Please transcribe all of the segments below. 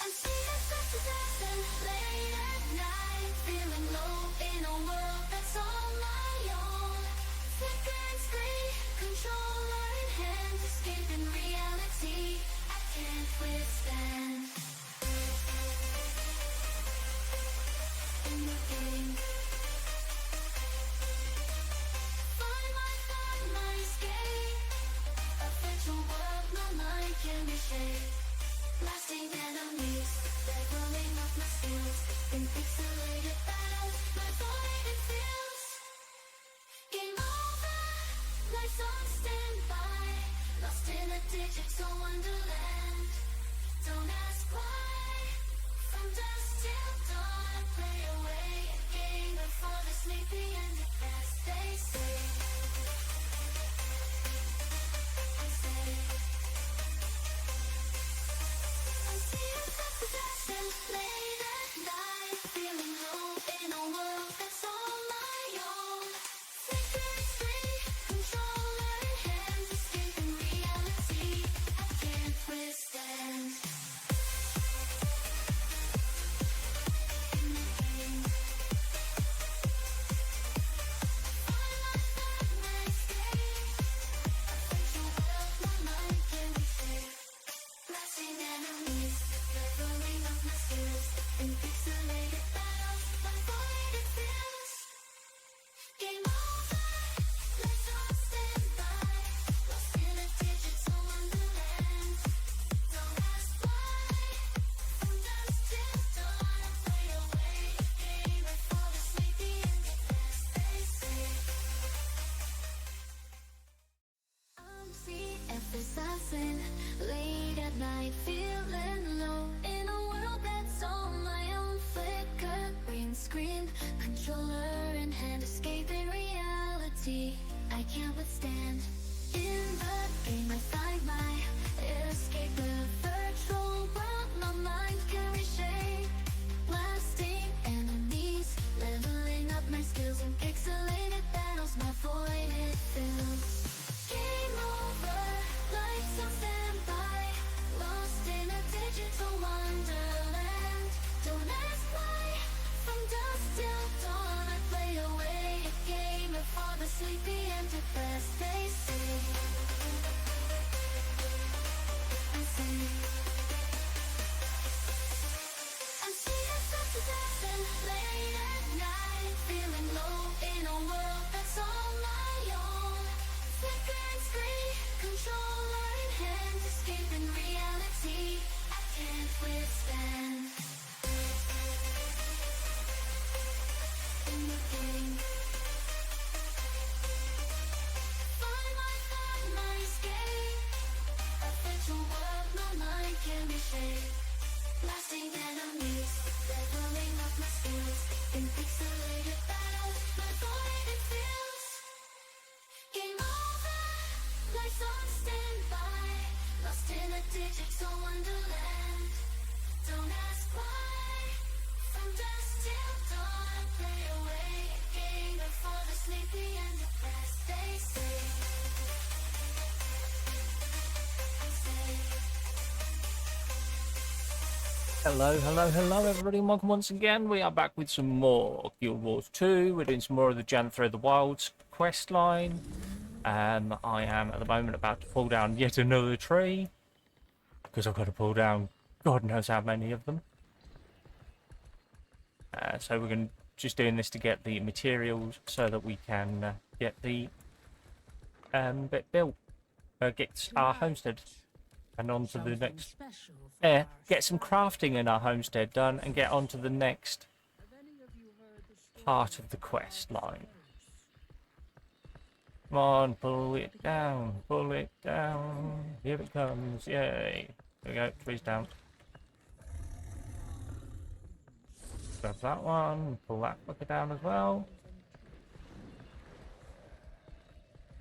I'm seeing predecessor late at night, feeling low in a world that's all my own. Flickering screen, controller in hand, escaping reality I can't withstand. In the game, find my escape. A virtual world my mind can reshape. Blasting enemies, leveling up my skills. In pixelated battles, my void it feels. Game over, life's on standby. Lost in a digital wonderland. Don't ask why. From dusk till dawn, I play away a game before the sleepy and the best they say. I say. I'm seeing predecessor late at night, feeling low in a world that's all my own. Flickering screen, controller in hands, escaping reality I can't withstand. In the game, find my escape. A virtual world my mind can reshape. Blasting enemies, leveling up my skills. In pixelated battles, my void it feels. Game over, life's on standby. Lost in a digital wonderland. Don't ask why. From dusk till dawn, I play away a game before the sleepy and the best they say. I'm the assassin, late at night, feeling low in a world that's all my own. Flickering screen, controller in hand, escaping reality I can't withstand. In the game I find my escape, a virtual world my mind can reshape. Blasting enemies, leveling up my skills. In pixelated battles, my void it fills. Game over, life's on standby. Lost in a digital wonderland. Don't ask why. From dusk till dawn, I play away a game before the sleepy and depressed they say. I say. I'm seeing predecessor late at night, feeling low in a world that's all my own. Flickering screen, controller in hand, escaping reality I can't withstand. In the game, find my escape. A virtual world my mind can reshape. Blasting enemies, leveling up my skills. In pixelated battles, my void it feels. Game over, life's on standby. Lost in a digital wonderland. Don't ask why. From dusk till dawn, I play away a game before the sleepy and depressed they say. I say. Hello everybody, and welcome once again. We are back with some more Guild Wars 2. We're doing some more of the Janthir Wilds quest line. I am at the moment about to pull down yet another tree, because I've got to pull down God knows how many of them. So we're just doing this to get the materials so that we can get the bit built, get our homestead, and on to the next. Get some crafting in our homestead done and get on to the next part of the quest line. Come on, pull it down, here it comes, yay. There we go, tree's down. Grab that one, pull that fucker down as well.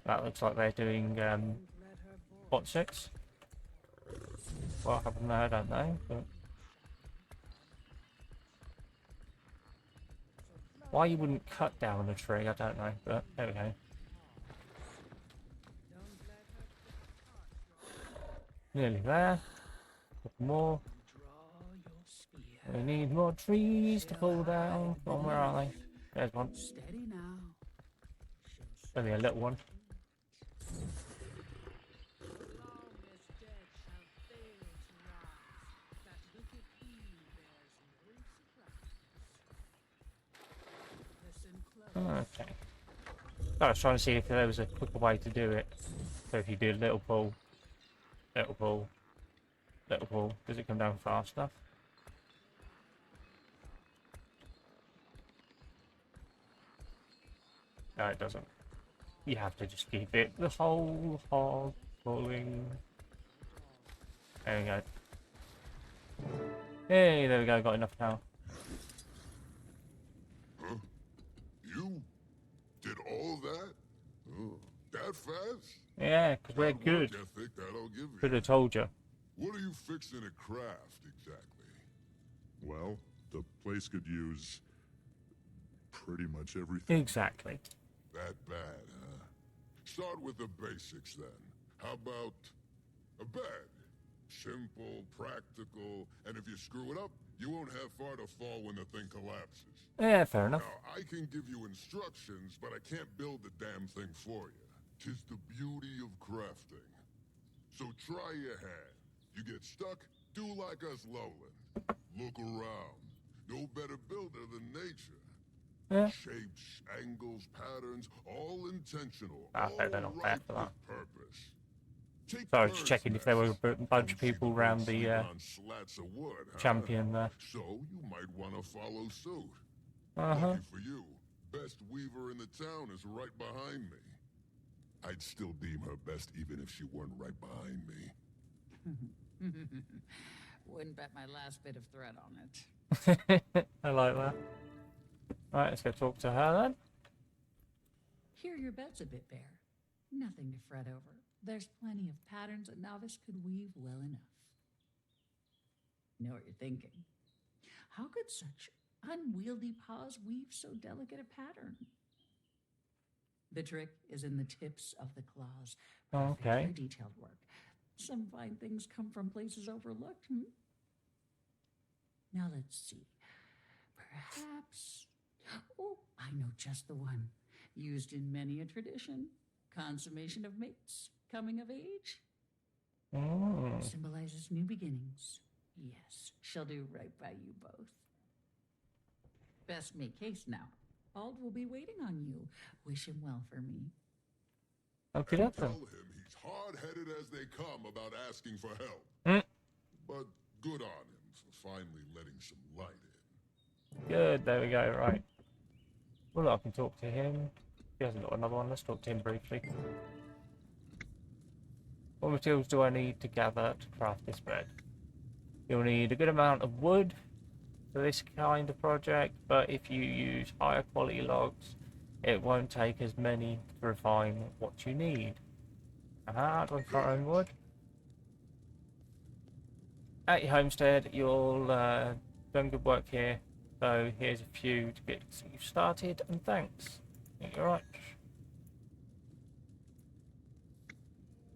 That looks like they're doing what 6? What happened there, I don't know, but why you wouldn't cut down a tree, I don't know, but there we go. Nearly there. Couple more. We need more trees to pull down. Come on, where are they? There's one. Steady now. Only a little one. Okay. I was trying to see if there was a quicker way to do it. So if you do a little pull, little pull, little pull, does it come down faster? No, it doesn't. You have to just keep it the whole hog pulling. There we go. Hey, there we go, got enough now. Huh? You did all that? Oh, that fast? Yeah, because we're That good. work ethic that I'll give Could you. have told you. What are you fixing to craft exactly? Well, the place could use pretty much everything. Exactly. That bad, huh? Start with the basics then. How about a bed? Simple, practical, and if you screw it up, you won't have far to fall when the thing collapses. Yeah, fair enough. Now, I can give you instructions, but I can't build the damn thing for you. 'Tis the beauty of crafting. So try your hand. You get stuck, do like us lowland. Look around. No better builder than nature. Yeah. Shapes, angles, patterns, all intentional. I bet they're all not right bad for that. with purpose. Take So I was just bird's checking if there were nests. a bunch of Don't see people the around birds the sleeping on slats of wood, huh? champion there. So you might want to follow suit. Uh-huh. Lucky for you, best weaver in the town is right behind me. I'd still deem her best even if she weren't right behind me. Wouldn't bet my last bit of thread on it. I like that. Right, let's go talk to her then. Here your bed's a bit bare. Nothing to fret over. There's plenty of patterns a novice could weave well enough. Know what you're thinking. How could such unwieldy paws weave so delicate a pattern? The trick is in the tips of the claws. Perfect Okay. for detailed work. Some fine things come from places overlooked. Now let's see. Perhaps. Oh, I know just the one. Used in many a tradition. Consummation of mates. Coming of age. Mm. Symbolizes new beginnings. Yes, she'll do right by you both. Best make haste now. Ald will be waiting on you. Wish him well for me. Okay, up Tell then. him he's hard-headed as they come about asking for help. Mm. But good on him for finally letting some light in. Good, there we go, right. Well, I can talk to him. He hasn't got another one, let's talk to him briefly. What materials do I need to gather to craft this bed? You'll need a good amount of wood for this kind of project, but if you use higher quality logs, it won't take as many to refine what you need. Do I got own wood? At your homestead, you'll done good work here, so here's a few to get you started, and thanks. You're right.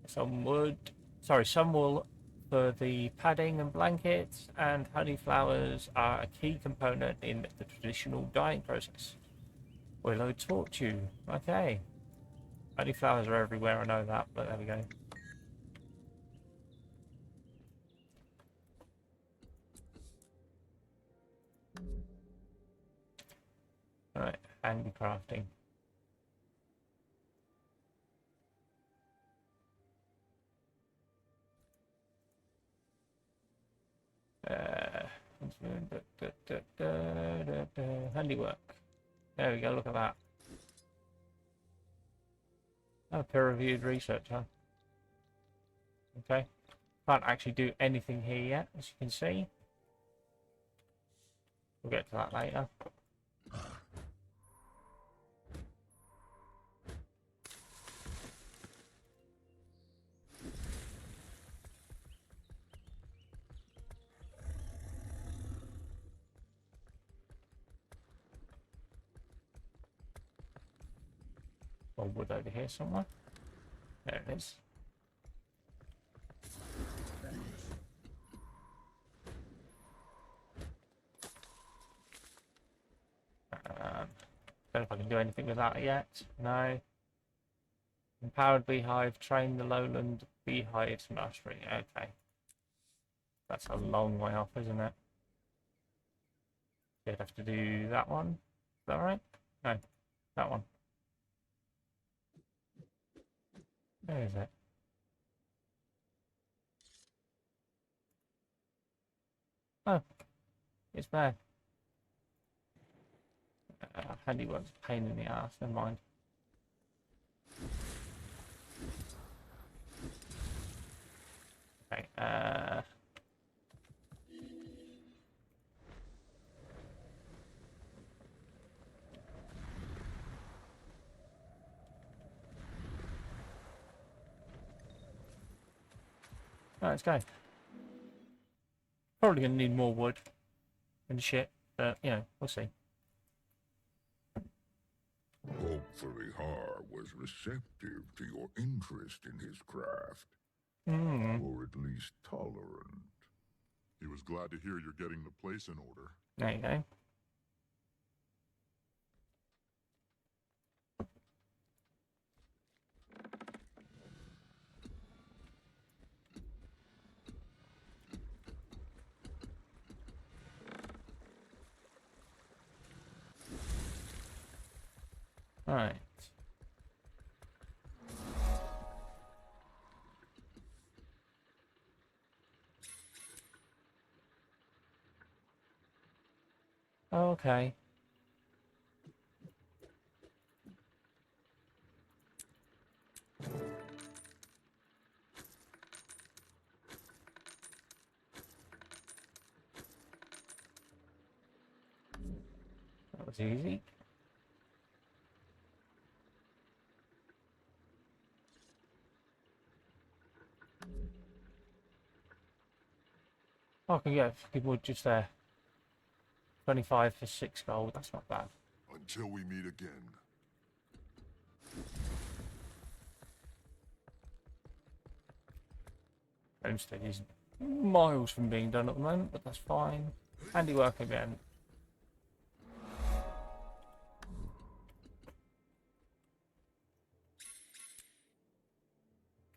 Some wood, some wool for the padding and blankets, and honey flowers are a key component in the traditional dyeing process. Willow taught you. Okay. Honey flowers are everywhere, I know that, but there we go. Alright, handcrafting. Handiwork. There we go, look at that. Oh, peer-reviewed research, huh? Okay. Can't actually do anything here yet, as you can see. We'll get to that later. Or wood over here somewhere. There it is. Don't know if I can do anything with that yet. No. Empowered beehive, train the lowland beehive's mastery. Okay. That's a long way off, isn't it? You'd have to do that one. Is that right? No, that one. Where is it? Oh, it's there. Handiwork's a pain in the ass, never mind. Okay, let's go. Probably gonna need more wood and shit, but you know, we'll see. Hopefully Har was receptive to your interest in his craft. Or at least tolerant. He was glad to hear you're getting the place in order. There you go. Right. Okay. That was easy. Oh, I can get 50 wood just there. 25 for 6 gold, that's not bad. Until we meet again. Homestead is miles from being done at the moment, but that's fine. Handiwork again.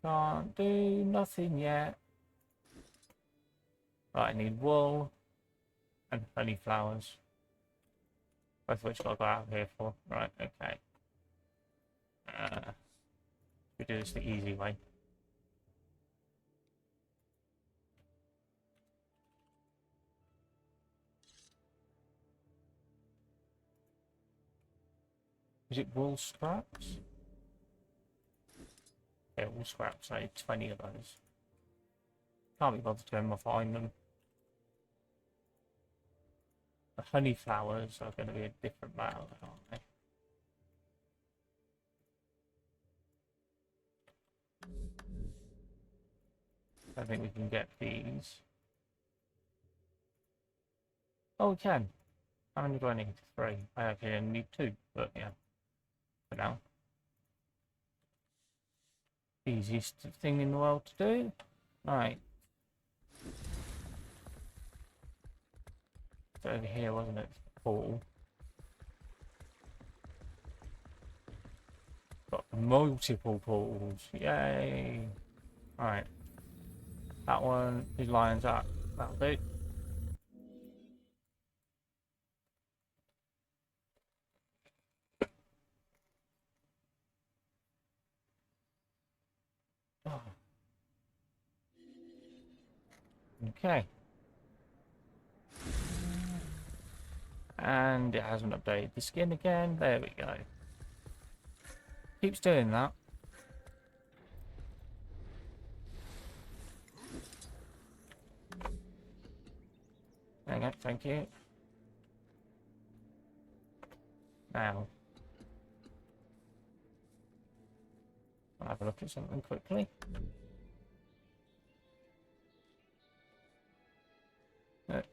Can't do nothing yet. Right, I need wool and honey flowers. Both of which I'll go out here for. Right, okay. We do this the easy way. Is it wool scraps? Yeah, wool scraps. I need 20 of those. Can't be bothered to go and find them. The honey flowers are going to be a different matter, aren't they? I think we can get these. Oh, we can. How many do I need? 3. I actually only need 2, but yeah. For now. Easiest thing in the world to do. Right. It's over here, wasn't it? Portal. Got multiple portals. Yay. Alright. That one, his lines up. That'll do. Oh. Okay. And it hasn't updated the skin again. There we go. Keeps doing that. Hang on, thank you. Now, I'll have a look at something quickly. Act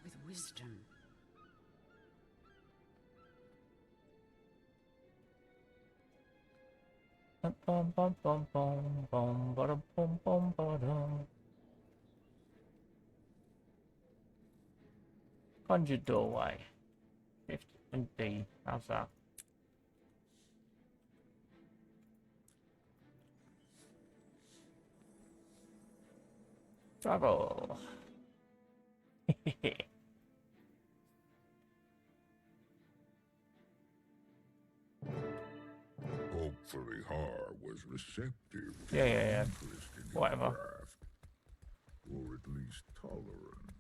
with wisdom. Bum bum bum bum bum bum bum bum bum. 100 doorway. 50 and D. How's that? Travel. Hopefully Har was receptive to Yeah, your yeah, yeah. interest in your Whatever. craft. Or at least tolerant.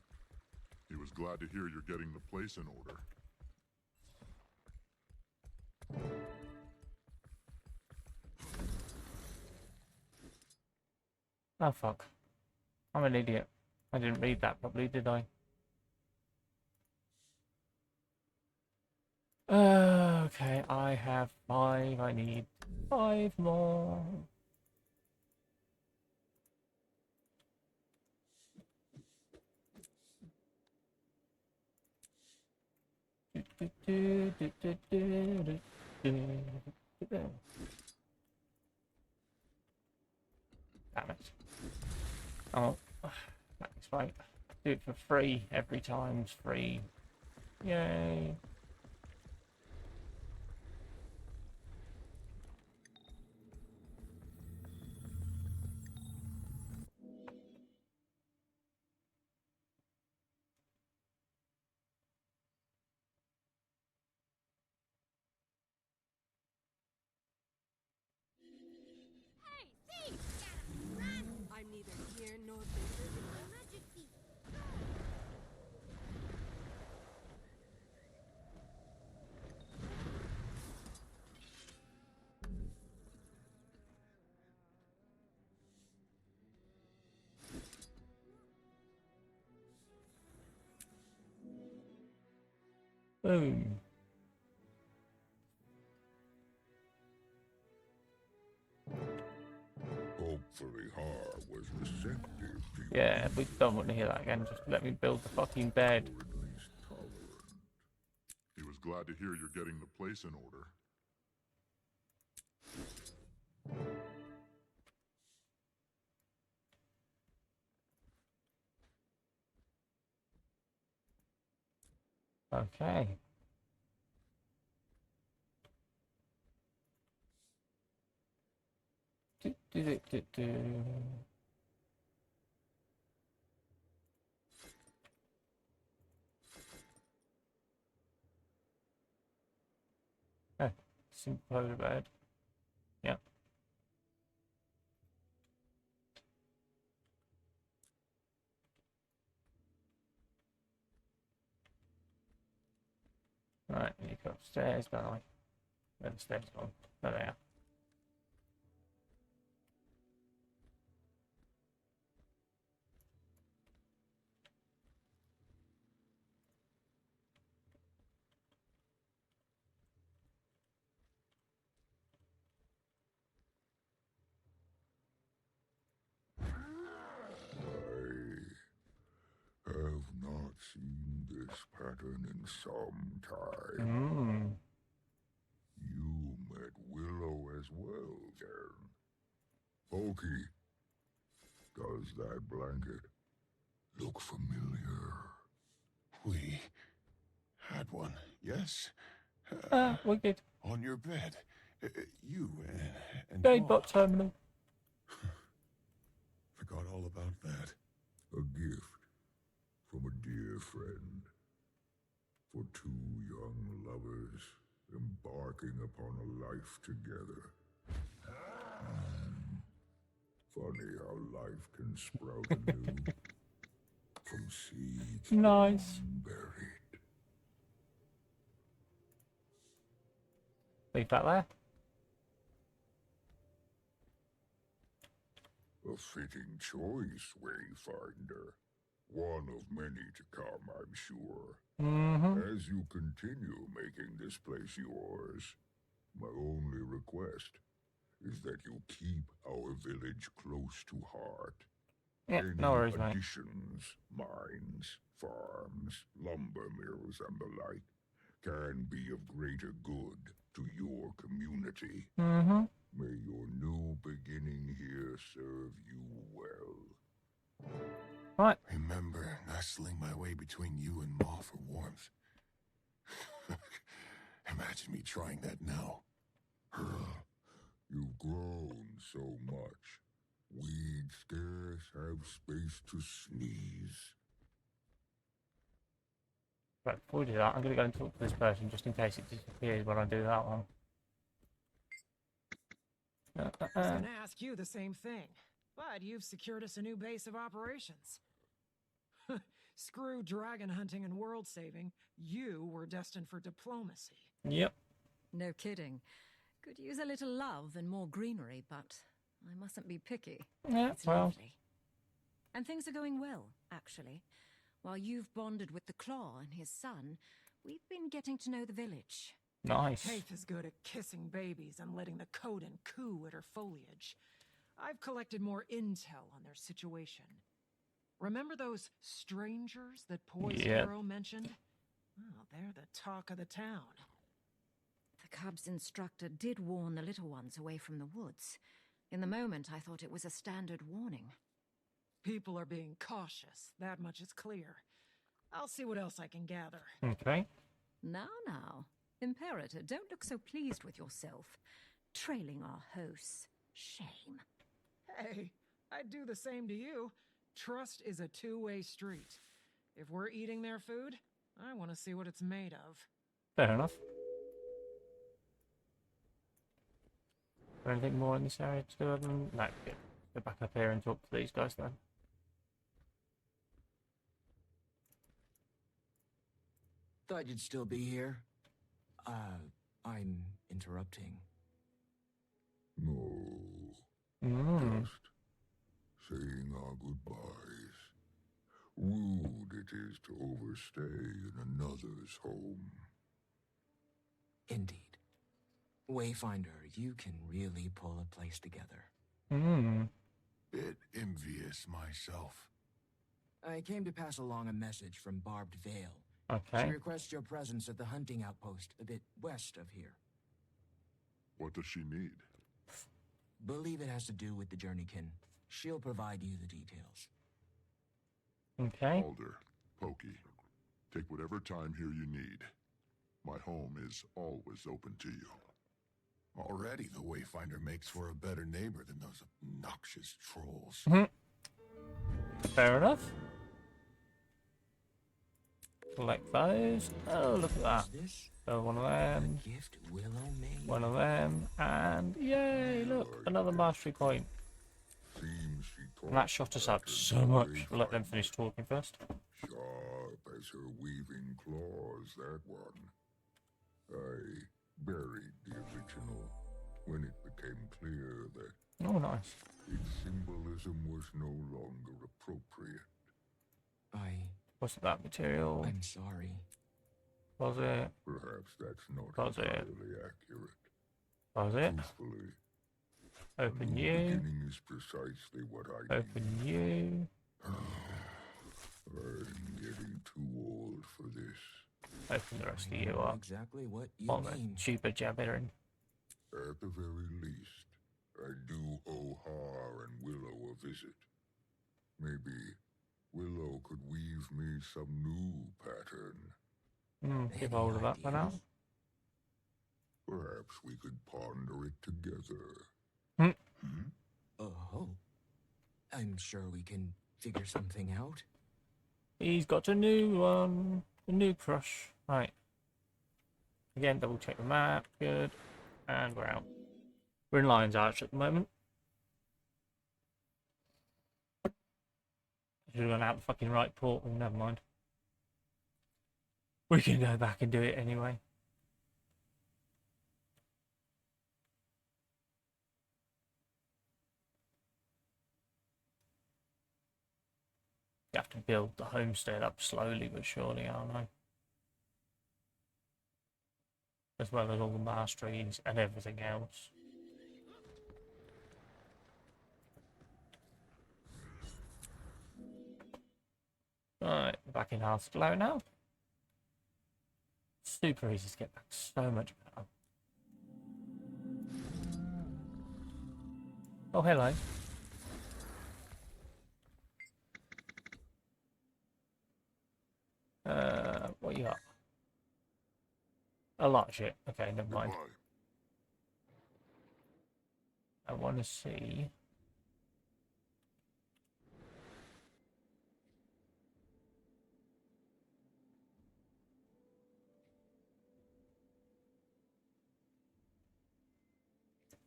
He was glad to hear you're getting the place in order. Oh fuck. I'm an idiot. I didn't read that properly, did I? Okay, I have 5. I need 5 more. Damn it. Oh, that's right. Do it for free. Every time's free. Yay. Hey, thief! Run! I'm neither here nor there. Magic thief. Boom. Hopefully Har was receptive to your Yeah, we don't want to hear that again. Just let me build the fucking bed. or at least tolerant. He was glad to hear you're getting the place in order. Okay. Do, do, do, do, do. Oh, simple bed. Yeah. Right, you go upstairs, don't I? Where the stairs gone? There they are. I have not seen this pattern in some time. Mmm. You met Willow as well, Karen. Pokey, does that blanket look familiar? We had one, yes? Ah, wicked. On your bed. You and Gamebot Claw. terminal. Forgot all about that. A gift from a dear friend. For two young lovers embarking upon a life together. Funny how life can sprout anew from seeds Nice. buried. Leave that there. A fitting choice, Wayfinder. One of many to come, I'm sure. Mm-hmm. As you continue making this place yours, my only request is that you keep our village close to heart. Yeah, Any no worries, mate. additions, mines, farms, lumber mills, and the like can be of greater good to your community. Mm-hmm. May your new beginning here serve you well. Right. Remember wrestling my way between you and Ma for warmth. Imagine me trying that now. You've grown so much. We'd scarce have space to sneeze. Right, before we do that, I'm going to go and talk to this person just in case it disappears when I do that one. I was going to ask you the same thing, but you've secured us a new base of operations. Screw dragon hunting and world saving. You were destined for diplomacy. Yep. No kidding. Could use a little love and more greenery, but I mustn't be picky. Yeah, It's well. lovely. And things are going well, actually. While you've bonded with the Claw and his son, we've been getting to know the village. Nice. Faith is good at kissing babies and letting the Coden coo at her foliage. I've collected more intel on their situation. Remember those strangers that Poise Yep. Hero mentioned? Well, they're the talk of the town. The cub's instructor did warn the little ones away from the woods. In the moment, I thought it was a standard warning. People are being cautious, that much is clear. I'll see what else I can gather. Okay. Now. Imperator, don't look so pleased with yourself. Trailing our hosts. Shame. Hey, I'd do the same to you. Trust is a two-way street. If we're eating their food, I want to see what it's made of. Fair enough. Anything more in this area to do other than... No, go back up here and talk to these guys then. Thought you'd still be here. I'm interrupting. No, Mm. just saying our goodbyes. Rude it is to overstay in another's home. Indeed. Wayfinder, you can really pull a place together. Mm. Bit envious myself. I came to pass along a message from Barbed Veil. She Okay. requests your presence at the hunting outpost a bit west of here. What does she need? Believe it has to do with the Journeykin. She'll provide you the details. Okay. Alder, Pokey, take whatever time here you need. My home is always open to you. Already the Wayfinder makes for a better neighbor than those obnoxious trolls. Fair enough. Collect those. Oh, look at that. Is this So one of a them, gift Willow made? one of them, and yay, look, another mastery point. Seems she And that shot us up so much. We'll let them finish talking first. Sharp as her weaving claws, that one. I buried the original when it became clear that Oh, nice. its symbolism was no longer appropriate. Was it that material? I'm sorry. Was it? Perhaps that's not Was it? entirely accurate. Was it? Truthfully, Open the you. beginning is precisely what I need. Open you. I'm getting too old for this. Open the rest of I you know up. exactly what you What the mean. super jabbering. At the very least, I do owe Har and Willow a visit. Maybe Willow could weave me some new pattern. Give hold of that for now. Perhaps we could ponder it together. Oh. I'm sure we can figure something out. He's got a new one. A new crush. Right. Again, double check the map. Good. And we're out. We're in Lion's Arch at the moment. Should have gone out the fucking right portal. Never mind. We can go back and do it anyway. You have to build the homestead up slowly but surely, aren't I? As well as all the masteries and everything else. Right, back in Hearthglow now. Super easy to get back, so much better. Oh, hello. a lot of shit. Okay, never mind. Goodbye. I want to see.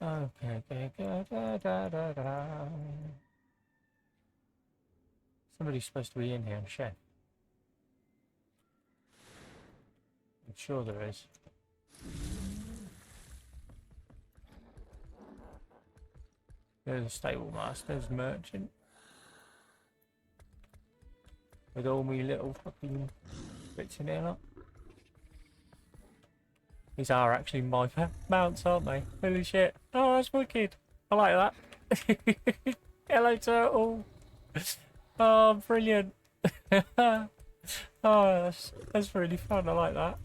Okay, okay, okay, da, da, da, da. Somebody's supposed to be in here, chef. I'm sure there is. There's a stable master's merchant. With all me little fucking bits in here, look. These are actually my mounts, aren't they? Holy shit. Oh, that's wicked. I like that. Hello, turtle. Oh, brilliant. Oh, that's really fun. I like that.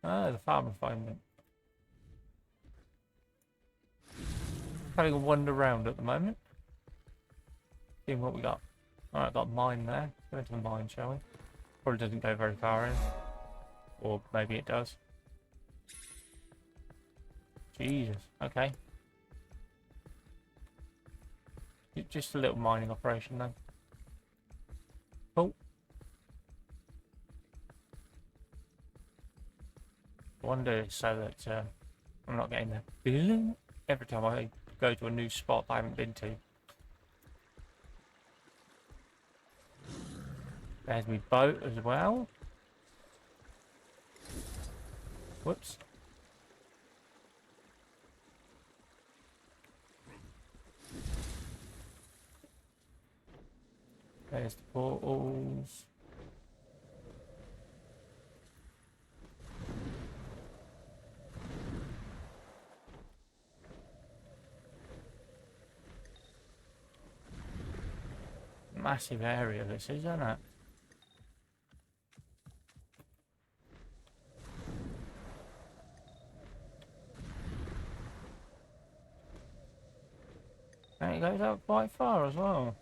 Ah, the farm refinement. Having a wander around at the moment. Seeing what we got. Alright, got a mine there. Let's go into the mine, shall we? Probably doesn't go very far in. Or maybe it does. Jesus, okay. Just a little mining operation then. Cool. I wonder so that I'm not getting the feeling every time I go to a new spot I haven't been to. There's my boat as well. Whoops. There's the portals. Massive area this is, isn't it? And it goes up quite far as well.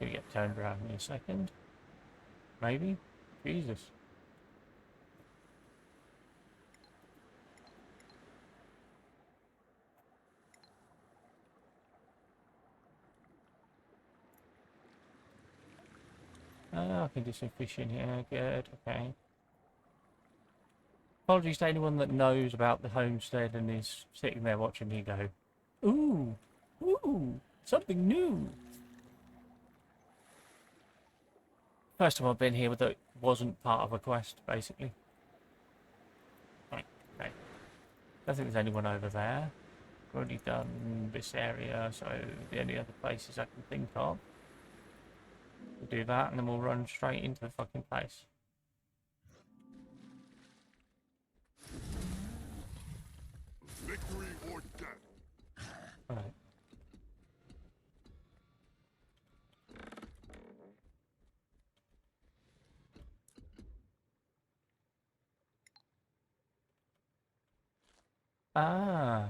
Gonna get turned around in a second. Maybe? Jesus. Oh, I can do some fishing here. Good, okay. Apologies to anyone that knows about the homestead and is sitting there watching me go, ooh, ooh, something new. First time I've been here that wasn't part of a quest, basically. Right, okay. Don't think there's anyone over there. I've already done this area, so the only other places I can think of. We'll do that and then we'll run straight into the fucking place. Victory or death. Alright. Ah.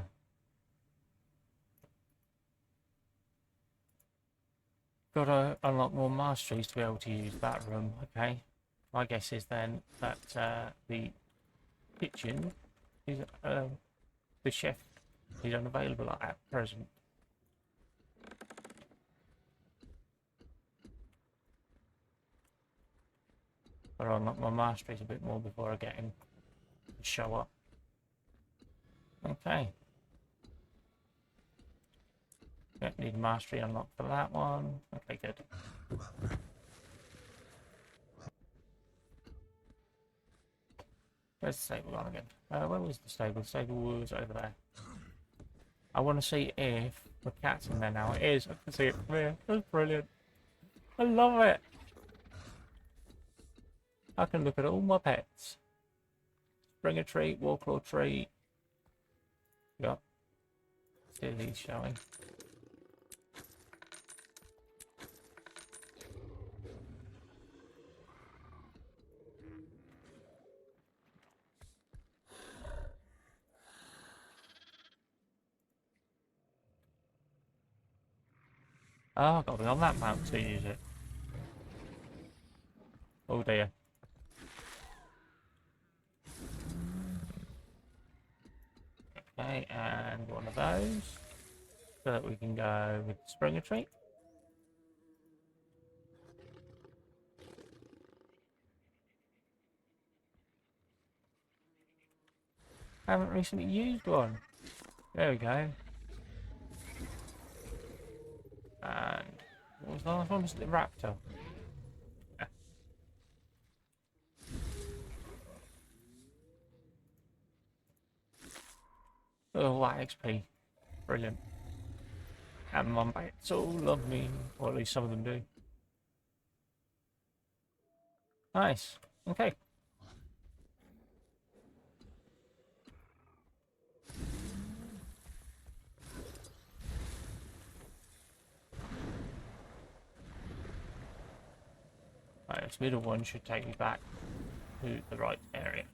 Gotta unlock more masteries to be able to use that room. Okay. My guess is then that the kitchen is the chef is unavailable at present. Gotta unlock my masteries a bit more before I get him to show up. Okay. Don't need mastery unlocked for that one. Okay, good. Where's the stable gone again? Where was the stable? The stable was over there. I want to see if the cat's in there now. It is. I can see it from here. That's brilliant. I love it. I can look at all my pets. Springer treat, Warclaw treat. Yep. Still he's showing. Oh, I've got to be on that mount to use it. Oh dear. Okay, and one of those. So that we can go with the Springer Tree. Haven't recently used one. There we go. And what was the last one? Was it the Raptor? Yeah. Oh, that XP. Brilliant. And my mates all love me. Or at least some of them do. Nice. Okay. Right, this middle one should take me back to the right area.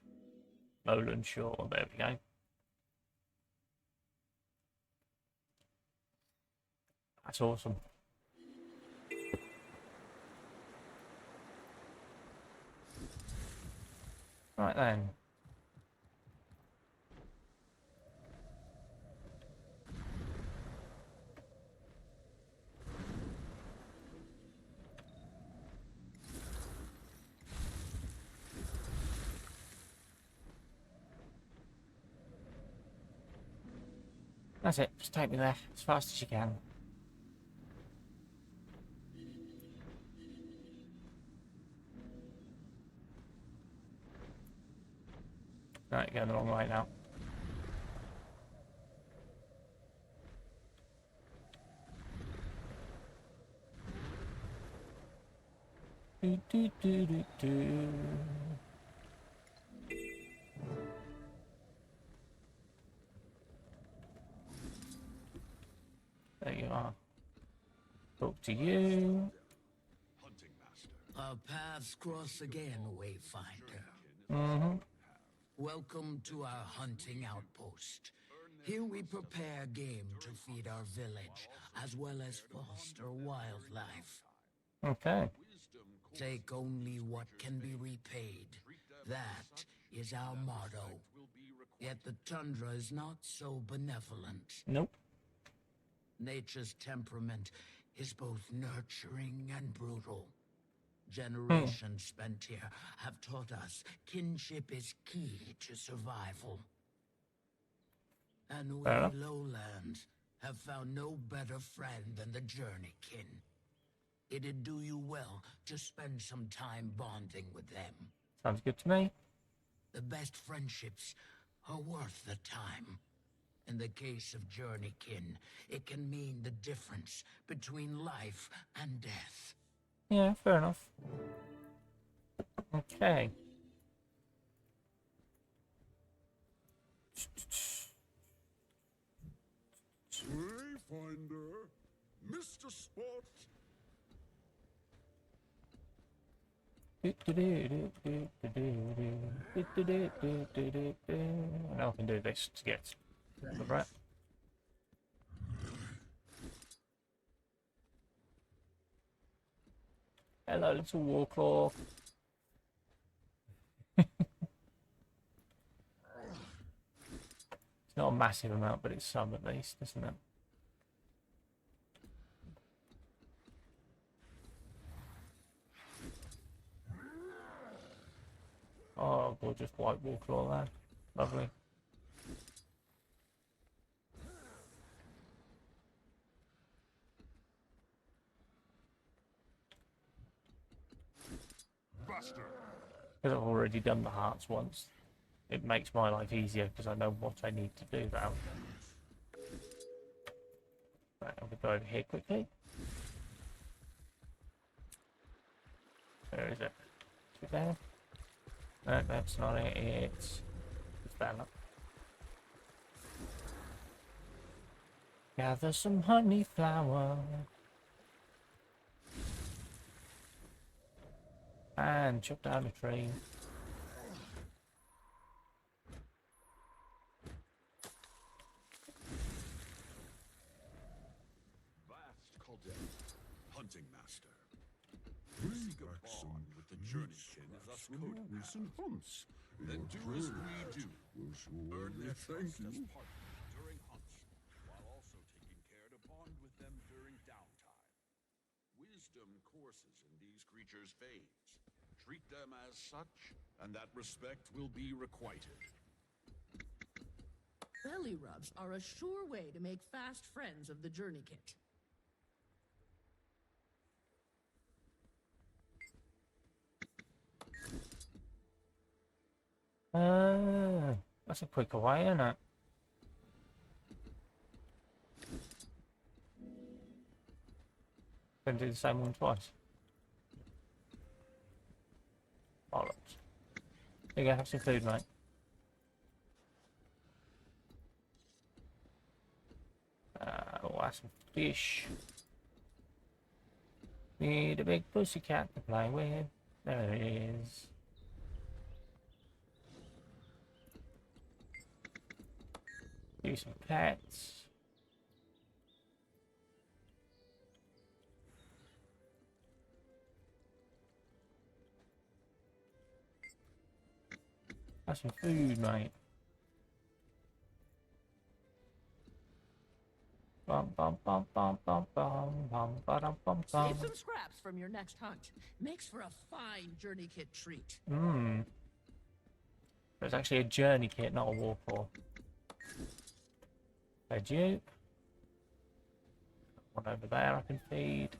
Lowland Shore, there we go. That's awesome. Right then. That's it. Just take me there as fast as you can. Right, going the wrong way now. Do, do, do, do, do. There you are. Talk to you. Our paths cross again, Wayfinder. Mm-hmm. Welcome to our hunting outpost. Here we prepare game to feed our village, as well as foster wildlife. Okay. Take only what can be repaid. That is our motto. Yet the tundra is not so benevolent. Nope. Nature's temperament is both nurturing and brutal. Generations spent here have taught us kinship is key to survival. And we Fair enough. lowlands have found no better friend than the journeykin. It'd do you well to spend some time bonding with them. Sounds good to me. The best friendships are worth the time. In the case of journeykin, it can mean the difference between life and death. Yeah, fair enough. Okay. Wayfinder, Mr. Spot. Now I can do this to get the rat. Hello, little Warclaw. It's not a massive amount, but it's some at least, isn't it? Oh, gorgeous white Warclaw there. Lovely. Buster. Because I've already done the hearts once, it makes my life easier because I know what I need to do now. Right, I'm going to go over here quickly. Where is it? Is it there? No, that's not it. It's that. Gather some honey flower. And chop down a tree. Vast caldera. journeykin is us coding recent hunts. Then do as we do. Will surely Earn their thank trust as you. partners during hunts, while also taking care to bond with them during downtime. Wisdom courses in these creatures' fades. Treat them as such, and that respect will be requited. Belly rubs are a sure way to make fast friends of the journey kit. That's a quicker way, isn't it? Can do the same one twice. Bollocks. There you go, have some food, mate. Oh, that's some fish. Need a big pussycat to play with. There it is. Do some pets. Have some food, mate. Bum bum bum bum bum bum bum bum bum bum. Save some scraps from your next hunt. Makes for a fine journey kit treat. Mmm. It's actually a journey kit, not a war paw. Fed you. One over there I can feed.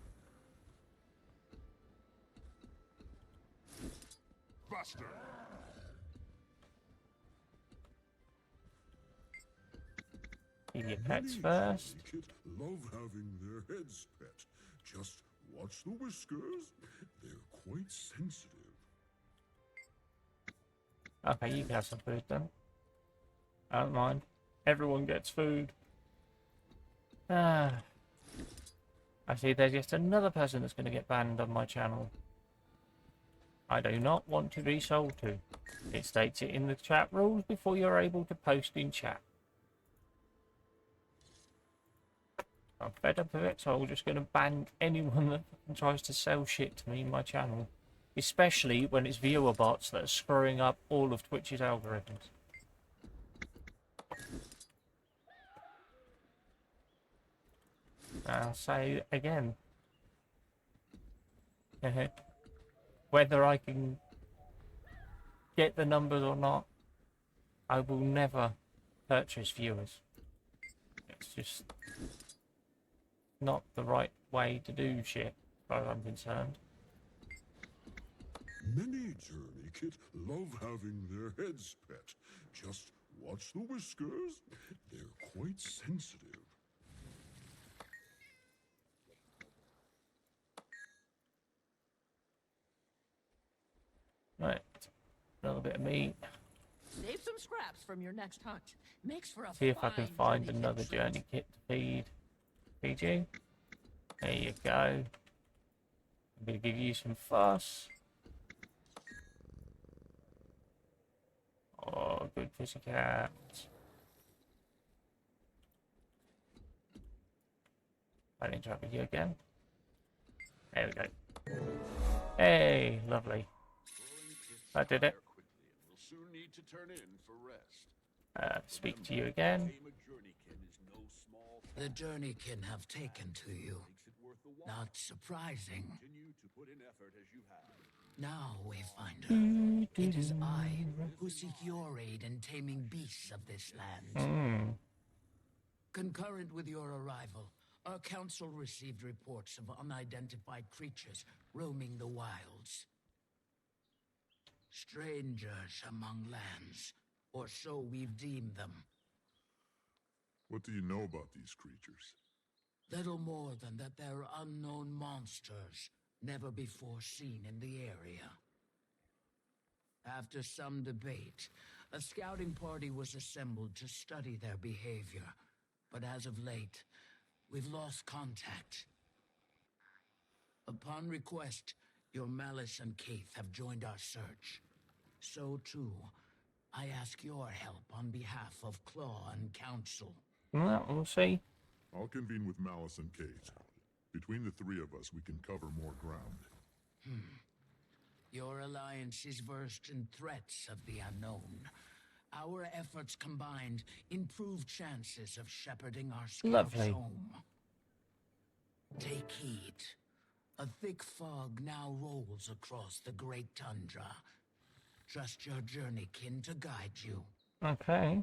Buster! Feed your pets first. Kid love having their heads pet. Just watch the whiskers. They're quite sensitive. Okay, you can have some food then. I don't mind. Everyone gets food. I see there's just another person that's going to get banned on my channel. I do not want to be sold to. It states it in the chat rules before you're able to post in chat. I'm fed up of it, so I'm just going to ban anyone that tries to sell shit to me in my channel. Especially when it's viewer bots that are screwing up all of Twitch's algorithms. I'll say again. Whether I can get the numbers or not, I will never purchase viewers. It's just not the right way to do shit, as far as I'm concerned. Many journey kit love having their heads pet. Just watch the whiskers. They're quite sensitive. Right, another bit of meat. Save some scraps from your next hunt. Makes for a See if I can fine find journey another kit treat. journey kit to feed. Feed you. There you go. I'm going to give you some fuss. Oh, good pussycat. I need to interact with you again. There we go. Hey, lovely. I did it. We'll soon need to turn in for rest. Speak to you again. The journeykin have taken to you. Not surprising. Continue to put in effort as you have. Now, Wayfinder, it is I who seek your aid in taming beasts of this land. Concurrent with your arrival, our council received reports of unidentified creatures roaming the wilds. Strangers among lands, or so we've deemed them. What do you know about these creatures? Little more than that they're unknown monsters, never before seen in the area. After some debate, a scouting party was assembled to study their behavior. But as of late, we've lost contact. Upon request, your Malice and Keith have joined our search. So too, I ask your help on behalf of Claw and Council. Well, we'll see. I'll convene with Malice and Kate. Between the three of us, we can cover more ground. Your alliance is versed in threats of the unknown. Our efforts combined improve chances of shepherding our scouts Lovely. home. Take heed. A thick fog now rolls across the great tundra. Trust your journeykin to guide you. Okay.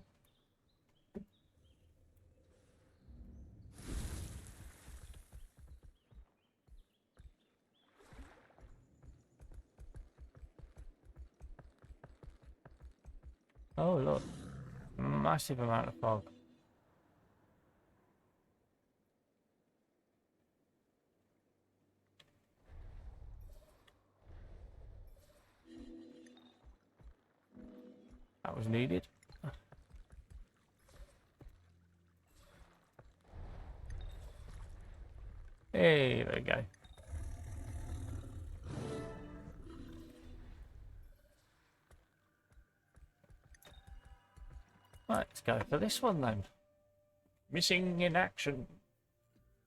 Oh, look. Massive amount of fog. That was needed. Hey, there we go. Right, let's go for this one then. Missing in action.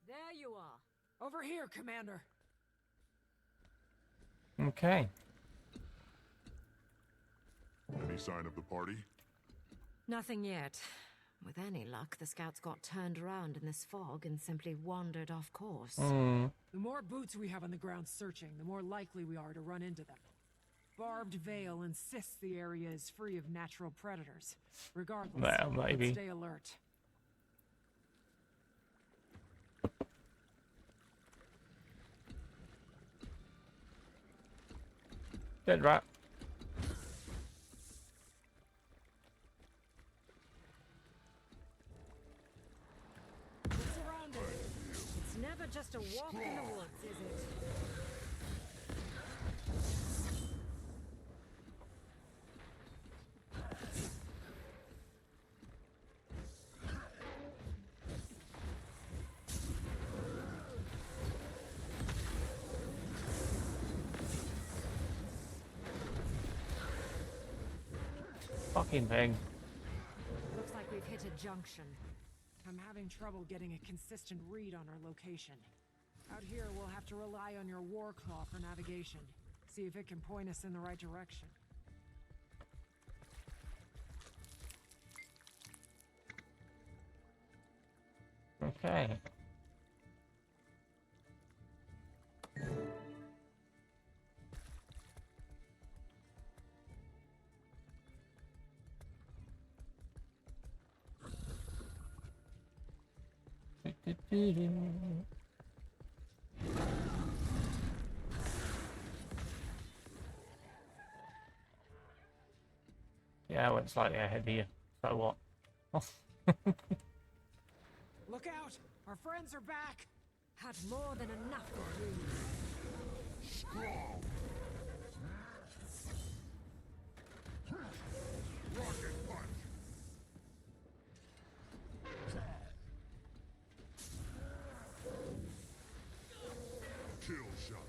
There you are. Over here, Commander. Okay. Any sign of the party? Nothing yet. With any luck, the scouts got turned around in this fog and simply wandered off course. The more boots we have on the ground searching, the more likely we are to run into them. Barbed Veil insists the area is free of natural predators. Regardless, Well, maybe. let's stay alert. Dead rat. Look surrounded. It's never just a walk in the woods, is it? Fucking thing. Looks like we've hit a junction. I'm having trouble getting a consistent read on our location. Out here, we'll have to rely on your war claw for navigation. See if it can point us in the right direction. Okay. Yeah, I went slightly ahead here. So what? Look out! Our friends are back! Had more than enough of you. Strong! Rocket punch! Kill shot.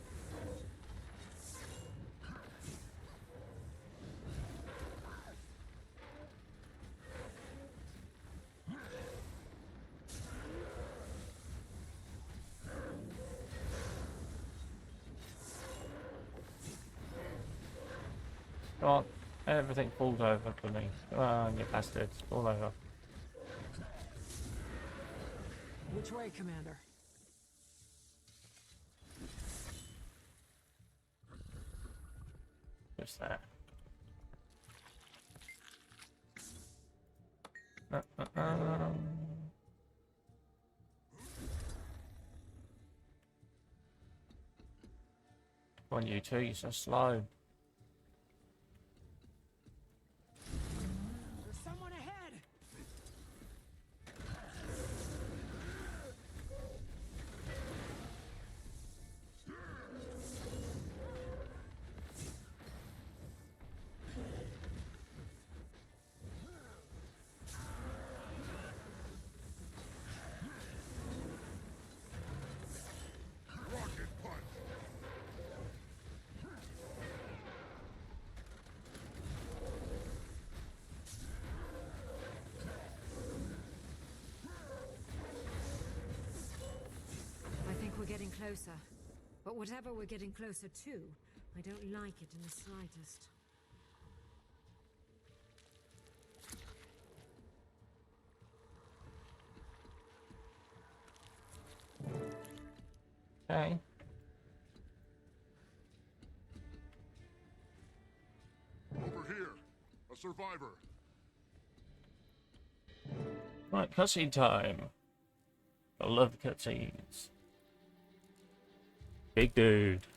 Come on. Everything falls over for me. Oh, you bastards. All over. Which way, Commander? Just that. Come on, you two, you're so slow. There's someone ahead! Rocket punch! I think we're getting closer. But whatever we're getting closer to, I don't like it in the slightest. Okay. Over here! A survivor! Right, cutscene time. I love the cutscenes. Big dude.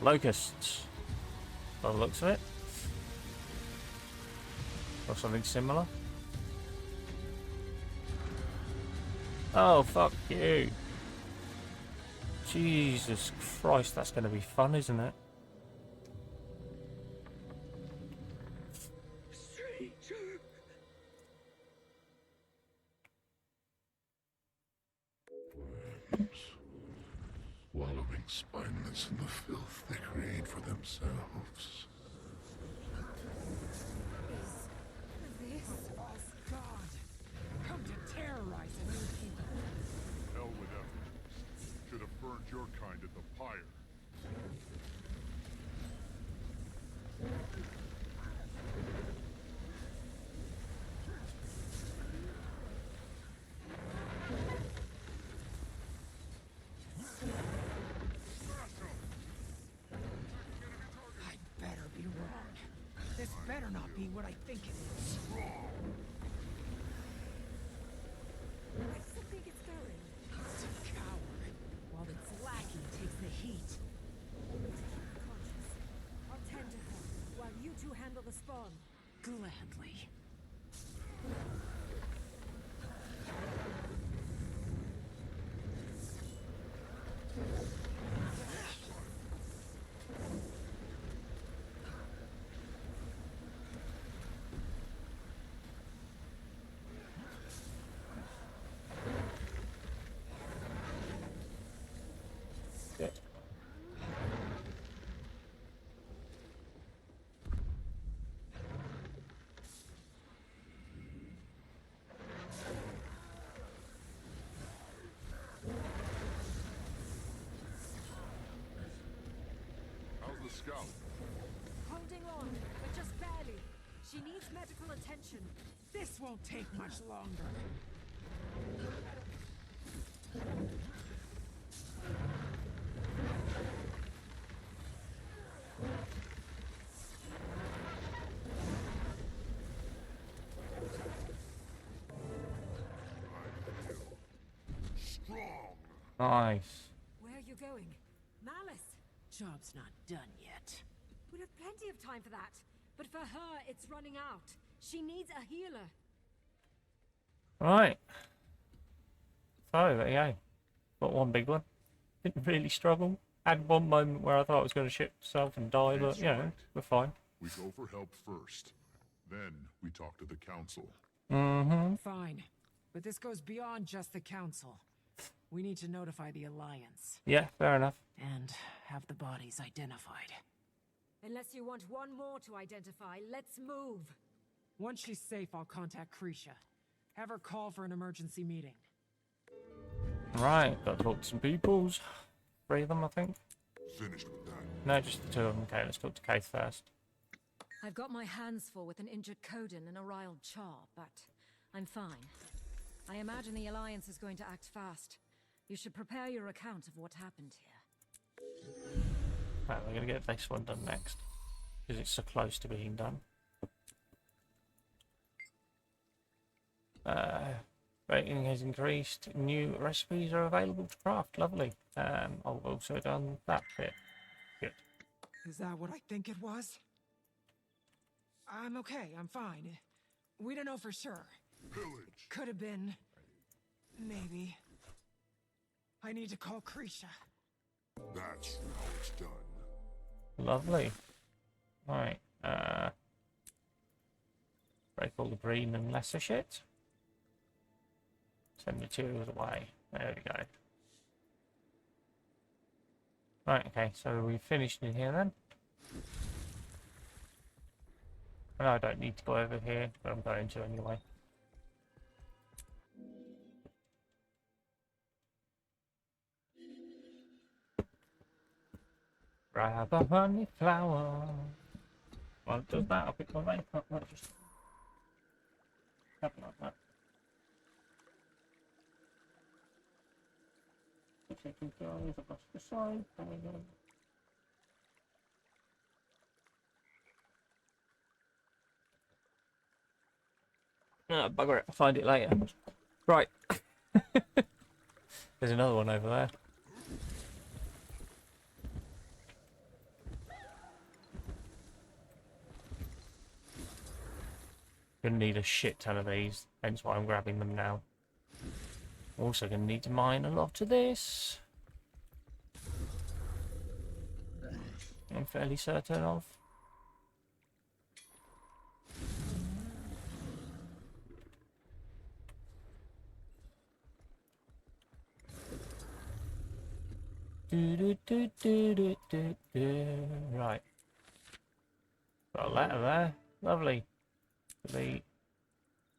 Locusts. By the looks of it. Or something similar. Oh, fuck you. Jesus Christ, that's going to be fun, isn't it? Stranger! Wallowing spineless in the filth they create for themselves. This God. Come to terrorize a new people. Hell with effigies. Should have burned your kind at the pyre. I better be wrong. This better not be what I think it is. Where does it think it's going? It's a coward, while its lackey takes the heat. Conscious. I'll tend to her, while you two handle the spawn. Gladly. How's the scout? Holding on, but just barely. She needs medical attention. This won't take much longer. Strong! Nice. Where are you going? Malice! Job's not done yet. We'll have plenty of time for that. But for her, it's running out. She needs a healer. Right. So, there you go. Got one big one. Didn't really struggle. Had one moment where I thought I was going to shit myself and die, but, you know, we're fine. We go for help first. Then we talk to the council. Mm-hmm. Fine. But this goes beyond just the council. We need to notify the Alliance. Yeah, fair enough. And have the bodies identified. Unless you want one more to identify, let's move. Once she's safe, I'll contact Krisha. Have her call for an emergency meeting. Right, got to talk to some peoples. 3 of them, I think. Finished with that. No, just the 2 of them. Okay, let's talk to Keith first. I've got my hands full with an injured Coden and a riled Char, but I'm fine. I imagine the Alliance is going to act fast. You should prepare your account of what happened here. Right, we're going to get this one done next. Because it's so close to being done. Rating has increased. New recipes are available to craft. Lovely. I've also done that bit. Good. Is that what I think it was? I'm okay, I'm fine. We don't know for sure. Pillage! Could have been. Maybe. I need to call Krisha. That's how it's done. Lovely. Right. Break all the green and lesser shit. Send materials away. There we go. Right, okay, so we've finished in here then. No, I don't need to go over here, but I'm going to anyway. Grab a honey flower. Well, does that? I'll pick my vape up. Let's just have like that. Taking guys across the side. There we go. No, bugger it. I'll find it later. Right. There's another one over there. Gonna need a shit ton of these, hence why I'm grabbing them now. Also gonna need to mine a lot of this. I'm fairly certain of. Right. Got a letter there. Lovely.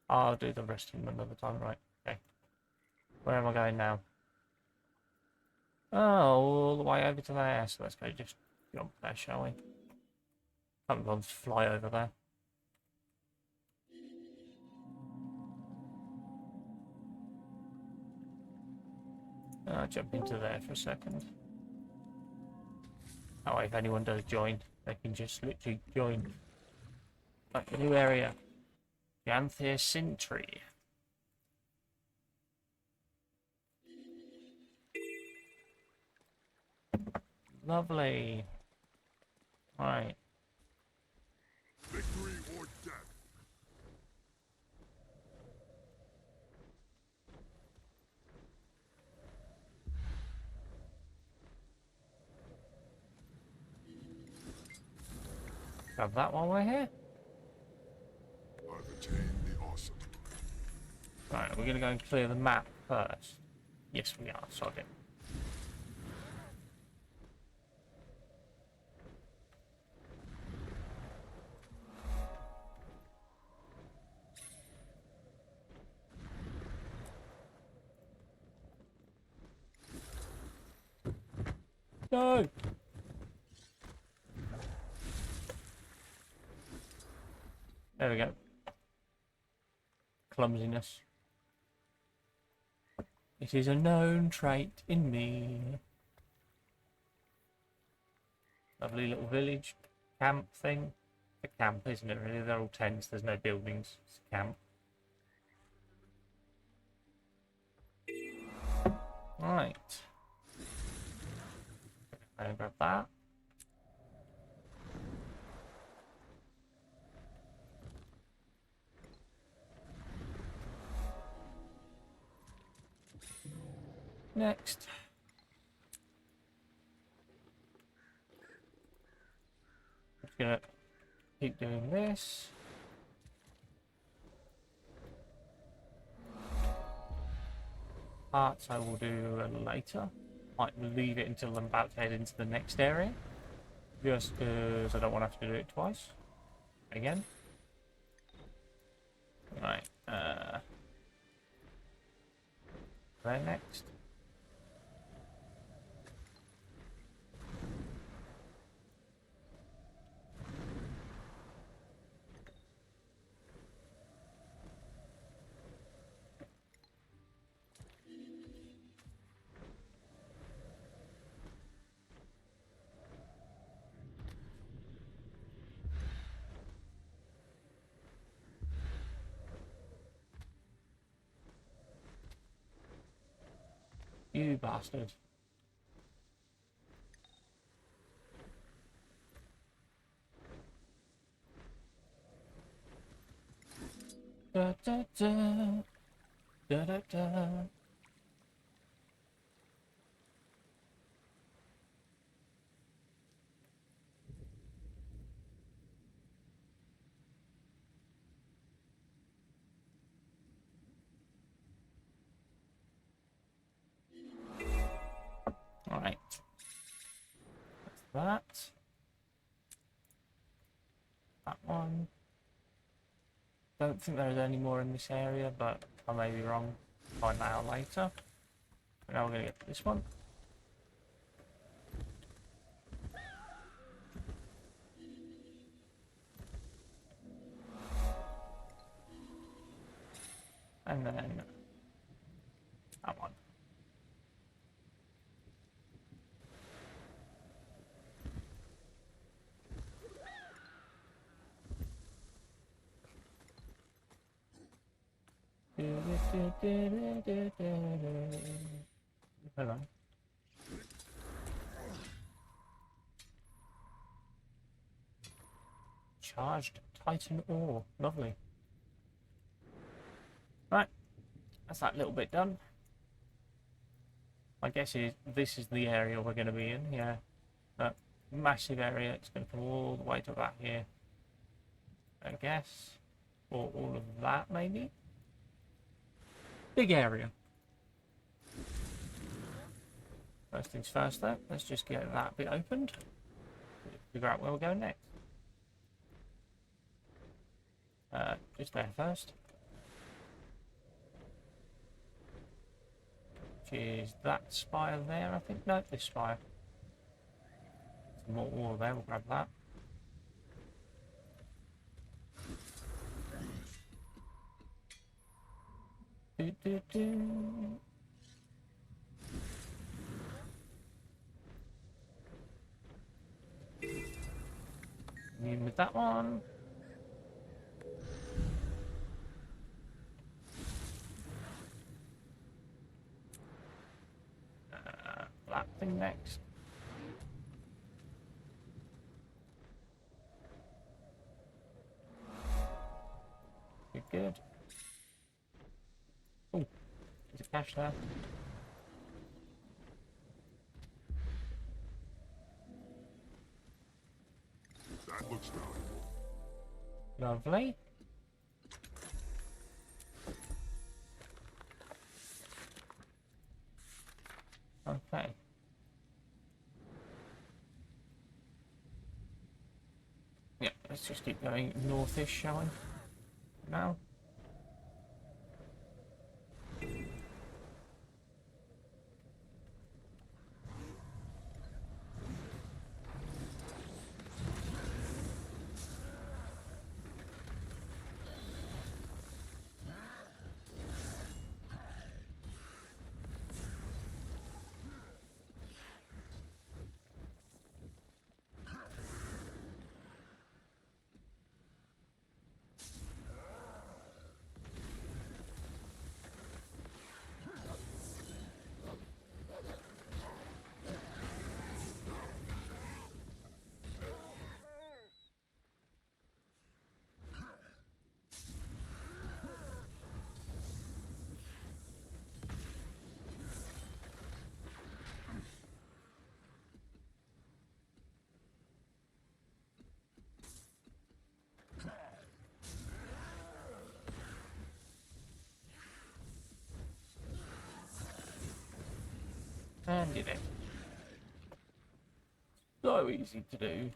I'll do the rest of them another time. Right. Okay. Where am I going now? Oh, all the way over to there. So let's go just jump there, shall we? Haven't gone to fly over there. I'll jump into there for a second. That way, if anyone does join, they can just literally join. Like a new area. Janthir Sintry. Lovely. Right. Victory or death. Grab that while we're here. I've attained the awesome. Right, we're going to go and clear the map first. Yes, we are. Sod it. No! There we go. Clumsiness. It is a known trait in me. Lovely little village camp thing. A camp, isn't it really? They're all tents, there's no buildings. It's a camp. Right. I'll grab that. Next. Just gonna keep doing this. Parts I will do later. Might leave it until I'm about to head into the next area. Just because I don't want to have to do it twice. Again. Right. There next. You bastard. Da da da. Da da da. Right. That's that. That one. Don't think there's any more in this area, but I may be wrong. Find that out later. But now we're going to get to this one. And then that one. Hold on. Charged Titan ore. Lovely. Right. That's that little bit done. My guess is this is the area we're going to be in. Yeah. That massive area. It's going to come all the way to about here. I guess. Or all of that, maybe? Big area. First things first, though. Let's just get that bit opened. Figure out where we're going next. Just there first. Which is that spire there, I think. No, this spire. Some more ore there. We'll grab that. In with that one. That thing next. Good. Oh, there's a cache there. That looks valuable. Lovely. Okay. Yeah, let's just keep going northish, shall we? Now. And did it. So easy to do.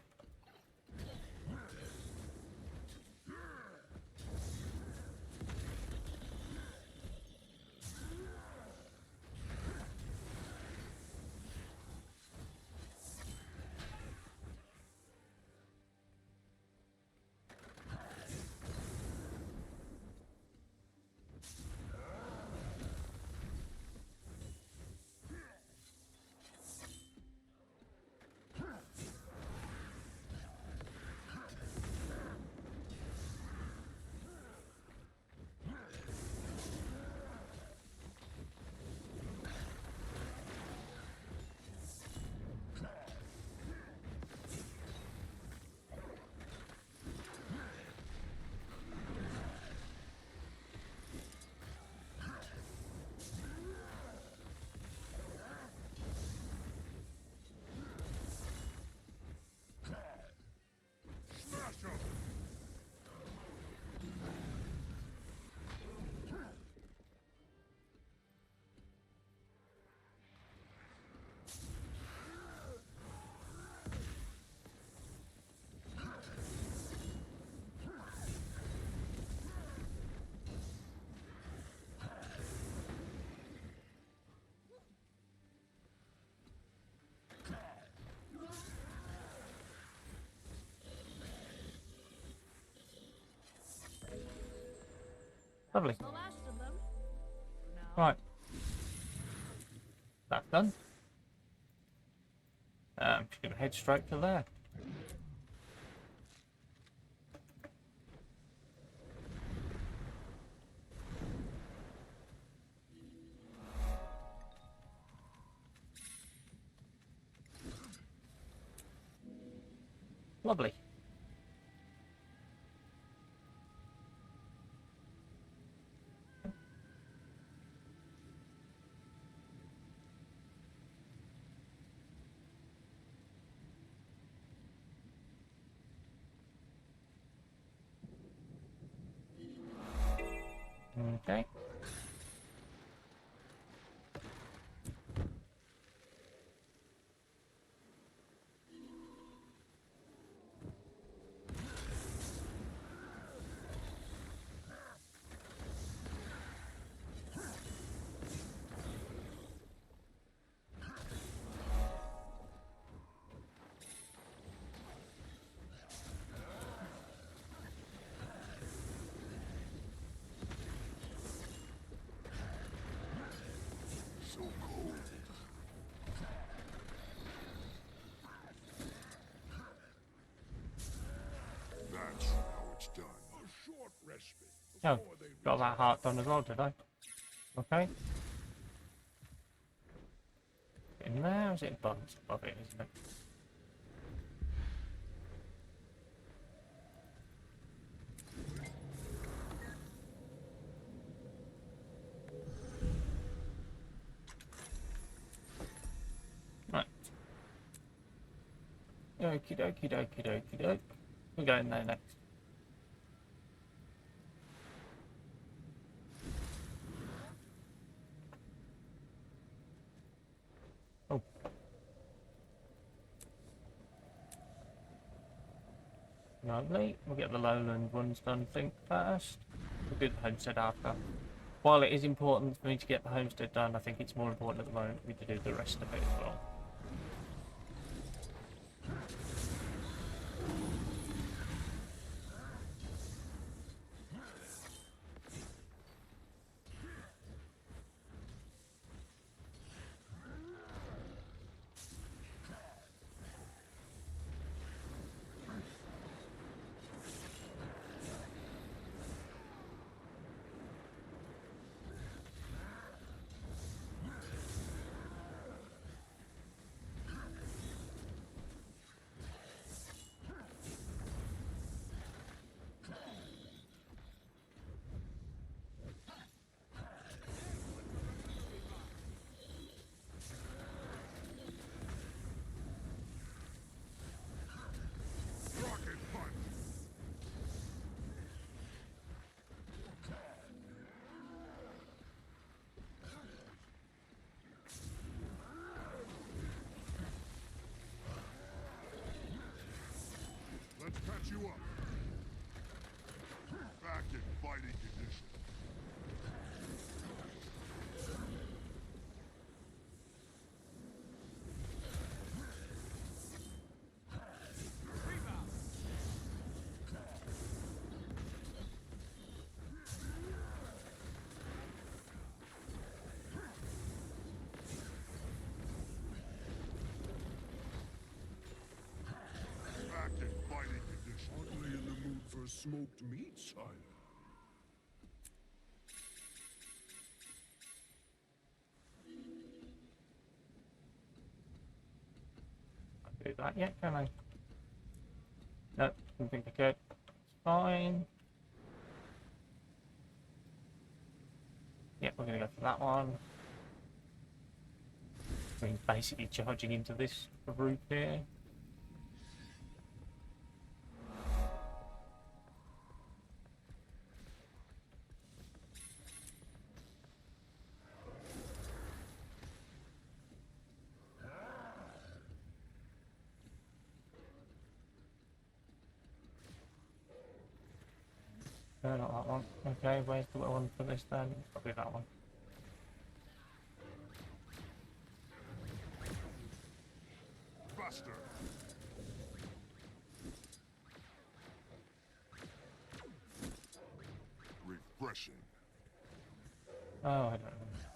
Lovely. The last of them. Right. That's done. I'm just going to head straight to there. Lovely. Okay. So cold. That's how it's done. A short respite Oh, before they got that heart done as well, did I? Okay. In there, is it above? It's above it, isn't it? Right. Okie dokie dokie dokie doke. We're going there next. Oh. Lovely. We'll get the lowland ones done, I think, first. We'll do the homestead after. While it is important for me to get the homestead done, I think it's more important at the moment for me to do the rest of it as well. Rocket punch! Let's patch you up. Back in fighting condition. Back in fighting condition. Hardly in the mood for smoked meat, sire. Can't do that yet, can I? No, don't think I could. It's fine. Yep, we're going to go for that one. We're basically charging into this route here. No, not that one. Okay, where's the one for this then? Probably that one. Buster! Refreshing. Oh, I don't know.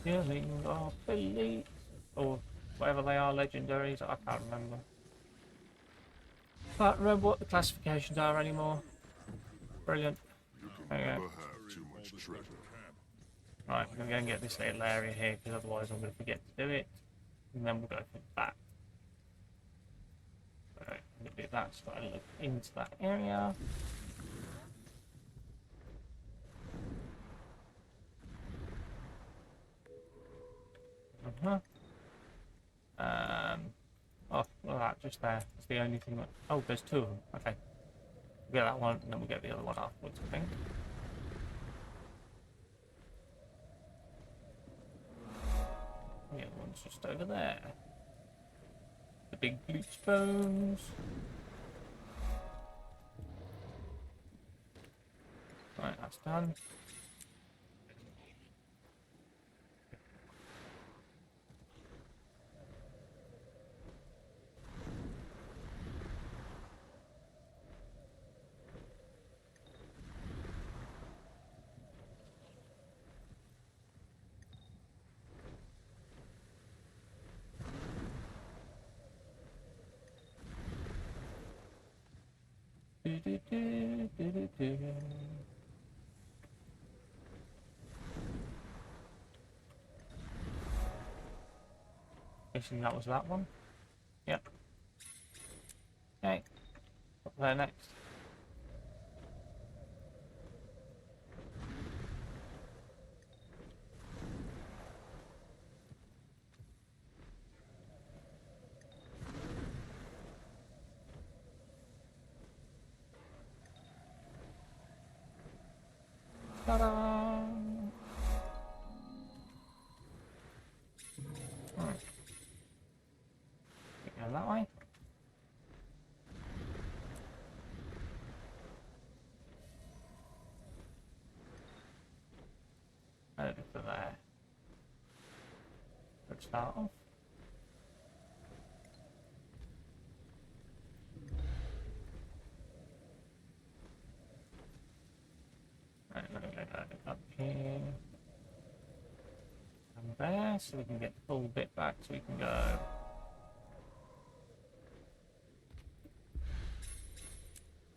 Killing off elite, or whatever they are, legendaries. I can't remember. Can't remember what the classifications are anymore. Brilliant. You can There you never go. have too much treasure. Right, I'm going to get this little area here because otherwise I'm going to forget to do it. And then we'll go for that. Alright, I'm going to do that so I look into that area. Oh, well, that just there. It's the only thing that. Oh, there's two of them. Okay. We'll get that one, and then we'll get the other one afterwards, I think. The other one's just over there. The big bleach bones. Right, that's done. Do, do, do, do, do, do. Guessing that was that one. Yep. Okay. Up there next. Ta-da! Right. Go that way. Over to there. Let's start off. Right, up here. And there, so we can get the full bit back so we can go.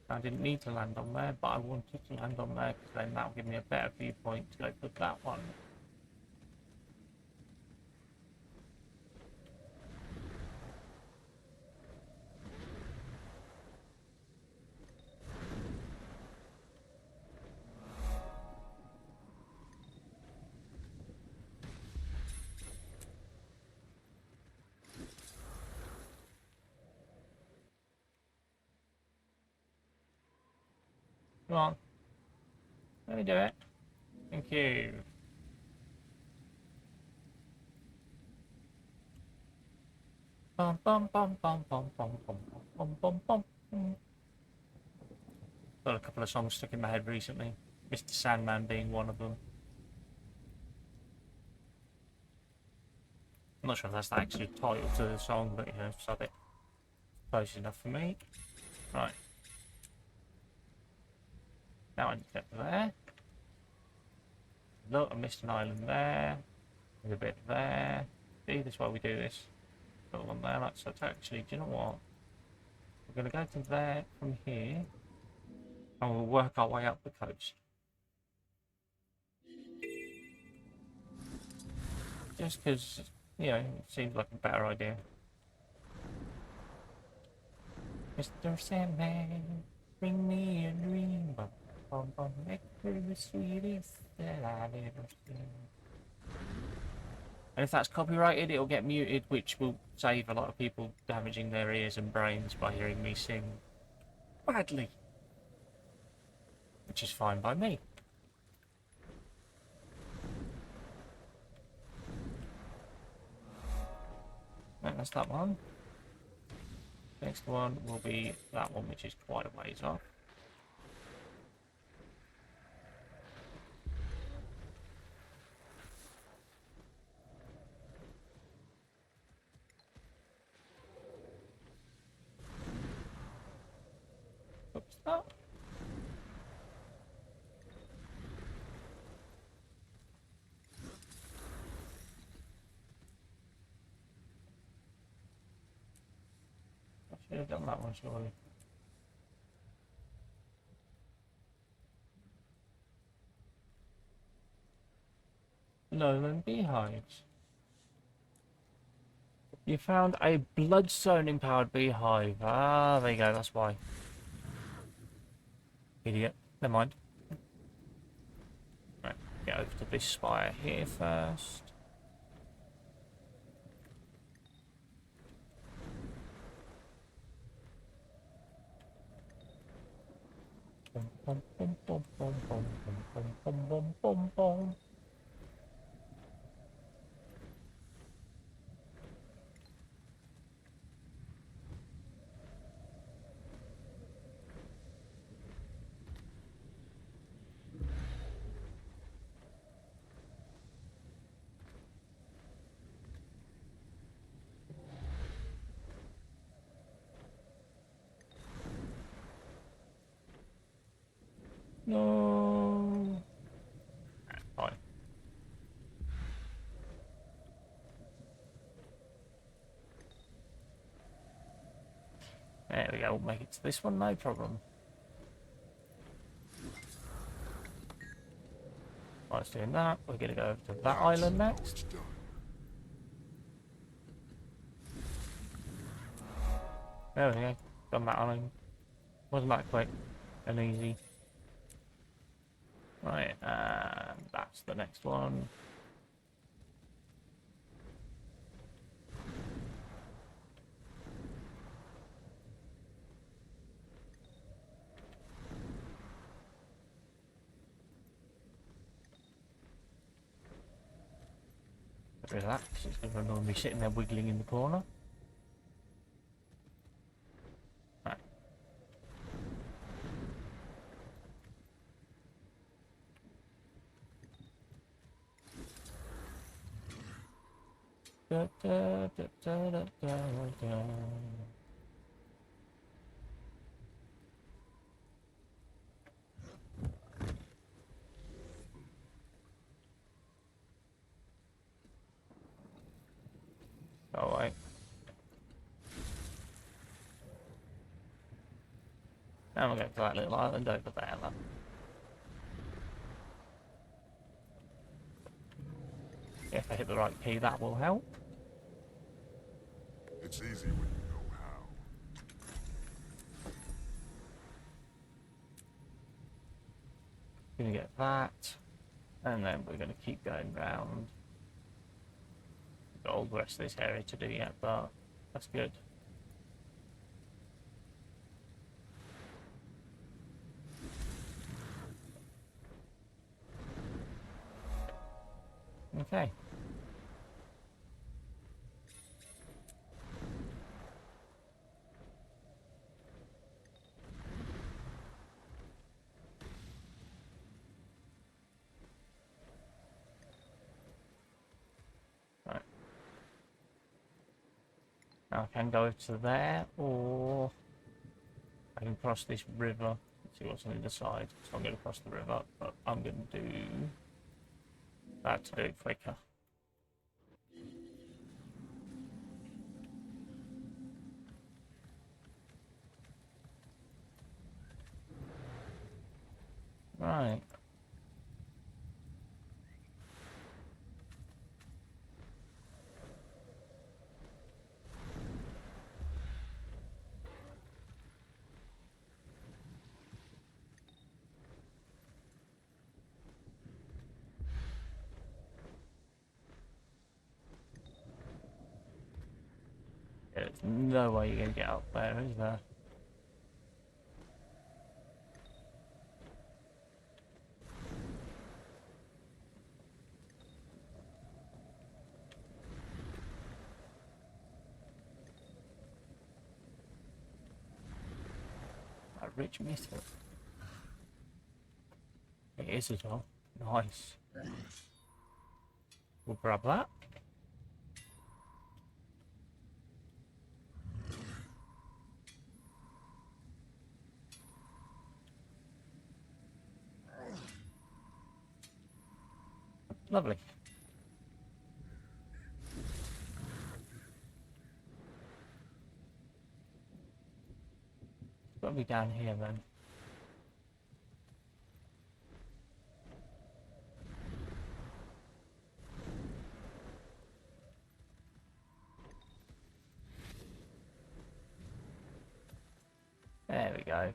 I didn't need to land on there, but I wanted to land on there because then that'll give me a better viewpoint to go for that one. Come on. Let me do it. Thank you. Bum bum bum bum bum bum bum bum bum bum bum. Got a couple of songs stuck in my head recently. Mr. Sandman being one of them. I'm not sure if that's the actual title to the song, but you know, sod it. Close enough for me. Right. Now I need to get to there. Look, I missed an island there. There's a bit there. See, that's why we do this. Put one there, like so. Actually, do you know what? We're going to go to there from here. And we'll work our way up the coast. Just because, you know, it seems like a better idea. Mr. Sandman, bring me a dream. Bum, bum, bum, make her the sweetest that I've ever seen. And if that's copyrighted, it'll get muted, which will save a lot of people damaging their ears and brains by hearing me sing badly. Which is fine by me. Right, that's that one. Next one will be that one, which is quite a ways off. Oops, oh. Should have done that one, surely. Lowland beehives. You found a bloodstone empowered beehive. Ah, there you go, that's why. Idiot. Never mind. Right, get over to this spire here first. Bum, bum, bum, bum, bum, bum, bum, bum, bum, bum, bum. No. Fine. There we go, we'll make it to this one, no problem. Whilst doing that, we're going to go over to that island next. There we go, done that island. Wasn't that quick and easy. Right, and that's the next one. Relax, it's going to normally be sitting there wiggling in the corner. Right. Da, da, da, da, da, da, da. Alright. Now we'll go to that little island over there. Then. If I hit the right key, that will help. It's easy when you know how. Gonna get that, and then we're gonna keep going round. Got all the rest of this area to do yet, but that's good. Okay. Right. Now I can go to there, or I can cross this river. See what's on the other side. So I'm going to cross the river, but I'm going to do that to do it quicker. Right. There's no way you're going to get up there, is there? A rich metal. It is as well. Nice. We'll grab that. Lovely. be down here then. There we go.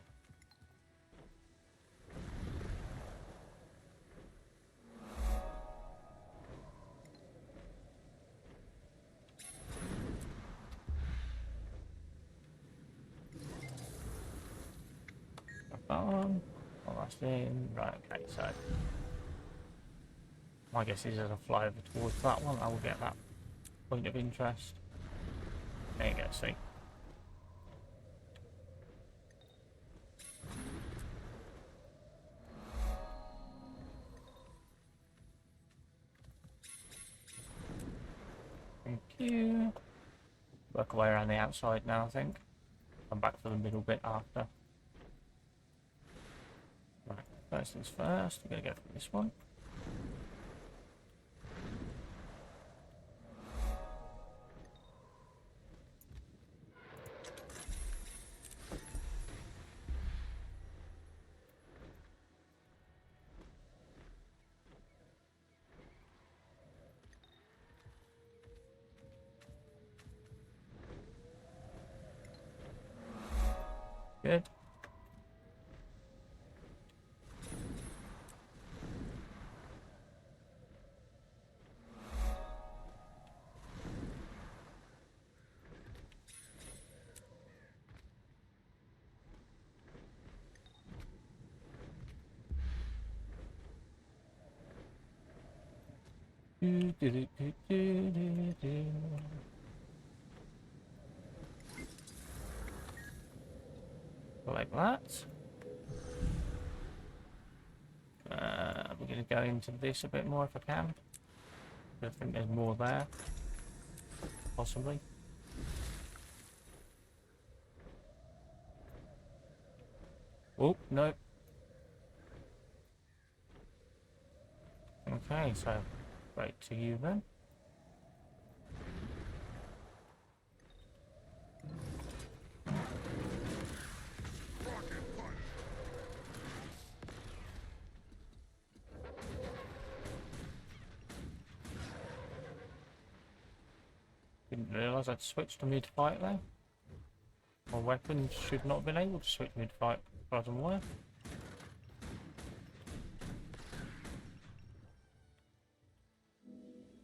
On. Well, that's in. Right, okay, so my guess is as I fly over towards that one, I will get that point of interest. There you go, see. Thank you. Work away around the outside now, I think. Come back for the middle bit after. Right, first things first, we're going to go for this one. Good. Like that. We're going to go into this a bit more if I can. I think there's more there, possibly. Oh, no. Okay, so right to you then. Didn't realise I'd switched to mid-fight there. My weapons should not have been able to switch mid-fight, as far as I'm aware.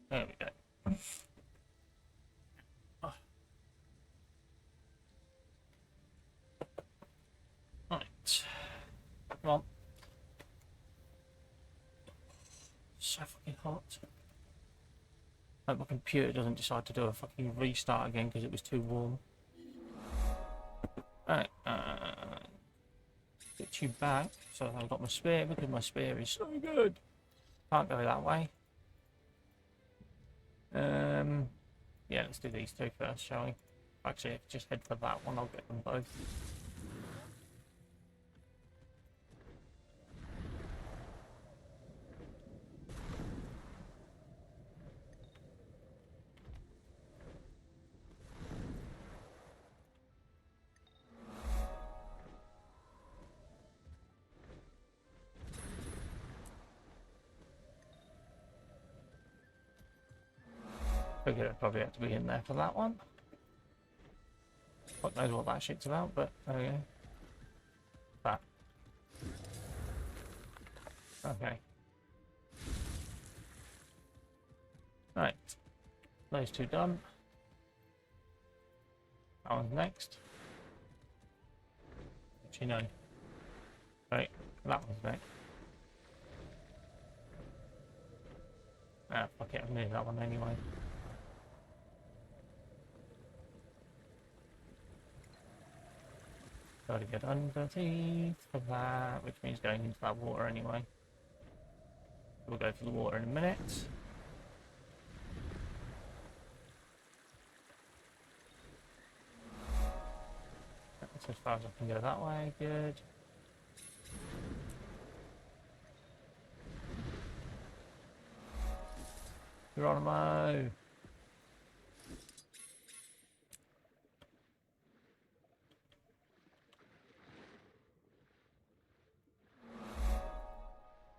There we go. Oh. Right. Come on. So fucking hot. Hope my computer doesn't decide to do a fucking restart again because it was too warm. Alright, get you back. So I've got my spear because my spear is so good. Can't go that way. Yeah, let's do these two first, shall we? Actually, if just head for that one, I'll get them both. Figured I'd probably have to be in there for that one. God knows what that shit's about, but there we go. That. Okay. Right. Those two done. That one's next. Actually, no. Right, that one's next. Ah, fuck it, I'll move that one anyway. Gotta get underneath for that, which means going into that water anyway. We'll go for the water in a minute. That's as far as I can go that way, good. Geronimo!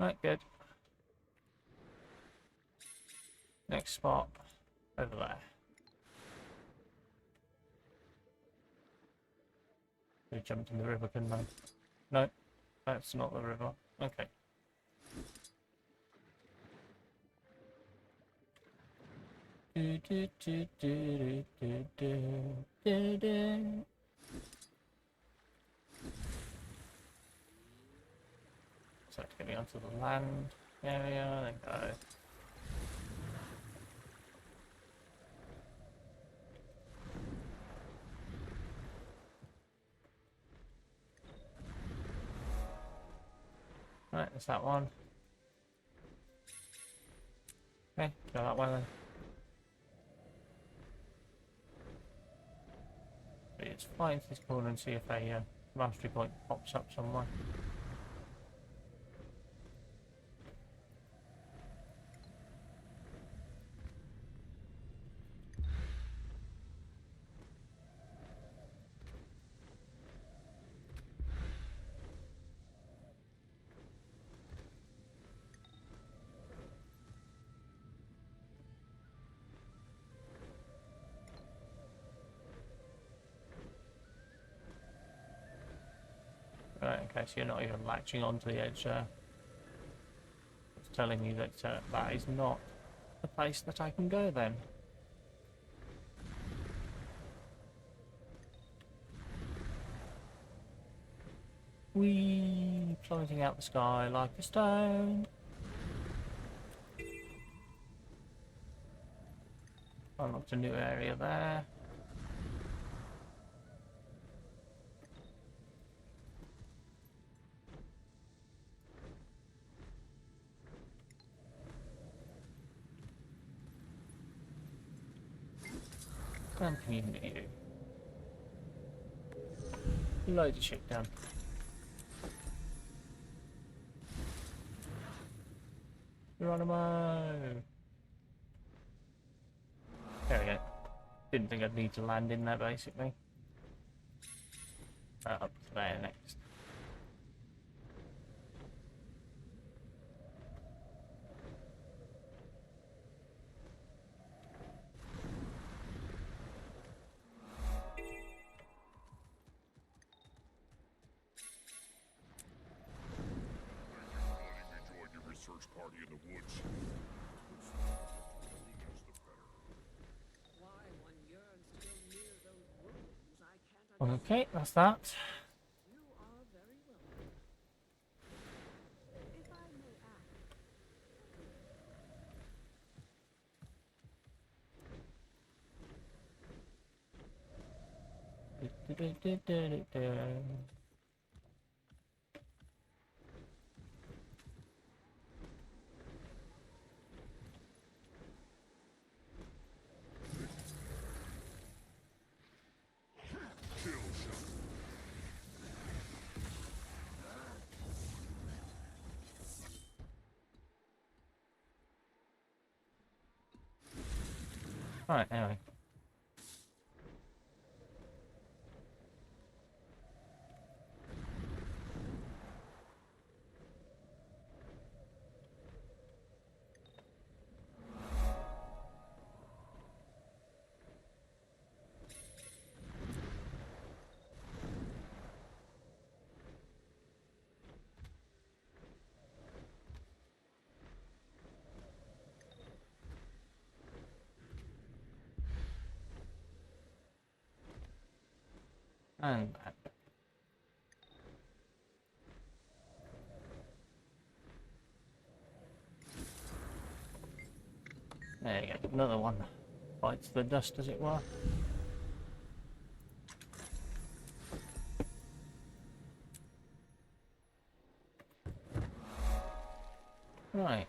Right, good. Next spot, over there. We jumped in the river, couldn't I? No, that's not the river. Okay. Do, do, do, do, do, do, do, do. So to get me onto the land area, then go. Right, there's that one. Okay, go that way then. Let's fly into this corner and see if a mastery point pops up somewhere. Right, okay, so you're not even latching onto the edge there. It's telling you that that is not the place that I can go then. Whee! Floating out the sky like a stone. Unlocked a new area there. Community. Loads of shit done. Geronimo! There we go. Didn't think I'd need to land in there basically. Up to there next. Search party in the woods. Why one yearns to go near those ruins, I can't Okay, that's that. You are very welcome. If I may ask. Right, anyway. And back. There you go, another one. Bites the dust, as it were. Right.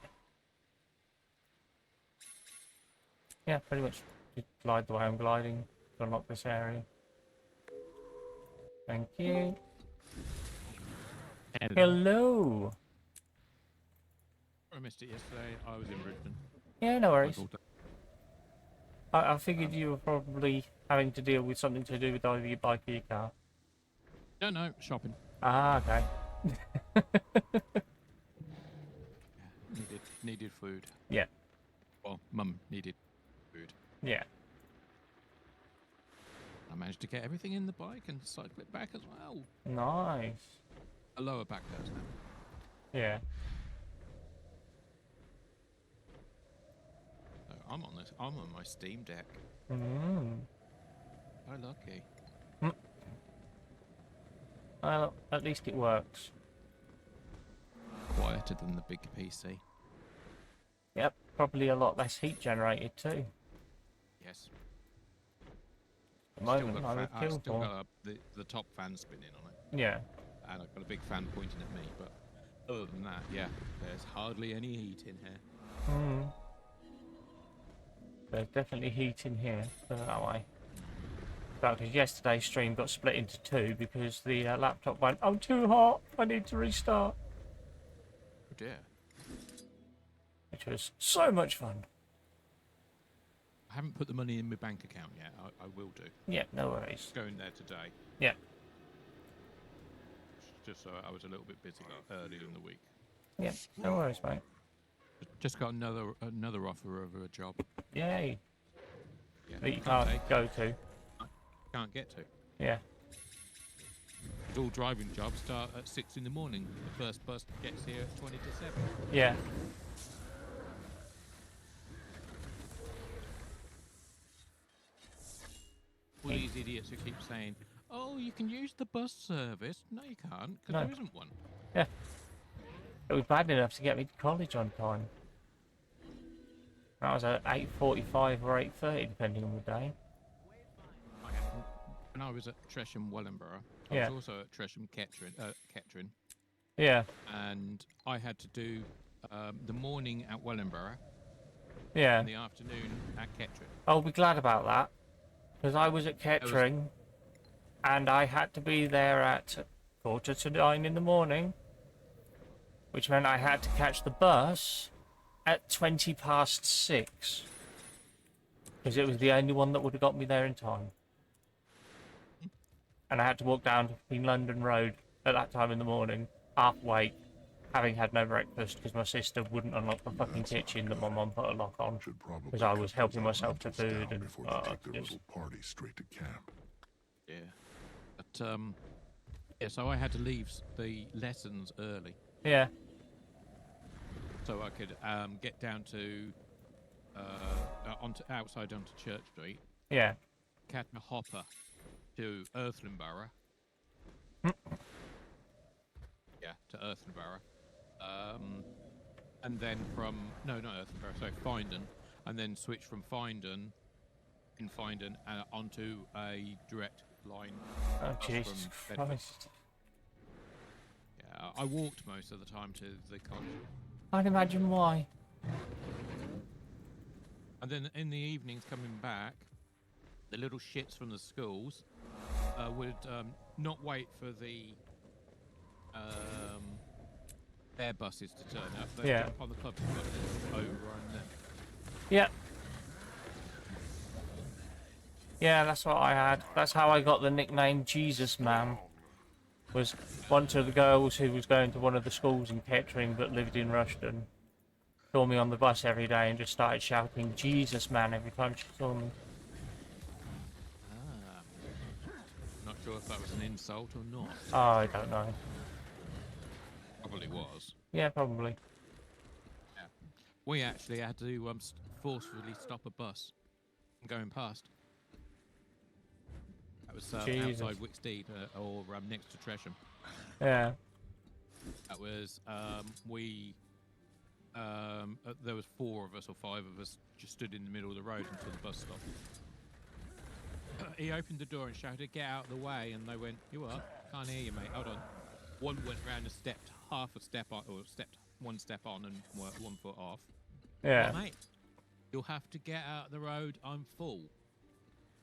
Yeah, pretty much just glide the way I'm gliding to unlock this area. Thank you. Hello. I missed it yesterday. I was in Brisbane. Yeah, no worries. I figured you were probably having to deal with something to do with either your bike or your car. No, shopping. Ah, okay. needed food. Yeah. Well, Mum needed food. Yeah. I managed to get everything in the bike and cycle it back as well. Nice. A lower back hurts now. Yeah. So I'm on my Steam Deck. Mm. How lucky. Well, at least it works. Quieter than the big PC. Yep. Probably a lot less heat generated too. Yes. At the moment, I would I've kill still for. got the top fan spinning on it. Yeah. And I've got a big fan pointing at me, but other than that, yeah, there's hardly any heat in here. Mm. There's definitely heat in here, put it that way. Because yesterday's stream got split into two because the laptop went, I'm too hot, I need to restart. Oh dear. Which was so much fun. I haven't put the money in my bank account yet. I will do. Yeah, no worries. It's going there today. Yeah. Just so I was a little bit busy earlier in the week. Yeah, no worries, mate. Just got another offer of a job. Yay. Yeah, That you can't go to. Can't get to. Yeah. All driving jobs start at 6 in the morning. The first bus gets here at 20 to 7. Yeah. All these idiots who keep saying, oh, you can use the bus service. No, you can't, because No. there isn't one. Yeah. It was bad enough to get me to college on time. That was at 8:45 or 8:30, depending on the day. When I was at Tresham Wellingborough, I Yeah. was also at Tresham Kettering, Yeah. and I had to do the morning at Wellingborough Yeah. and the afternoon at Kettering. I'll be glad about that. Because I was at Kettering and I had to be there at 8:45 in the morning, which meant I had to catch the bus at 6:20. Because it was the only one that would have got me there in time. And I had to walk down to Queen London Road at that time in the morning, half awake, having had no breakfast because my sister wouldn't unlock the fucking kitchen that my mum put a lock on. Because I was helping myself to food and little party straight to camp. Yeah. But, yeah, so I had to leave the lessons early. Yeah. So I could get down to outside onto Church Street. Yeah. Catch a hopper to Earthlinborough. Yeah, to Earthlinborough. And then from not Earthlinborough, sorry, Findon, and then switch from Findon onto a direct line. Oh, bus Jesus from Bedford. Christ. Yeah, I walked most of the time to the college. I'd imagine why. And then in the evenings coming back, the little shits from the schools would not wait for the their buses to turn up. They'd Yeah. jump on the public buses, overrun them. Yeah. Yeah, that's what I had. That's how I got the nickname Jesus Man. Was one of the girls who was going to one of the schools in Kettering but lived in Rushden saw me on the bus every day and just started shouting Jesus Man every time she saw me. Not sure if that was an insult or not. Oh, I don't know. Probably was. Yeah, probably. Yeah. We actually had to forcefully stop a bus going past. That was Jesus. outside Wicksteed or next to Tresham. Yeah. That was there was 4 of us or 5 of us just stood in the middle of the road until the bus stopped. He opened the door and shouted, "Get out of the way!" And they went, "You are? Can't hear you, mate. Hold on." One went round and stepped half a step on, or stepped 1 step on and 1 foot off. Yeah. "Oh, mate, you'll have to get out of the road. I'm full."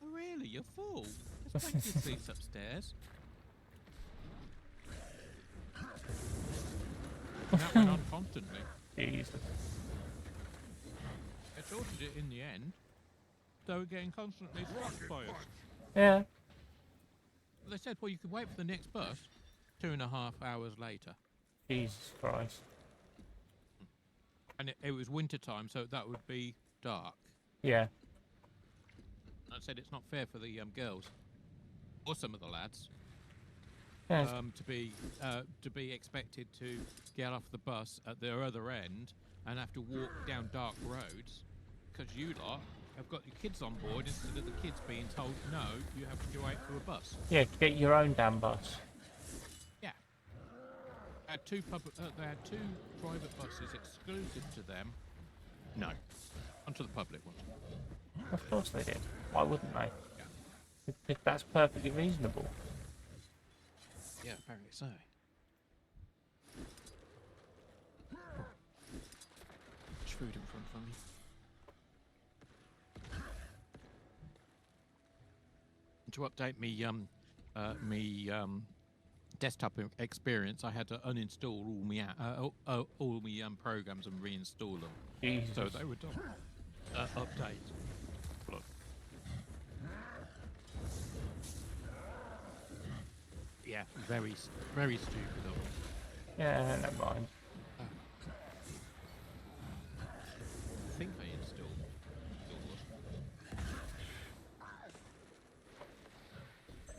"Oh, really? You're full? There's plenty of seats upstairs." And that went on constantly. Jesus. I sorted it in the end. They were getting constantly stopped by us. Yeah. They said, well, you can wait for the next bus 2.5 hours later. Jesus Christ. And it was winter time, so that would be dark. Yeah. I said it's not fair for the girls or some of the lads Yeah. to be expected to get off the bus at their other end and have to walk down dark roads because you lot have got your kids on board instead of the kids being told no, you have to go out for a bus. Yeah, get your own damn bus. Yeah. They had two private buses exclusive to them. No, onto the public ones. Of course they did. Why wouldn't they? Yeah. If that's perfectly reasonable. Yeah, apparently so. Much food in front of me. To update me desktop experience, I had to uninstall all me programs and reinstall them. Jesus. So they were done. Update. Look. Yeah, very stupid of them. Yeah, never mind. I think they installed.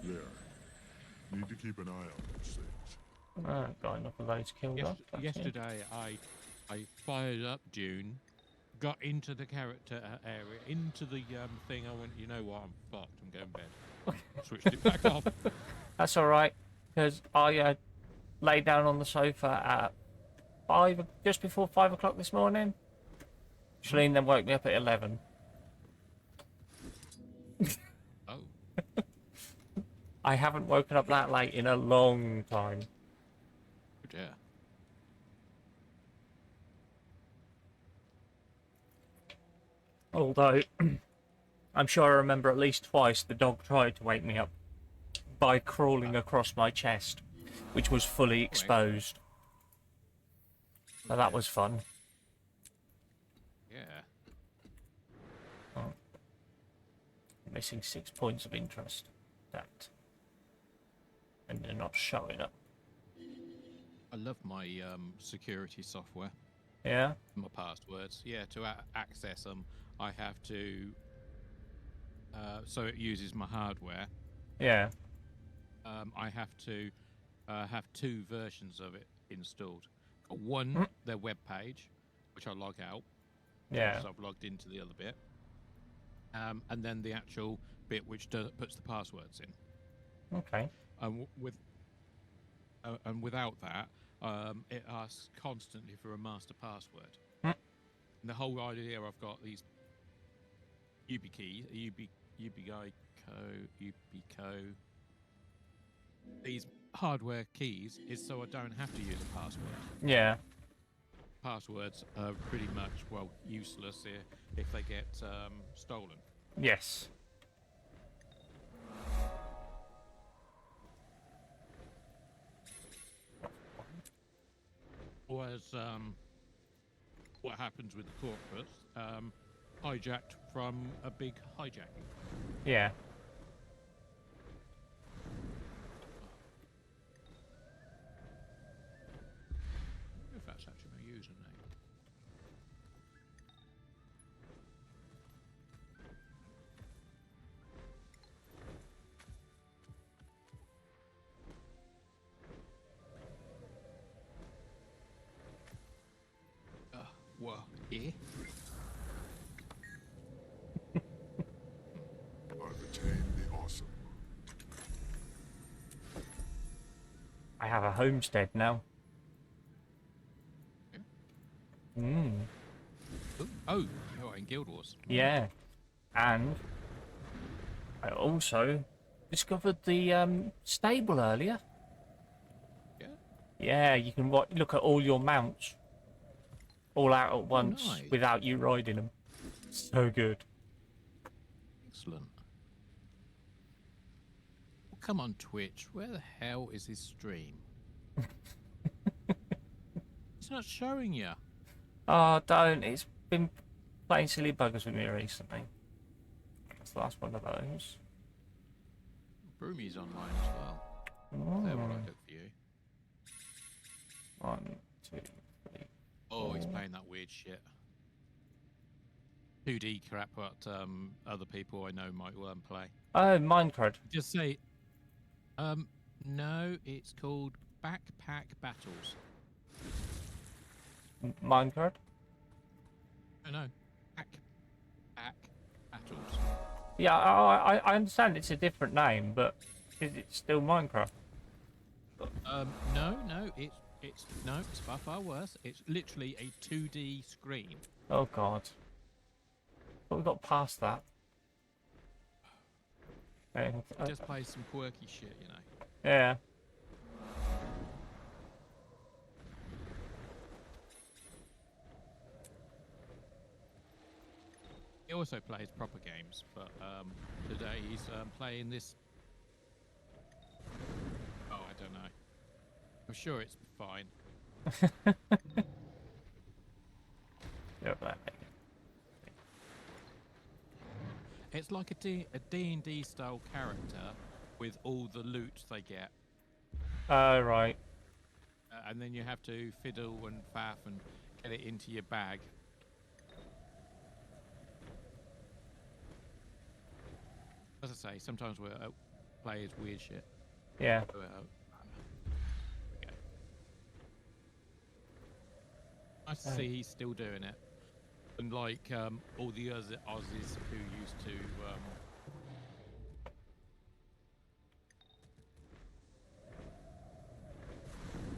Yeah. Need to keep an eye on those things. Got enough of those killed off. Yesterday, I fired up June, got into the character area, into the thing. I went, you know what? I'm fucked. I'm going to bed. Switched it back off. That's all right, because I lay down on the sofa at just before 5 o'clock this morning. Shalene then woke me up at 11. Oh. I haven't woken up that late in a long time. Oh dear. Although, I'm sure I remember at least twice the dog tried to wake me up by crawling across my chest, which was fully exposed. So that was fun. Yeah. Oh. Missing 6 points of interest. That. And they're not showing up. I love my security software. Yeah? My passwords. Yeah, to access them, I have to... so it uses my hardware. Yeah. I have to have two versions of it installed. One, their web page, which I log out. Yeah. So I've logged into the other bit. And then the actual bit which puts the passwords in. Okay. And without that, it asks constantly for a master password. Mm. And the whole idea I've got these YubiKey, UbiCo, these hardware keys is so I don't have to use a password. Yeah. Passwords are pretty much, well, useless if they get stolen. Yes. Whereas what happens with the corporates, hijacked from a big hijacking. Yeah. If that's actually my username. Well, yeah. I've attained the awesome. I have a homestead now. Mm. Oh, you're in Guild Wars. Yeah. And I also discovered the stable earlier. Yeah? Yeah, you can look at all your mounts all out at once nice. without you riding them. So good. Excellent. Well, come on, Twitch. Where the hell is this stream? It's not showing you. Oh, don't. It's been playing silly buggers with me recently. It's the last one of those. Broomy's online as well. There, what I took for you. 1, 2, 3. Oh, he's playing that weird shit. 2D crap what other people I know might play. Oh, Minecraft. Just say, no, it's called Backpack Battles. Minecraft? I know, Backpack Battles. Yeah, I understand it's a different name, but is it still Minecraft? No, it's far, far worse. It's literally a 2D screen. Oh God. But we got past that. Just play some quirky shit, you know. Yeah. He also plays proper games, but today he's playing this. Oh, I don't know. I'm sure it's fine. It's like a D&D style character with all the loot they get. Oh, right. And then you have to fiddle and faff and get it into your bag. As I say, sometimes we play as weird shit. Yeah. Okay. Nice to see he's still doing it. Unlike all the other Aussies who used to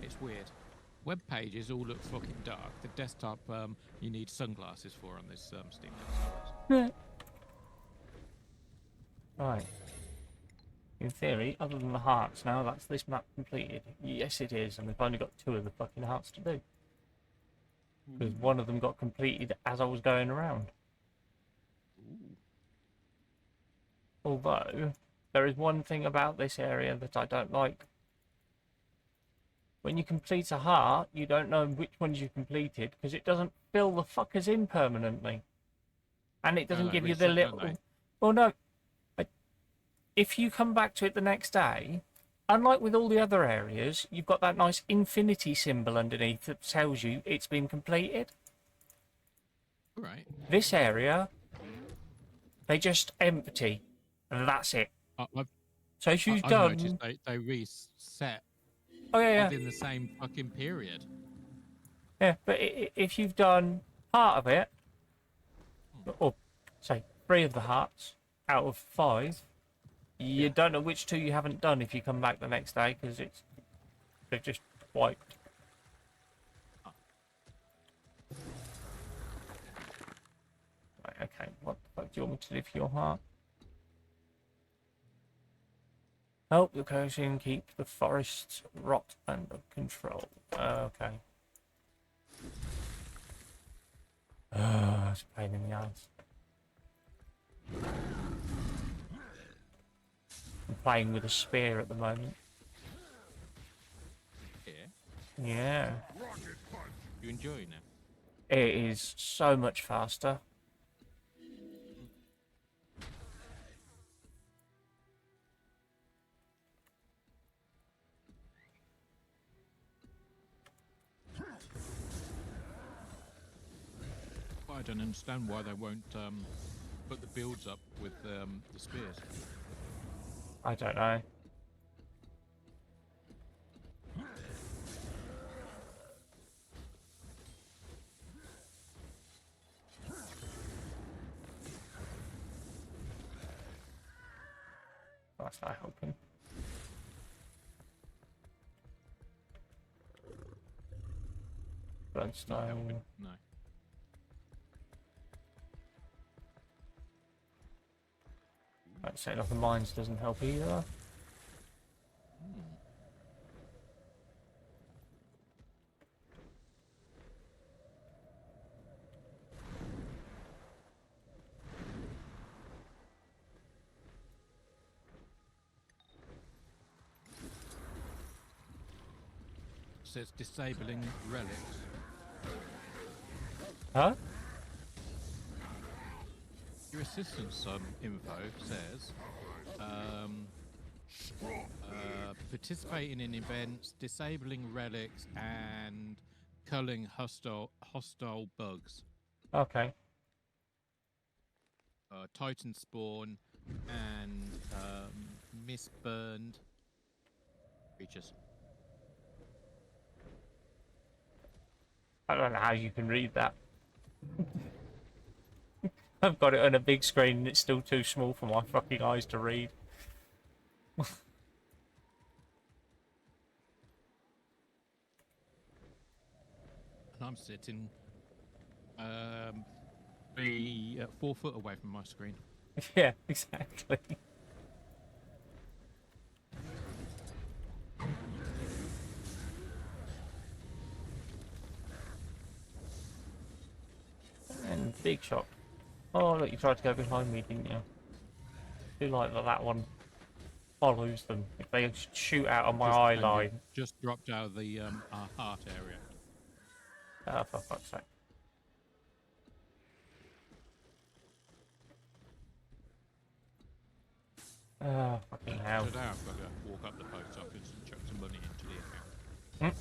it's weird. Web pages all look fucking dark. The desktop you need sunglasses for on this Steam Deck. Right. In theory, other than the hearts now, that's this map completed. Yes, it is, and we've only got 2 of the fucking hearts to do. Because one of them got completed as I was going around. Ooh. Although, there is one thing about this area that I don't like. When you complete a heart, you don't know which ones you completed, because it doesn't fill the fuckers in permanently. And it doesn't give you the little... Well, no. If you come back to it the next day, unlike with all the other areas, you've got that nice infinity symbol underneath that tells you it's been completed. Right. This area, they just empty, and that's it. So if you've done... noticed they reset within the same fucking period. Yeah, but if you've done part of it, or say 3 of the hearts out of 5, you don't know which 2 you haven't done if you come back the next day, because they've just wiped. Right, okay, what the fuck do you want me to do for your heart? Help the coaching keep the forests rot under control. Okay. It's a pain in the ass. I'm playing with a spear at the moment. Yeah. Yeah. You enjoying it? It is so much faster. I don't understand why they won't put the builds up with the spears. I don't know. That's not helping. Not helping. No. Right, setting off the mines doesn't help either. Says disabling relics. Huh? Your assistance info says participating in events, disabling relics, and culling hostile bugs. Okay. Titan spawn and misburned creatures. I don't know how you can read that. I've got it on a big screen and it's still too small for my fucking eyes to read. And I'm sitting 4 foot away from my screen. Yeah, exactly. And big shot. Oh look, you tried to go behind me, didn't you? I feel like that one follows them. If they shoot out on my eye line. Just dropped out of the our heart area. Oh, for fuck's sake. Oh, fucking hell. Today I've got to walk up the post office and chuck some money into the account.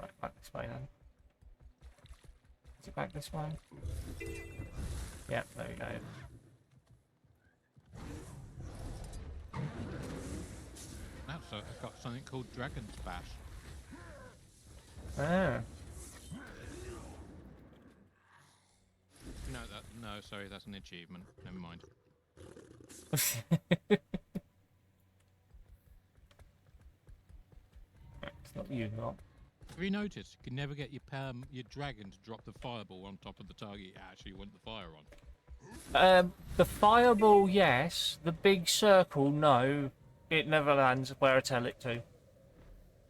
Right, back this way then. Is it back this way? Yep, there we go. I've got something called Dragon's Bash. Ah. No, sorry, that's an achievement. Never mind. It's not you, not. Have you noticed you can never get your dragon to drop the fireball on top of the target you actually want the fire on? The fireball, yes. The big circle, no. It never lands where I tell it to.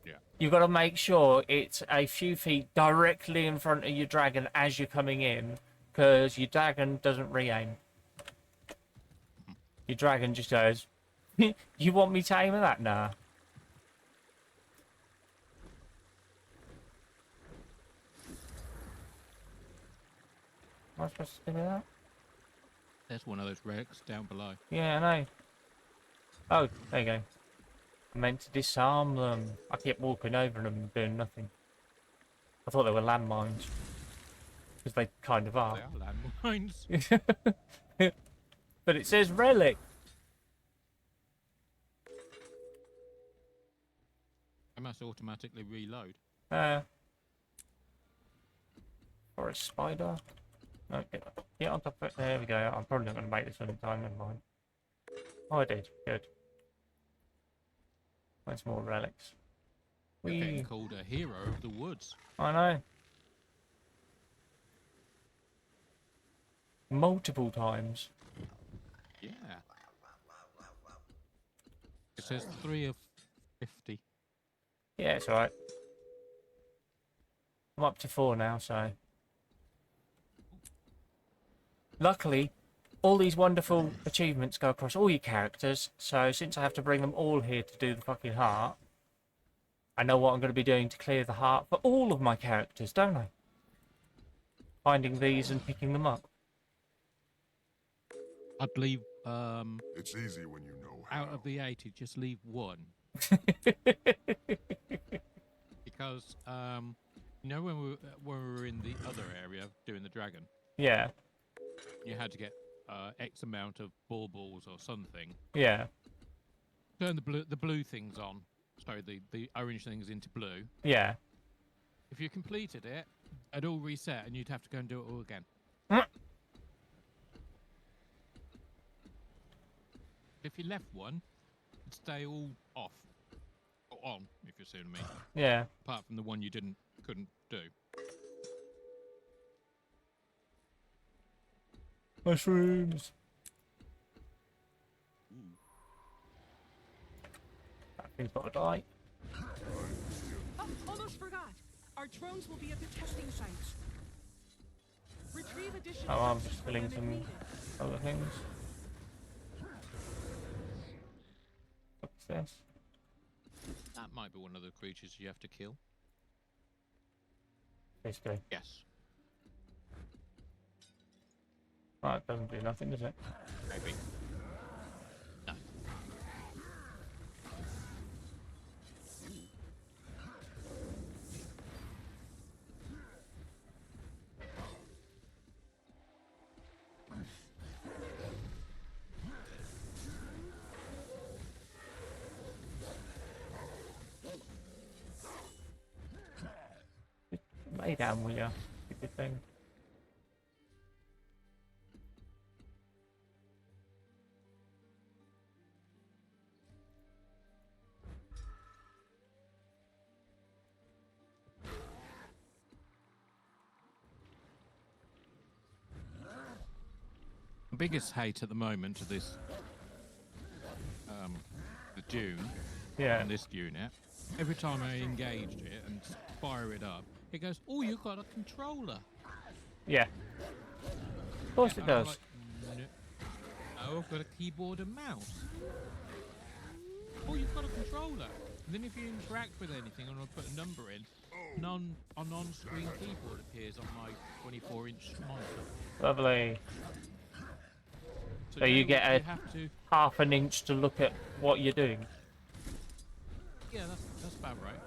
Yeah. You've got to make sure it's a few feet directly in front of your dragon as you're coming in, because your dragon doesn't re-aim. Your dragon just goes, you want me to aim at that? Nah. Am I supposed to do that? There's one of those relics down below. Yeah, I know. Oh, there you go. I meant to disarm them. I kept walking over them and doing nothing. I thought they were landmines. Because they kind of are. They are landmines. But it says relic. I must automatically reload. Or a spider. No, get on top of it. There we go. I'm probably not going to make this one in time. Never mind. Oh, I did. Good. There's more relics. You're getting called a hero of the woods. I know. Multiple times. Yeah. It says 3 of 50. Yeah, it's alright. I'm up to 4 now, so... Luckily, all these wonderful achievements go across all your characters, so since I have to bring them all here to do the fucking heart, I know what I'm going to be doing to clear the heart for all of my characters, don't I? Finding these and picking them up. I'd leave, It's easy when you know how. out of the 80, just leave 1. Because, you know when we were in the other area doing the dragon? Yeah. You had to get X amount of baubles or something. Yeah. Turn the blue things on. Sorry, the orange things into blue. Yeah. If you completed it, it'd all reset and you'd have to go and do it all again. If you left one, it'd stay all off. Or on, if you see what I mean. Yeah. Apart from the one you couldn't do. Mushrooms. That thing's got to die. Oh, almost forgot. Our drones will be at the testing sites. Retrieve additional. Oh, I'm just filling some other things. What's this? That might be one of the creatures you have to kill. Basically. Yes. Oh, it doesn't do nothing, does it? Maybe. No. stay down, will you? Good thing. The biggest hate at the moment of this, the Dune, Yeah. and this unit, every time I engaged it and fire it up, it goes, "Oh, you got a controller." Yeah. Of course it And I'm does. like, "No, I've got a keyboard and mouse." "Oh, you've got a controller." And then if you interact with anything and I put a number in, a non-screen keyboard appears on my 24-inch monitor. Lovely. So now you get a have to, half an inch to look at what you're doing. yeah, that's about right.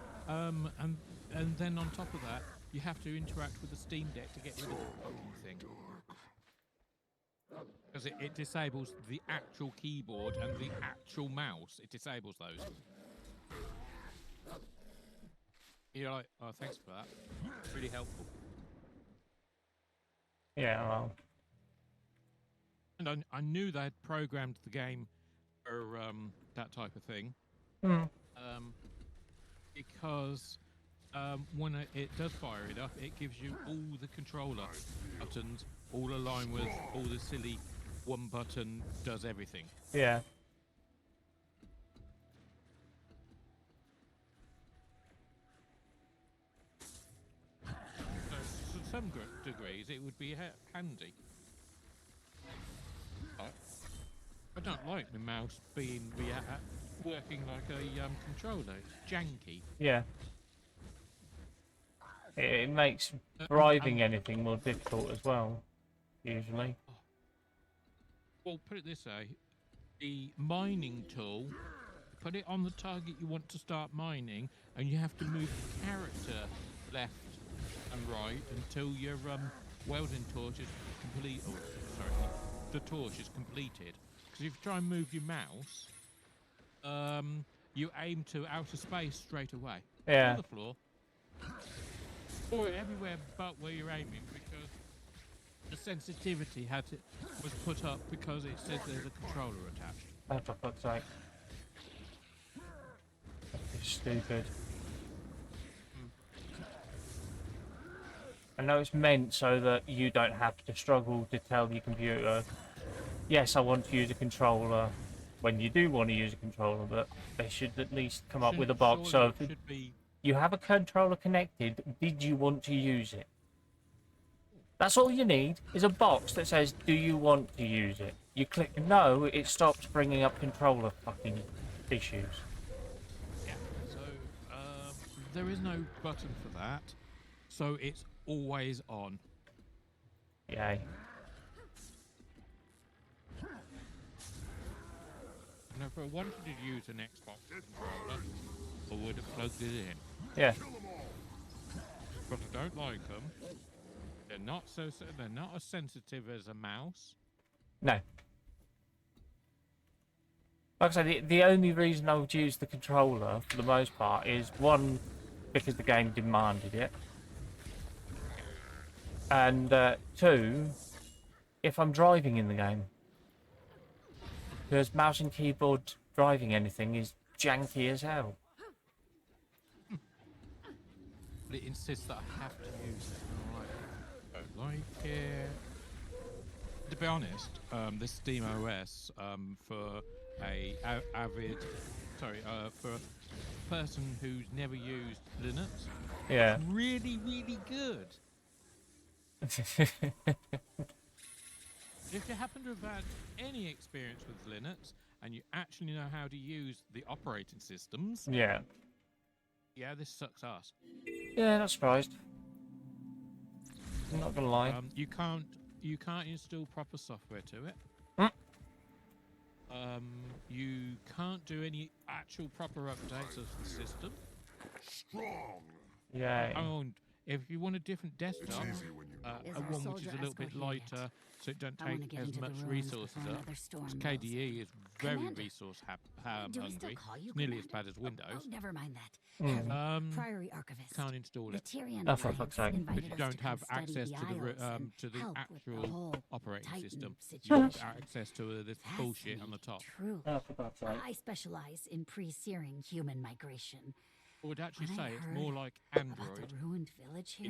And then on top of that, you have to interact with the Steam Deck to get rid of the fucking thing. Because it disables the actual keyboard and the actual mouse. It disables those. You're like, oh, thanks for that. Really helpful. Yeah, well. And I knew they had programmed the game for that type of thing. Hmm. Because when it does fire it up, it gives you all the controller buttons, all aligned with all the silly one button does everything. Yeah. So to some degrees, it would be handy. I don't like the mouse being working like a controller. It's janky. Yeah. It makes driving anything more difficult as well, usually. Well, put it this way. The mining tool, put it on the target you want to start mining, and you have to move the character left and right until your welding torch is complete. Oh, sorry, the torch is completed. Because if you try and move your mouse, you aim to outer space straight away. Yeah. On the floor. Or everywhere but where you're aiming, because the sensitivity was put up because it said there's a controller attached. Oh, for fuck's sake. That's stupid. I know it's meant so that you don't have to struggle to tell your computer, yes, I want to use a controller when you do want to use a controller, but they should at least come up with a box of, you have a controller connected, did you want to use it? That's all you need, is a box that says, do you want to use it? You click no, it stops bringing up controller fucking issues. Yeah, so there is no button for that, so it's always on. Yay. And if I wanted to use an Xbox controller, I would have plugged it in. Yeah. But I don't like them. They're not as sensitive as a mouse. No. Like I said, the only reason I would use the controller, for the most part, is one, because the game demanded it. And two, if I'm driving in the game. Because mouse and keyboard driving anything is janky as hell. But it insists that I have to use it. I don't like it. To be honest, this Steam OS for for a person who's never used Linux, Yeah. it's really, really good. If you happen to have had any experience with Linux and you actually know how to use the operating systems, Yeah. yeah, this sucks ass. Yeah, not surprised. I'm not gonna lie. You can't install proper software to it. You can't do any actual proper updates of the system. Strong. Yeah. And if you want a different desktop, It's easy when you Is our one which soldier is a little bit escort here yet? lighter, so it don't I wanna take get as into the much ruins resources before up. another storm 'Cause rolls KDE in. is very Commander, resource do we still hungry. call you It's nearly as Commander? bad as Windows. Oh, never mind that. Mm. Helen, Priory Archivist. Can't install The it. Tyrian Oh, for Alliance fuck's sake. invited But you us don't to come have study access the to the Isles and to the help with the actual whole operating Titan system. You situation. have access to this bullshit on the top. Truly. Oh, for God's sake. I specialize in pre-searing human migration. I would actually When I say it's heard more like about Android the ruined village here,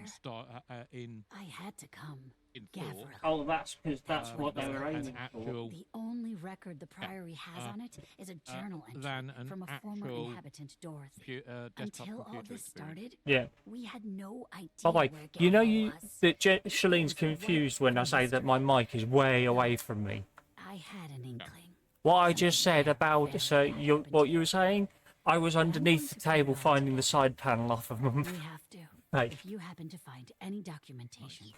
in I had to come. in thought. Gavril. Oh, that's because that's what they were an aiming for. actual The only record the Priory has on it is a journal than entry an from a former actual inhabitant, Dorothy. desktop Until all computer this experience. started, Yeah. we had no idea By the way, where you know Gavril you was. that Shalene's confused when I say that my mic is way away from me. I had an inkling. What I just said about what you were saying, I was underneath the table finding the side panel off of them. We have to. Hey. If you happen to find any documentation,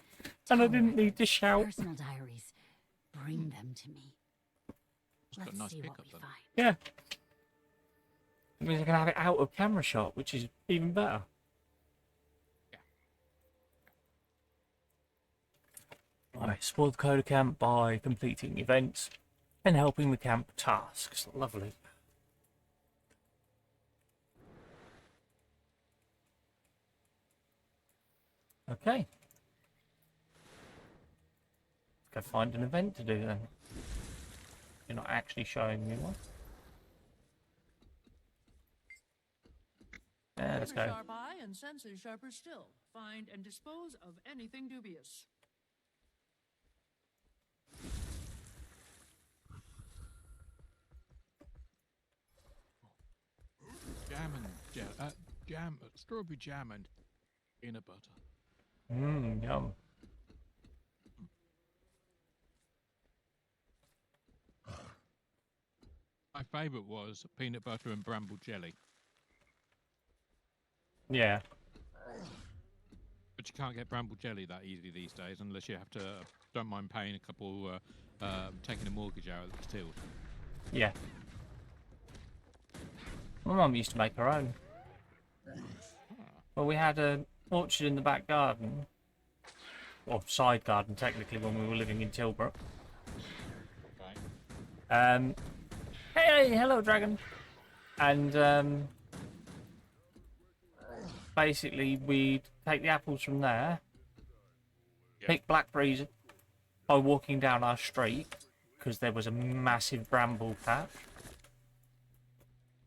And I tell didn't records, need to shout. personal diaries, bring them to me. got a Let's nice see what pickup we then. find. Yeah. It means I can have it out of camera shot, which is even better. I explore the Coda Camp by completing events and helping the camp tasks. Lovely. Okay. Let's go find an event to do then. You're not actually showing me one. Yeah, let's go. Sharp eye and senses sharper still. Find and dispose of anything dubious. Strawberry jam and peanut butter. Mmm, yum. My favourite was peanut butter and bramble jelly. Yeah. But you can't get bramble jelly that easily these days unless you have to, don't mind paying a couple, taking a mortgage out of the till. Yeah. My mum used to make her own. Well, we had an orchard in the back garden. Or side garden, technically, when we were living in Tilbrook. Hey, hello, dragon. And, basically, we'd take the apples from there, pick blackberries by walking down our street, because there was a massive bramble patch.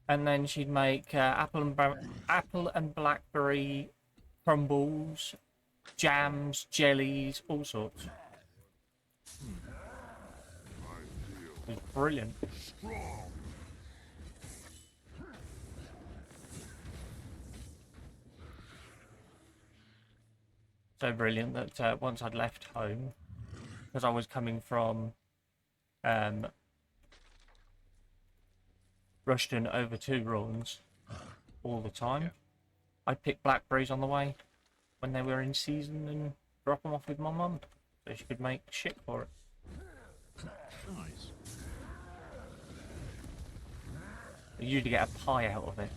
And then she'd make apple and blackberry crumbles, jams, jellies, all sorts. It was brilliant. So brilliant that once I'd left home, because I was coming from Rushton over to Rawlins all the time, I'd pick blackberries on the way when they were in season and drop them off with my mum so she could make shit for it. Nice. I usually get a pie out of it.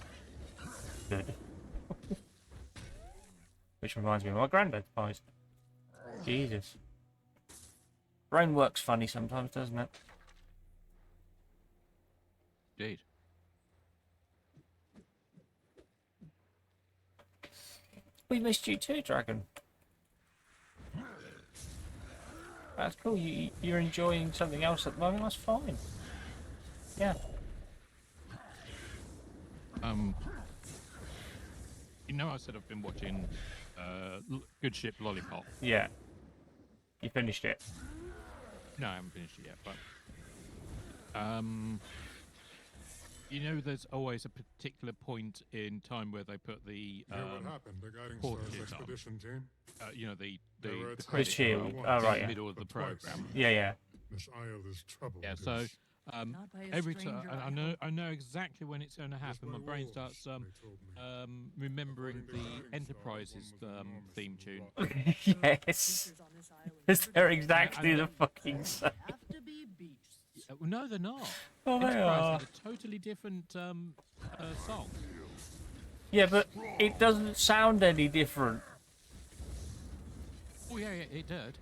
Good. Which reminds me of my granddad's pies. Jesus. Brain works funny sometimes, doesn't it? Indeed. We missed you too, Dragon. That's cool. You're enjoying something else at the moment. That's fine. Yeah. You know, I said I've been watching Good Ship Lollipop. Yeah. You finished it. No, I haven't finished it yet, but you know, there's always a particular point in time where they put the Hear what happened? The guiding portraits stars on. expedition team. You know, the The credits shield. roll Oh, in right, the yeah. middle of the But twice. program. Yeah, yeah. This isle is trouble. Yeah, so Not by a every time stranger, I know exactly when it's going to happen. My brain starts remembering the Enterprise's theme tune. Yes. Because they're exactly the fucking same. have to be beasts. No, they're not. Oh, they Enterprise are. had a totally different song. Yeah, but it doesn't sound any different. Oh yeah, it did.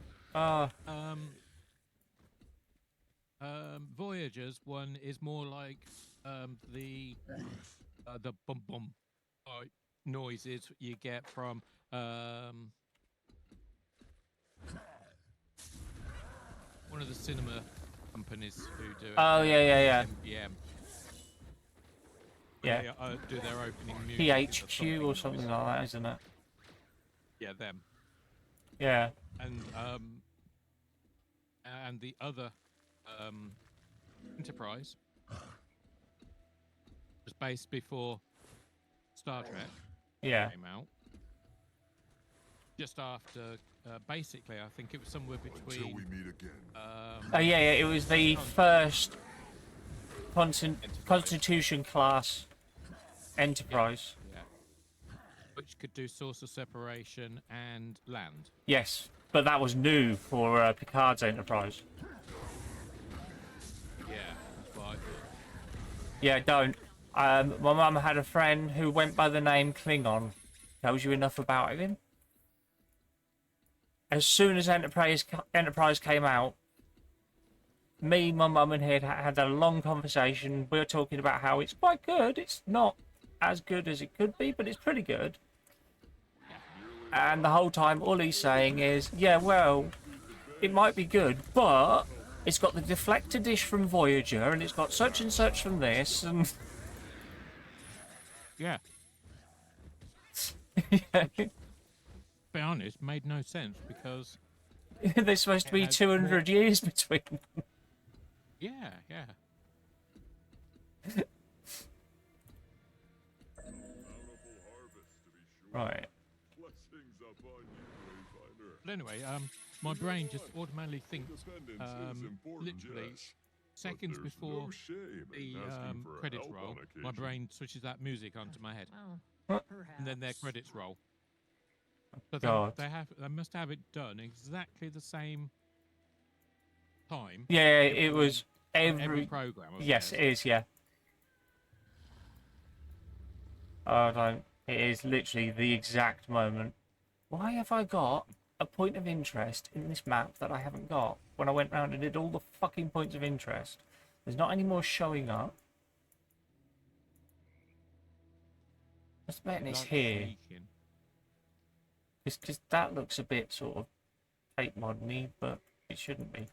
Voyager's one is more like the bum bum noises you get from one of the cinema companies who do it. Oh yeah. MGM. Yeah. They do their opening music. PHQ or something like that, isn't it? Yeah, them. Yeah. And the other Enterprise was based before Star Trek came out. Just after, basically, I think it was somewhere between. Until we meet again. Oh yeah, it was the first Constitution class Enterprise. Yeah. Which could do source of separation and land. Yes, but that was new for Picard's Enterprise. Yeah, that's what I thought. Yeah, don't. My mum had a friend who went by the name Klingon. Tells you enough about him. As soon as Enterprise came out, me, my mum, and he had a long conversation. We were talking about how it's quite good. It's not as good as it could be, but it's pretty good. And the whole time, all he's saying is, yeah, well, it might be good, but it's got the deflector dish from Voyager, and it's got such and such from this, and... Yeah. Yeah. To be honest, made no sense because... There's supposed to be 200 years between them. Yeah. Right. But anyway, my brain just automatically thinks, literally seconds before the credits roll, my brain switches that music onto my head, and then their credits roll. So they must have it done exactly the same time. Yeah, it was every program. Yes, it is. Yeah. Oh, don't. It is literally the exact moment. Why have I got a point of interest in this map that I haven't got? When I went round and did all the fucking points of interest, there's not any more showing up. I bet it's here. Because that looks a bit sort of fake modern-y, but it shouldn't be.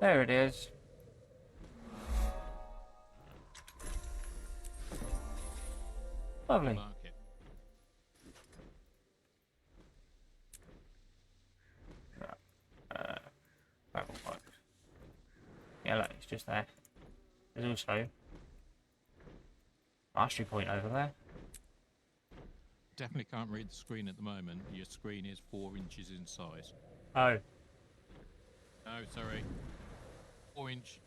There it is. Lovely. Yeah, look, it's just there. There's also mastery point over there. Definitely can't read the screen at the moment. Your screen is 4 inches in size. Oh. No, sorry. 4 inch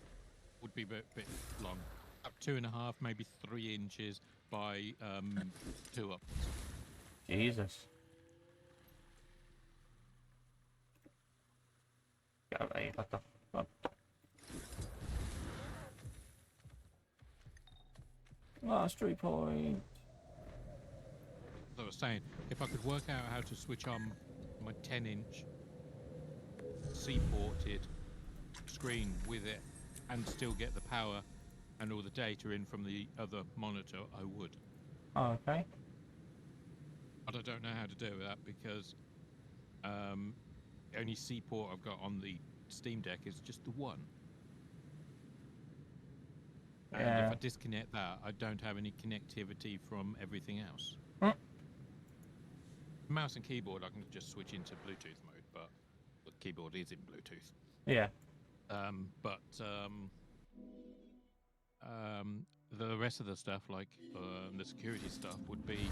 would be a bit long. Up 2.5, maybe 3 inches by 2 upwards. Jesus. Get over there, you fucker. Come on. Mastery point. As I was saying, if I could work out how to switch on my 10-inch C-ported screen with it and still get the power and all the data in from the other monitor, I would. Oh, okay. But I don't know how to do that because the only C-port I've got on the Steam Deck is just the one. And if I disconnect that, I don't have any connectivity from everything else. Mouse and keyboard, I can just switch into Bluetooth mode, but the keyboard is in Bluetooth. Yeah. The rest of the stuff, like the security stuff, would be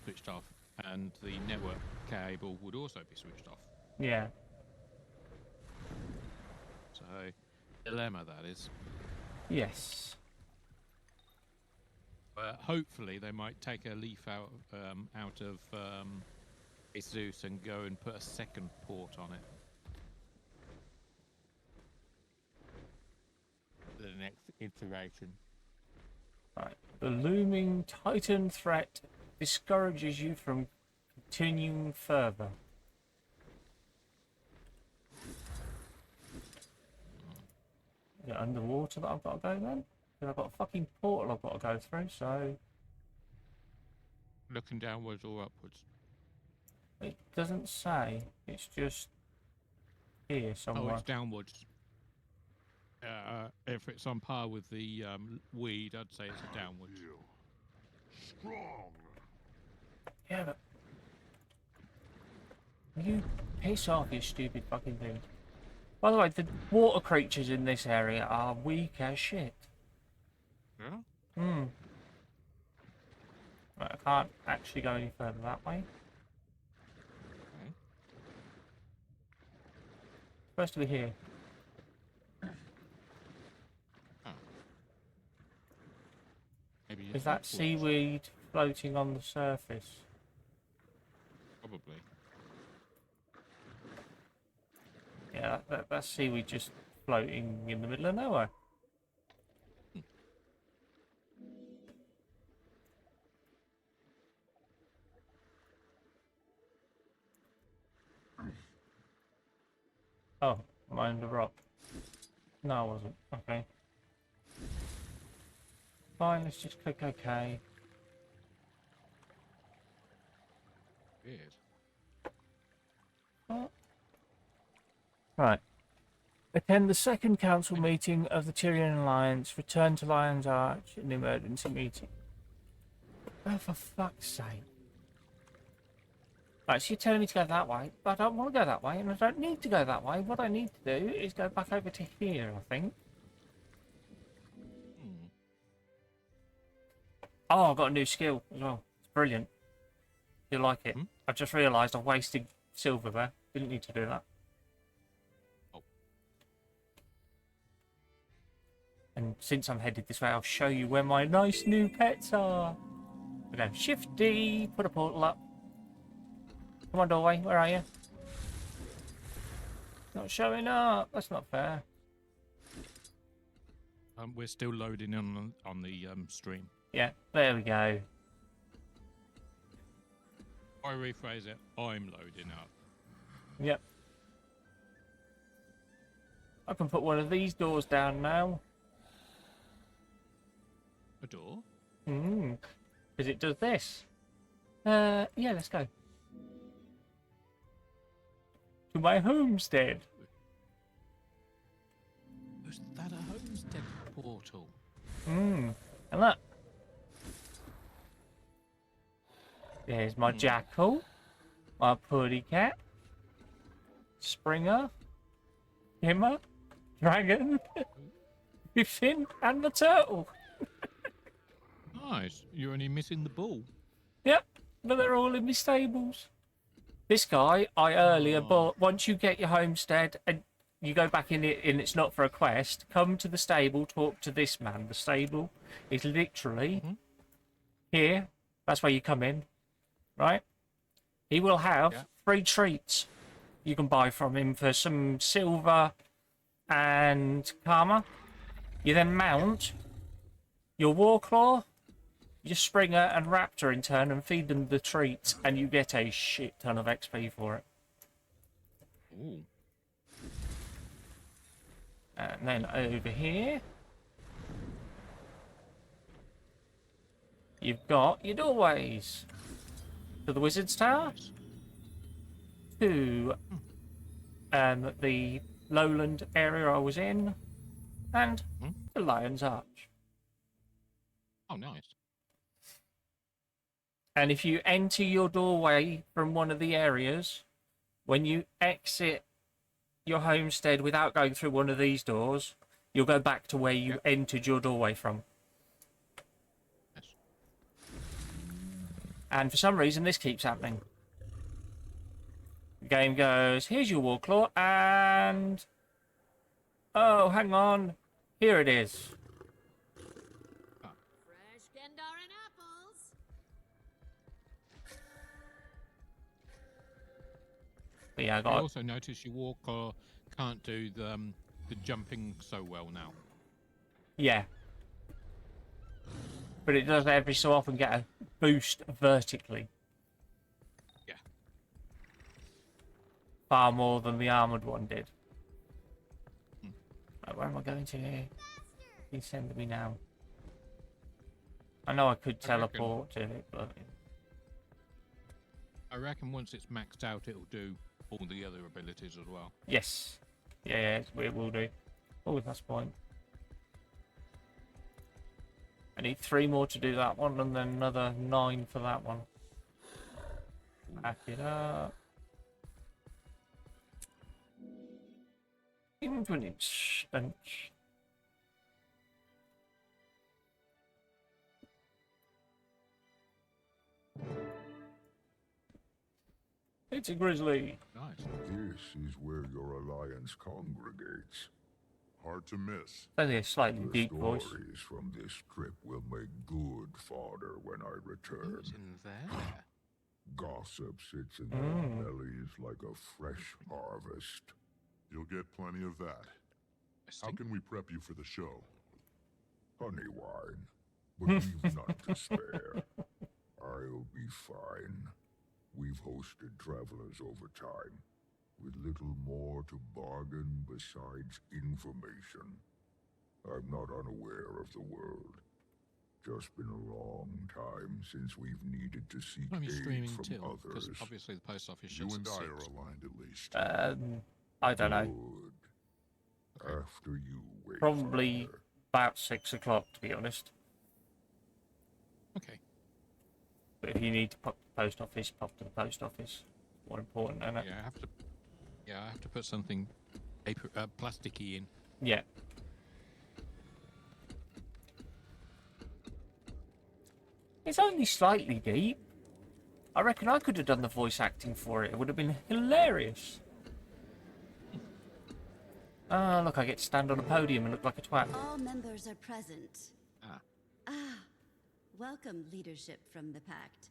switched off, and the network cable would also be switched off. Yeah. So, dilemma that is. Yes. Hopefully, they might take a leaf out of Zeus and go and put a second port on it. The next iteration. Right. The looming Titan threat discourages you from continuing further. Is it underwater that I've got to go then? Because I've got a fucking portal I've got to go through, so... Looking downwards or upwards? It doesn't say. It's just here somewhere. Oh, it's downwards. If it's on par with the weed, I'd say it's a downwards. Strong. Yeah, but... You piss off, you stupid fucking thing. By the way, the water creatures in this area are weak as shit. Yeah? Hmm. Right, I can't actually go any further that way. Okay. Supposed to be here. Oh. Maybe Is that upwards. seaweed floating on the surface? Probably. Yeah, that's seaweed just floating in the middle of nowhere. Oh, am I under rock? No, I wasn't. Okay. Fine, let's just click OK. Weird. What? Right. Attend the second council meeting of the Tyrian Alliance. Return to Lion's Arch in the emergency meeting. Oh, for fuck's sake. Right, so you're telling me to go that way, but I don't want to go that way, and I don't need to go that way. What I need to do is go back over to here, I think. Oh, I've got a new skill as well. It's brilliant. You'll like it. I've just realised I wasted silver there. Didn't need to do that. Oh. And since I'm headed this way, I'll show you where my nice new pets are. We're going Shift D, put a portal up. Come on, doorway, where are you? Not showing up. That's not fair. We're still loading on the stream. Yeah, there we go. I rephrase it. I'm loading up. Yep. I can put one of these doors down now. A door? Because it does this. Yeah, let's go. To my homestead. Is that a homestead portal? And look. There's my jackal. My putty cat. Springer. Himmer. Dragon. Griffin. And the turtle. Nice. You're only missing the bull. Yep. But they're all in my stables. This guy, I earlier bought. Once you get your homestead and you go back in it and it's not for a quest, come to the stable, talk to this man. The stable is literally here. That's where you come in, right? He will have 3 treats you can buy from him for some silver and karma. You then mount your Warclaw, your Springer and Raptor in turn and feed them the treats, and you get a shit ton of XP for it. Ooh. And then over here, you've got your doorways to the Wizard's Tower, to the lowland area I was in, and the Lion's Arch. Oh, nice. And if you enter your doorway from one of the areas, when you exit your homestead without going through one of these doors, you'll go back to where you entered your doorway from. Yes. And for some reason, this keeps happening. The game goes, here's your Warclaw, and... oh, hang on. Here it is. Fresh Gendar and apples. But yeah, I I got also notice you walk or can't do the jumping so well now. yeah. But it does every so often get a boost vertically. Yeah. Far more than the armoured one did. Right, where am I going to here? He's sending me now. I know I could teleport to it, but... I reckon once it's maxed out, it'll do all the other abilities as well. Yes. Yeah, it will do. Oh, that's point. I need 3 more to do that one, and then another 9 for that one. Back it up. Infinite stench. It's a grizzly. Nice. This is where your alliance congregates. Hard to miss. Only a slightly The deep voice. stories from this trip will make good fodder when I return. What's in there? Gossip sits in their bellies like a fresh harvest. You'll get plenty of that. How can we prep you for the show? Honey wine, but we've none to spare. I'll be fine. We've hosted travelers over time, with little more to bargain besides information. I'm not unaware of the world. Just been a long time since we've needed to seek I'm aid streaming from till, because others. obviously the post office You shuts and at I 6. are aligned at least. I don't know. Good. After you wait. Probably Father. about 6 o'clock, to be honest. Okay. But if you need to pop to the post office, pop to the post office. More important, isn't it? Yeah, I have to put something paper, plasticky in. Yeah. It's only slightly deep. I reckon I could have done the voice acting for it. It would have been hilarious. Ah, look, I get to stand on a podium and look like a twat. All members are present. Ah. Welcome, leadership from the Pact.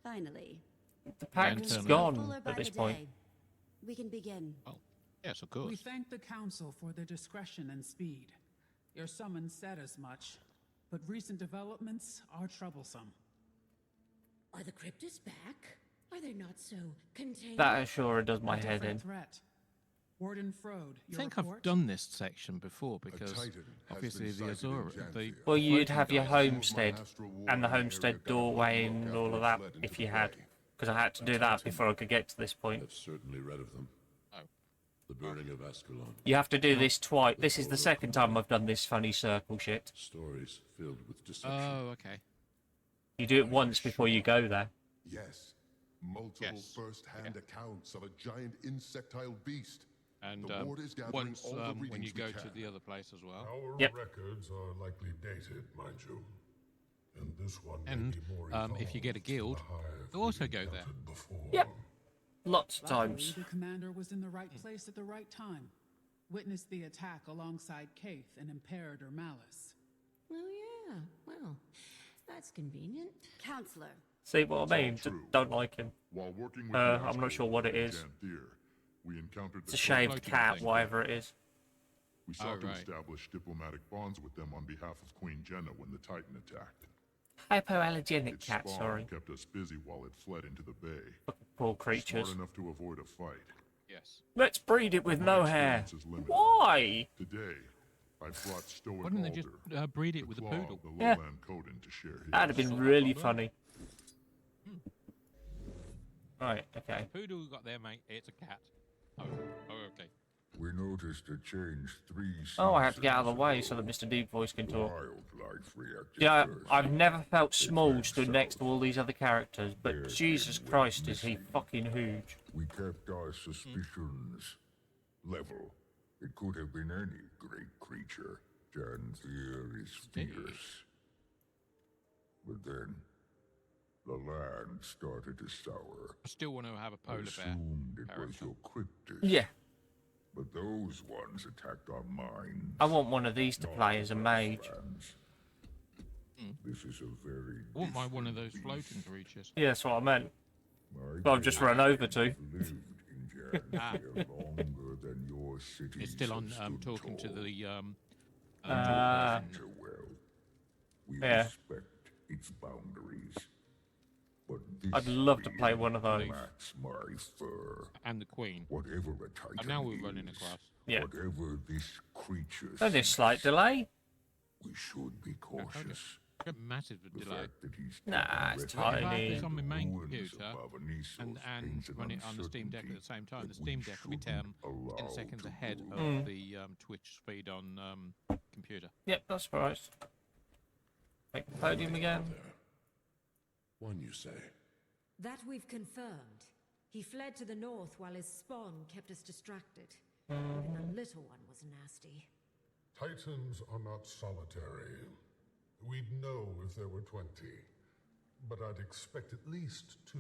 Finally. The Pact's Fuller gone by at this the point. day. We can begin. Oh, yes, of course. We thank the Council for their discretion and speed. Your summons said as much, but recent developments are troublesome. Are the cryptids back? Are they not so contained? That sure does my A head in. different threat. Warden Frode, I your think report? I've done this section before because Titan has obviously been the sighted in Azura, the Janthir. Well, you'd floating have your guys- homestead and the homestead doorway and all of that if you had. Because I had to do that before I could get to this point. I've certainly read of them. Oh. The burning of Ascalon. You have to do this twice. This is the second time I've done this funny circle shit. Stories filled with deception. Oh, okay. You do it once before you go there. Yes. Multiple first-hand accounts of a giant insectile beast. And The ward is gathering once all the when readings you we go can. to the other place as well. Our Yep. records are likely dated, mind you. And this one may And be more if you get a evolved than guild, the hive you'll also we've go there. encountered before. Yep. Lots of Luckily, times. the commander was in the right place at the right time. Witnessed the attack alongside Kaith and Imperator Malice. Oh, yeah. Well, that's convenient. Counselor. See what I mean? True. Don't like him. While working with I'm not sure what it is. Janthir, we encountered It's the a shaved floating cat, thing. whatever it is. We sought to right. establish diplomatic bonds with them on behalf of Queen Jenna when the Titan attacked. Hypoallergenic Its cat, spawn sorry. kept us busy while it fled into the bay. Poor creatures. Smart enough to avoid a fight. Yes. Let's breed it with My no hair. experience is limited. Why? Today, I brought Stoic Why didn't they Alder, just breed it the with a Claw poodle? of the Yeah. lowland Coden, to share his. That'd have been really funny. Right, okay. Poodle got there, mate. It's a cat. Oh, okay. We noticed a change 3 Oh, I have to get out of the seasons way ago. so that Mr. Deep Voice can talk. Wildlife reacted Yeah, first. I've never felt small went stood south. next to all these other characters, but There's Jesus been Christ, is he missing. fucking huge. We kept our suspicions level. It could have been any great creature. Janthir is fierce. But then, the land started to sour. I still want to have a I polar bear. assumed it was character. your cryptis. Yeah, But those ones attacked our minds. I want one of these to not play as a our mage. plans. This is a very I wouldn't mind one of those different floating beast. creatures. Yeah, that's what I meant. Well, I've just run over to. Lived in Janthir longer than your cities It's still on have stood talking to tall. the Well, we yeah. respect its boundaries. But this I'd love to play one of those. mats my fur. and the Queen. Whatever a titan And now we're running is, across. Yeah. whatever this creature Only a slight delay. we should be cautious. Massive The delay. fact that he's Nah, it's taken refuge tiny. in It's on my the main ruins of computer Avanisos and paints an run it on the Steam Deck at the same time. that The Steam we Deck will be shouldn't 10 allow seconds to ahead grow. of the Twitch speed on computer. Yep, that's right. Make the podium again. One, you say? That we've confirmed. He fled to the north while his spawn kept us distracted. Mm. Even the little one was nasty. Titans are not solitary. We'd know if there were 20. But I'd expect at least 2,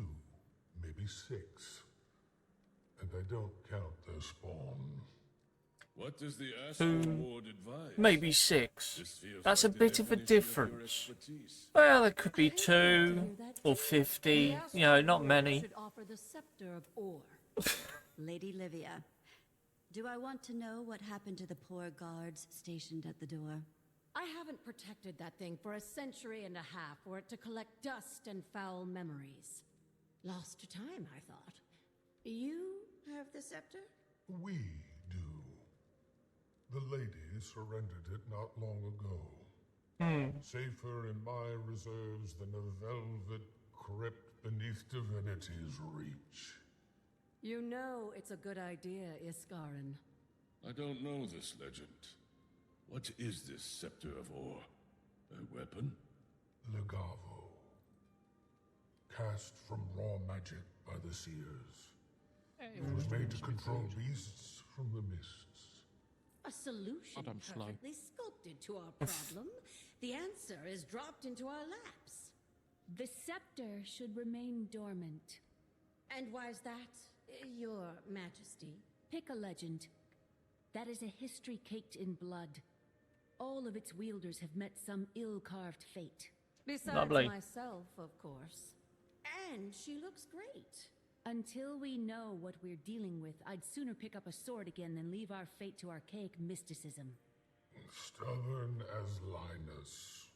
maybe 6. And I don't count their spawn. What does the 2, Board advise? maybe 6. This feels That's a like the bit of a definition of your difference. expertise. Well, there could be 2 or 50. You know, not many. Should offer the scepter of ore. Lady Livia, do I want to know what happened to the poor guards stationed at the door? I haven't protected that thing for a century and a half for it to collect dust and foul memories. Lost to time, I thought. You have the scepter? We do. The lady surrendered it not long ago. Safer in my reserves than a velvet crypt beneath divinity's reach. You know it's a good idea, Iskarin. I don't know this legend. What is this scepter of ore? A weapon? Legavo. Cast from raw magic by the seers. It was made to control beasts from the mists. A solution God, I'm slow. perfectly sculpted to our problem. The answer is dropped into our laps. The scepter should remain dormant. And why's that, Your Majesty? Pick a legend. That is a history caked in blood. All of its wielders have met some ill-carved fate. Besides Lovely. myself, of course. And she looks great. Until we know what we're dealing with, I'd sooner pick up a sword again than leave our fate to archaic mysticism. Stubborn as Linus.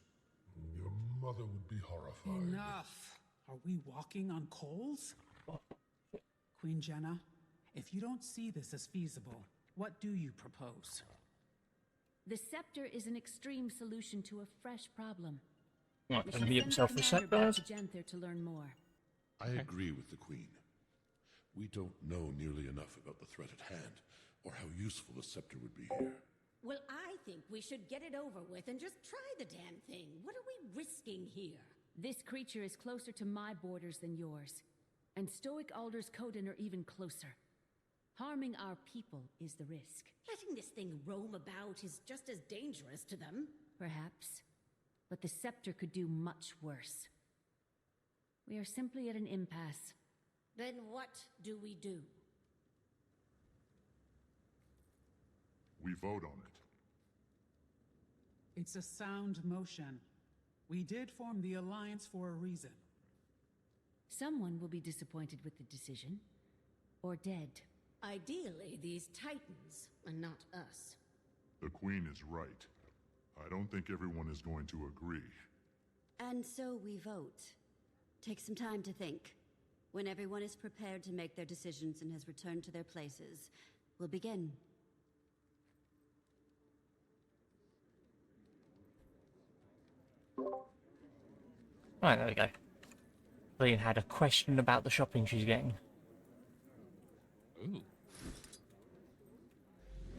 Your mother would be horrified. Enough! Are we walking on coals? Queen Jenna, if you don't see this as feasible, what do you propose? The scepter is an extreme solution to a fresh problem. Right, We can should he send himself the a commander sec, back guys? to Janthir to learn more. I agree with the Queen. We don't know nearly enough about the threat at hand, or how useful the scepter would be here. Well, I think we should get it over with and just try the damn thing. What are we risking here? This creature is closer to my borders than yours. And Stoic Alders Coden are even closer. Harming our people is the risk. Letting this thing roam about is just as dangerous to them. Perhaps. But the scepter could do much worse. We are simply at an impasse. Then what do we do? We vote on it. It's a sound motion. We did form the Alliance for a reason. Someone will be disappointed with the decision. Or dead. Ideally, these Titans, and not us. The Queen is right. I don't think everyone is going to agree. And so we vote. Take some time to think. When everyone is prepared to make their decisions and has returned to their places, we'll begin. Right, there we go. Lean had a question about the shopping she's getting. Ooh.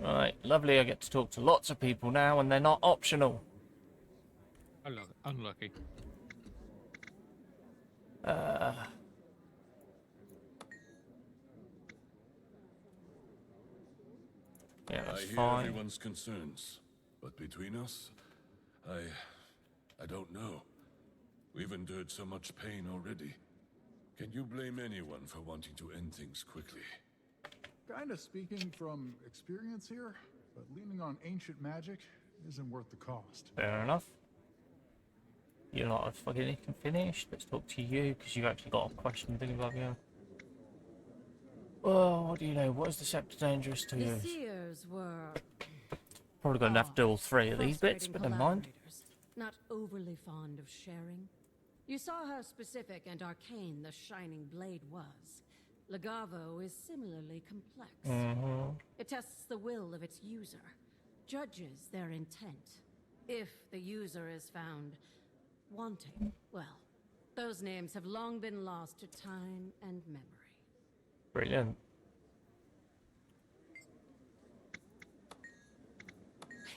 Right, lovely. I get to talk to lots of people now, and they're not optional. Unlucky. Yeah, I that's hear fine. everyone's concerns, but between us, I don't know. We've endured so much pain already. Can you blame anyone for wanting to end things quickly? Kinda speaking from experience here, but leaning on ancient magic isn't worth the cost. Fair enough. You lot have fucking anything finished? Let's talk to you, because you've actually got a question thing about you. Well, what do you know? What is the scepter dangerous to The you? seers were Probably going to have to do all three of these bits, but never mind. collaborators, not overly fond of sharing. You saw how specific and arcane the Shining Blade was. Legavo is similarly complex. It tests the will of its user, judges their intent. If the user is found wanting, well, those names have long been lost to time and memory. Brilliant.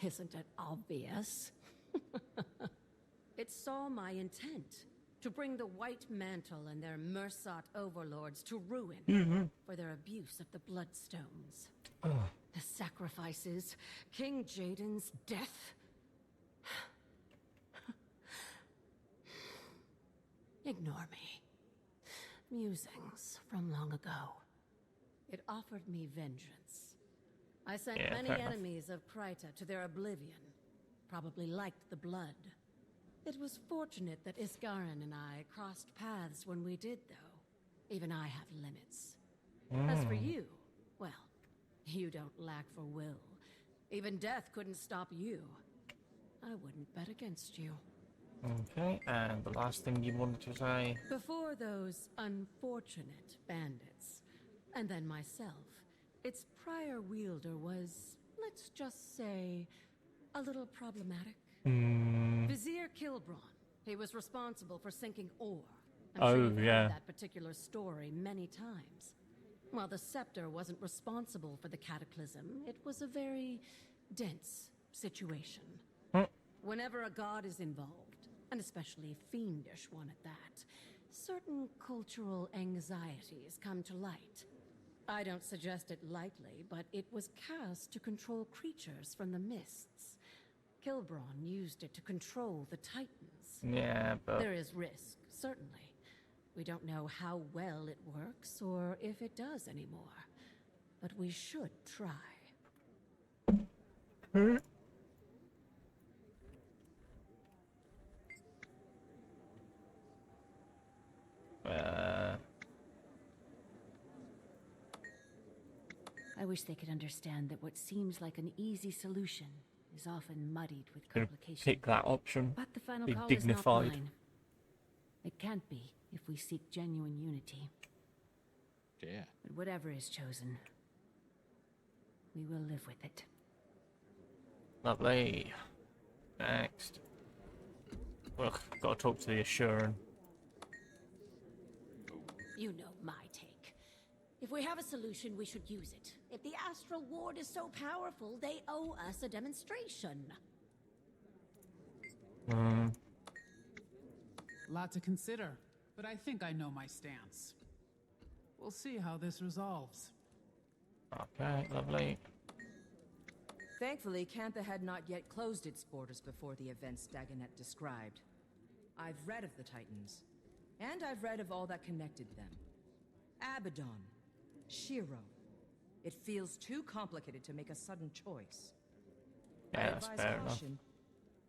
Isn't it obvious? It saw my intent to bring the White Mantle and their Mursat overlords to ruin for their abuse of the Bloodstones. The sacrifices, King Jaden's death. Ignore me. Musings from long ago. It offered me vengeance. I sent many enemies of Kryta to their oblivion. Probably liked the blood. It was fortunate that Iskarin and I crossed paths when we did, though. Even I have limits. As for you, well, you don't lack for will. Even death couldn't stop you. I wouldn't bet against you. Okay, and the last thing you wanted to say? Before those unfortunate bandits, and then myself, its prior wielder was, let's just say, a little problematic. Vizier Kilbron. He was responsible for sinking ore. I'm sure you've heard that particular story many times. While the scepter wasn't responsible for the cataclysm, it was a very dense situation. Whenever a god is involved, and especially a fiendish one at that, certain cultural anxieties come to light. I don't suggest it lightly, but it was cast to control creatures from the mists. Kilbron used it to control the Titans. Yeah, but... There is risk, certainly. We don't know how well it works, or if it does anymore. But we should try. I wish they could understand that what seems like an easy solution is often muddied with complications. Pick that option. But the final Be call dignified. is not mine. It can't be if we seek genuine unity. Yeah. But whatever is chosen, we will live with it. Lovely. Next. Ugh, gotta talk to the Assuran. You know my take. If we have a solution, we should use it. If the Astral Ward is so powerful, they owe us a demonstration. Lot to consider, but I think I know my stance. We'll see how this resolves. Okay, lovely. Thankfully, Cantha had not yet closed its borders before the events Dagonet described. I've read of the Titans, and I've read of all that connected them. Abaddon, Shiro. It feels too complicated to make a sudden choice. Yeah, I that's advise fair caution,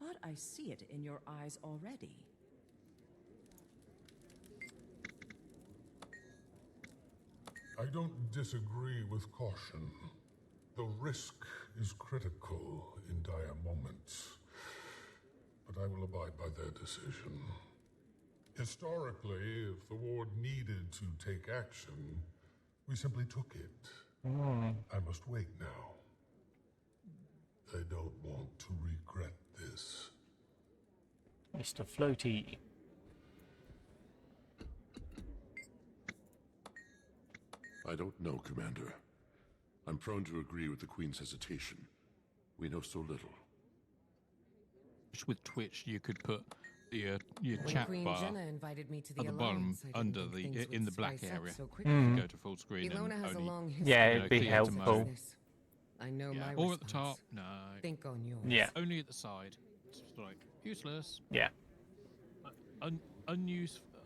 but I see it in your eyes already. I don't disagree with caution. The risk is critical in dire moments, but I will abide by their decision. Historically, if the Ward needed to take action, we simply took it. I must wait now. I don't want to regret this. Mr. Floaty. I don't know, Commander. I'm prone to agree with the Queen's hesitation. We know so little. With Twitch, you could put your When chat Queen bar Jenna invited me to the at the bottom Alliance, I didn't under think the things would in the black spice up area. so You quickly. can go to full screen Ilona and has a only, long history Yeah, of it'd be clear helpful. business. I know Yeah, my or at the response. top. No. Think on yours. Yeah. Only at the side. It's like useless. Yeah.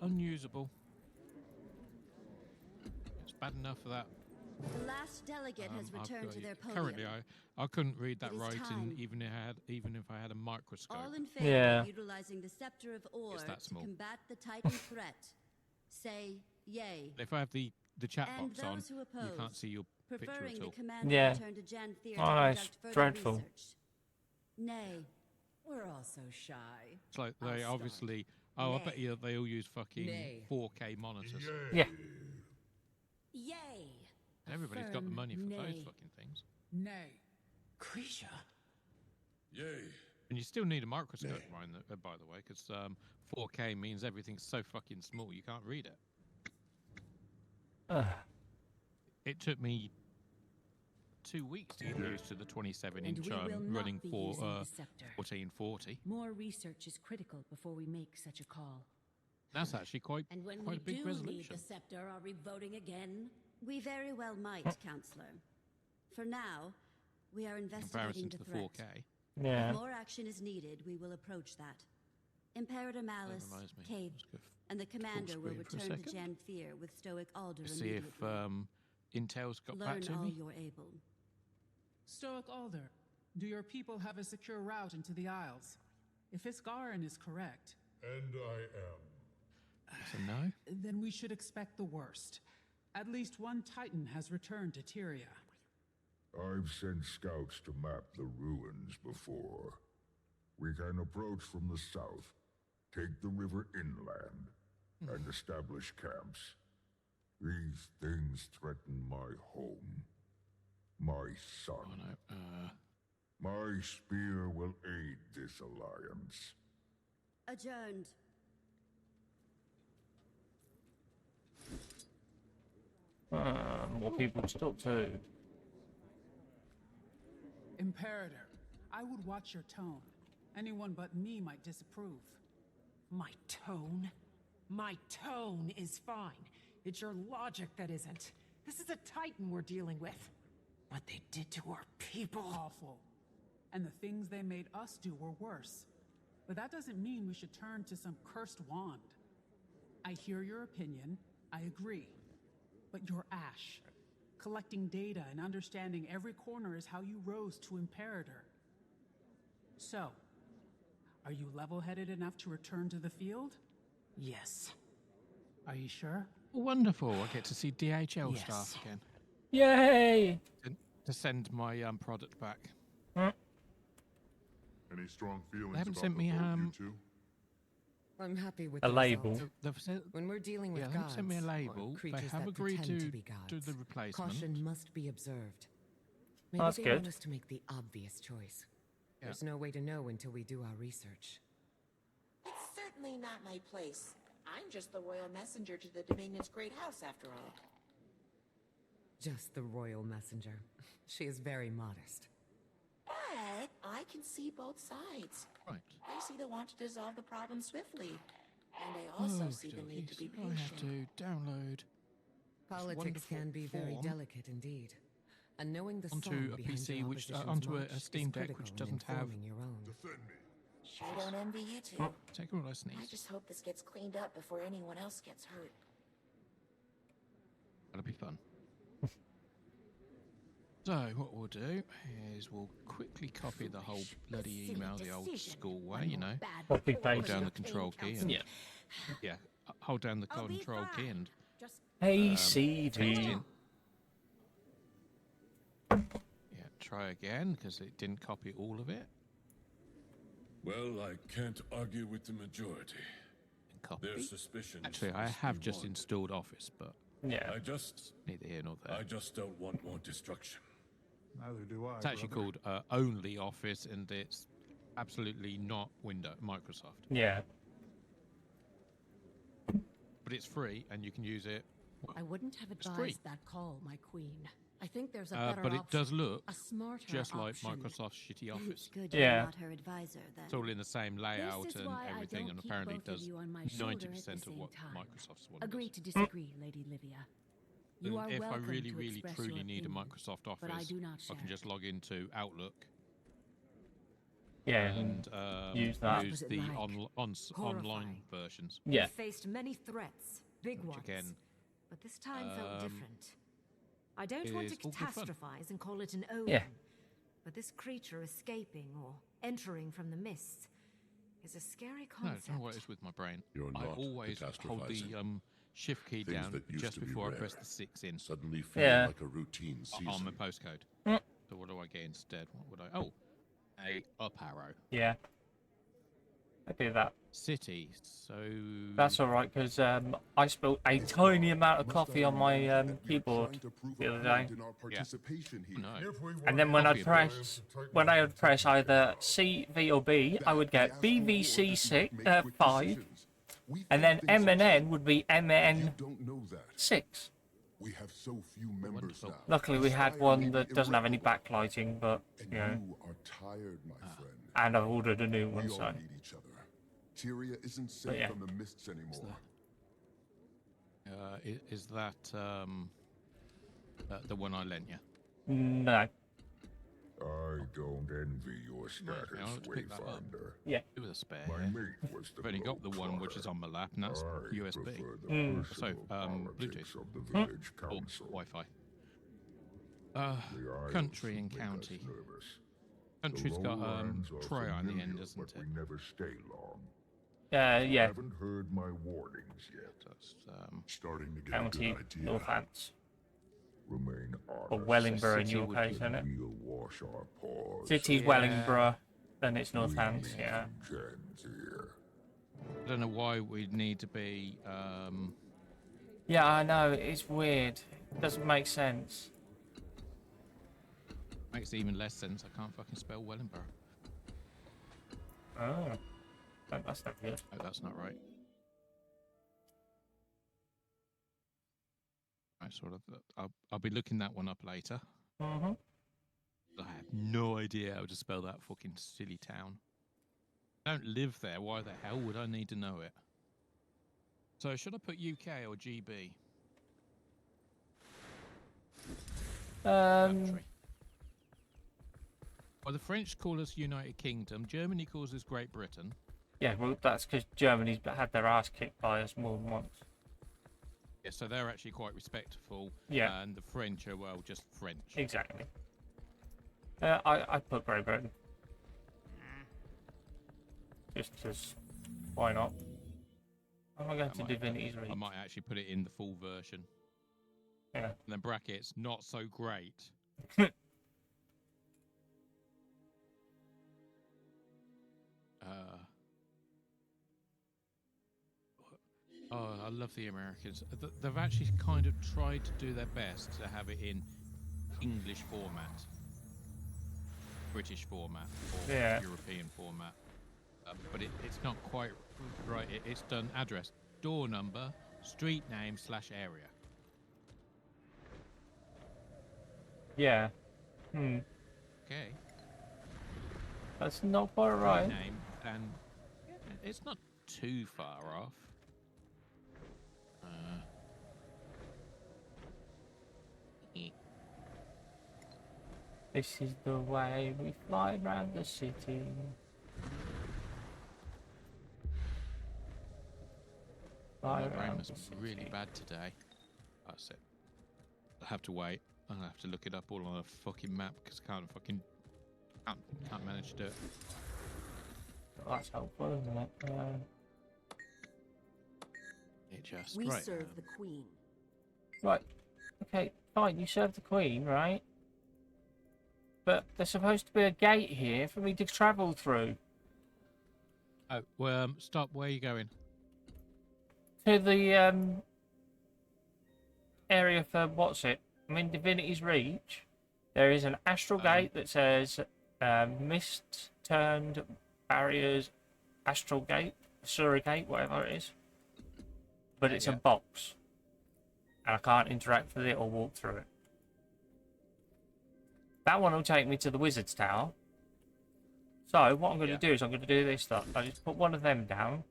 Unusable. It's bad enough for that The last delegate has returned to their podium. Currently, I couldn't read that It is writing time. even if I had a microscope. All in favor of utilizing the Scepter of Ore It's that to small. combat the Titan threat, say yay. If I have the chat And box on, those who you oppose, can't see your picture preferring at the all. commander Yeah. return to Janthir Oh, to it's conduct further dreadful. research. Nay. We're all so shy. It's like I'll they start. obviously. Oh, I bet Nay. you they all use fucking Nay. 4K monitors. Yeah. Yay! Everybody's got the Affirm money for those nay. fucking things. Nay. Krisha. Yay. And you still need a microscope, by the way, because 4K means everything's so fucking small you can't read it. It took me 2 weeks to get used to the 27-inch And we will not running be for using the scepter. 1440. More research is critical before we make such a call. That's actually quite And when quite a big we do resolution. need the scepter, are we voting again? We very well might, Counselor. For now, we are In investigating comparison to the the threat. 4K. Yeah. If more action is needed, we will approach that. Imperator Malice, reminds me. Cade, and the commander will screen for a return to second. Janthir with Stoic Alder See if immediately. Intel's got Learn back to all me. you're able. Stoic Alder, do your people have a secure route into the Isles? If Isgarin is correct, And I am. So no. then we should expect the worst. At least one Titan has returned to Tyria. I've sent scouts to map the ruins before. We can approach from the south, take the river inland, and establish camps. These things threaten my home, my son. My spear will aid this alliance. Adjourned. More people to talk to. Imperator, I would watch your tone. Anyone but me might disapprove. My tone? My tone is fine. It's your logic that isn't. This is a Titan we're dealing with. What they did to our people. Awful. And the things they made us do were worse. But that doesn't mean we should turn to some cursed wand. I hear your opinion. I agree. But you're Ash. Collecting data and understanding every corner is how you rose to Imperator. So, are you level-headed enough to return to the field? Yes. Are you sure? Wonderful. I get to see DHL Yes. staff again. Yay! To send my product back. Any strong feelings They haven't about sent the me vote, you two? I'm happy with A the label. result. When we're dealing with Yeah, they gods, haven't sent me a or label. They creatures have that agreed pretend to be gods, do the replacement. caution must be observed. Maybe That's they good. want us to make the obvious choice. Yeah. There's no way to know until we do our research. It's certainly not my place. I'm just the royal messenger to the Dominion's great house, after all. Just the royal messenger. She is very modest. But I can see both sides. Right. I see the want to dissolve the problem swiftly. And I also see the need to be I have patient. to download Politics wonderful can be very form delicate indeed. And knowing the onto song a behind PC, your which opposition's onto march a is Steam Deck, critical which in doesn't have. informing your own. Sure don't envy you two. Oh, take a real I sneeze. just hope this gets cleaned up before anyone else gets hurt. That'll be fun. So what we'll do is we'll quickly copy the whole bloody email the old school way, you know. Copy Hold paste. down the control key and Yeah. yeah, hold down the control key and Hey, paste CD. in. Yeah, try again because it didn't copy all of it. Well, I can't argue with the majority. Copy. Their suspicions. Actually, I must have be just warranted. installed Office, but Yeah. neither here nor there. I just don't want more destruction. Neither do I. It's actually brother. called Only Office, and it's absolutely not Microsoft. Yeah. But it's free, and you can use it. I wouldn't have It's free. advised that call, my queen. I think there's a better But it option. does look a smarter just like option. Microsoft's shitty Office. Good you're Yeah. not her advisor, then. It's all in the same layout This is and why I everything, don't and keep apparently both it of does you on my shoulder at the 90% of same what time. Microsoft's one Agree does. to disagree, Lady Livia. You are And if I welcome really, to really, express truly your need a opinion, Microsoft Office, but I do not I share can just it. log into Outlook Yeah. and use that. use Opposite the like. online Horrifying. versions. Yeah. We faced many threats, big Which ones, again, but this time felt different. I don't want to is all good fun. catastrophize and call it an omen, Yeah. but this creature escaping or entering from the mists is a scary No, I concept. don't know what it is with my brain. You're I not always hold the catastrophizing. shift key Things down that used just to be before I rare press the 6 in. Suddenly feel Yeah. like a routine season. On my postcode. Mm. So what do I get instead? What would I? Oh, a up arrow. Yeah. I do that. City. So That's alright, because I spilled a tiny amount of coffee on my keyboard the other day. Yeah. No. And then when I'd press, either C, V, or B, I would get BVC 5, and then MNN would be MN 6. We have so few members now. Luckily, we had one that doesn't have any backlighting, but you know. You are tired, my friend. And I've ordered a new one, We all so. need each other. Tyria isn't safe yeah. from the mists anymore. Is that the one I lent you? No. I don't envy your status, I'll have to pick that up. Wayfinder. Yeah. It was a spare. My mate was the I've only got the one which is on my lap, and that's I USB. prefer the So, personal Bluetooth. politics of the village Or council. Wi-Fi. The Isles Country and make us county. nervous. Country's The got lowlands are Troy on the end, familiar, doesn't but it? we never stay long. Yeah. I haven't heard my warnings yet. That's Starting to get County, a good idea. Northants. Remain honest. Or Wellingborough in City your would case, isn't it? We'll wash our paws. City's Yeah. Wellingborough, then it's Northants, yeah. Janthir. I don't know why we'd need to be. Yeah, I know, it's weird. It doesn't make sense. Makes even less sense. I can't fucking spell Wellingborough. Oh. That's not good. Oh, that's not right. I sort of. I'll be looking that one up later. Mm-hmm. I have no idea how to spell that fucking silly town. I don't live there. Why the hell would I need to know it? So should I put UK or GB? Country. Well, the French call us United Kingdom. Germany calls us Great Britain. Yeah, well, that's because Germany's had their ass kicked by us more than once. Yeah, so they're actually quite respectful. Yeah. And the French are, well, just French. Exactly. I put Great Britain. Just because, why not? I'm not going to Divinity's Reach. I might actually put it in the full version. Yeah. And then brackets, not so great. Oh, I love the Americans. They've actually kind of tried to do their best to have it in English format, British format, or Yeah. European format. But it's not quite right. It's done address, door number, street name / area. Yeah. Okay. That's not quite right. Street name, and it's not too far off. This is the way we fly around the city. Fly My brain around must the be city. really bad today. That's it. I'll have to wait. I'll have to look it up all on a fucking map because I can't manage to do it. That's helpful, isn't it? It just We right. serve the queen. Right. Okay, fine. You serve the Queen, right? But there's supposed to be a gate here for me to travel through. Oh, well, stop. Where are you going? To the area for what's it? I'm in Divinity's Reach. There is an astral gate that says mist turned barriers, astral gate, surrogate, whatever it is. But it's a box, and I can't interact with it or walk through it. That one will take me to the Wizard's Tower. So what I'm going to do is I'm going to do this stuff. I just put one of them down.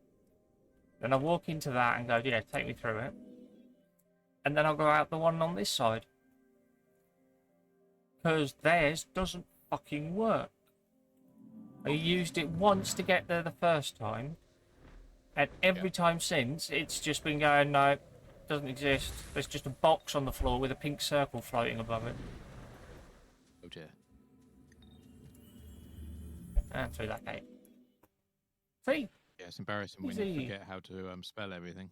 Then I walk into that and go, yeah, take me through it. And then I'll go out the one on this side. Because theirs doesn't fucking work. I used it once to get there the first time. And every time since, it's just been going, no, doesn't exist. There's just a box on the floor with a pink circle floating above it. Oh dear. And through that gate. See? Yeah, it's embarrassing when Easy. you forget how to spell everything.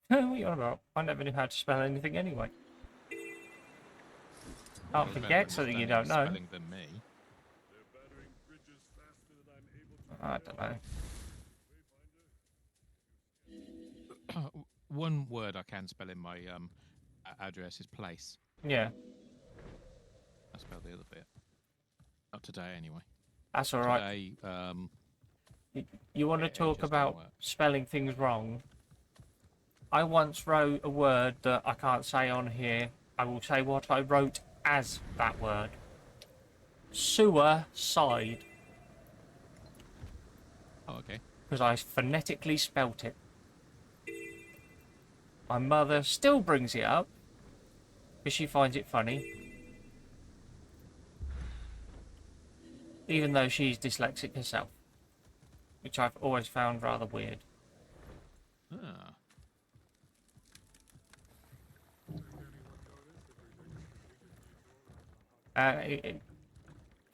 What are you on about? I never knew how to spell anything anyway. Can't forget something you don't know. Spelling than me. I don't know. One word I can spell in my address is place. Yeah. I spelled the other bit. Not today, anyway. That's all right. Today, you want to talk about spelling things wrong? I once wrote a word that I can't say on here. I will say what I wrote as that word. Sewer-side. Oh, okay. Because I phonetically spelt it. My mother still brings it up because she finds it funny. Even though she's dyslexic herself. Which I've always found rather weird. Ah.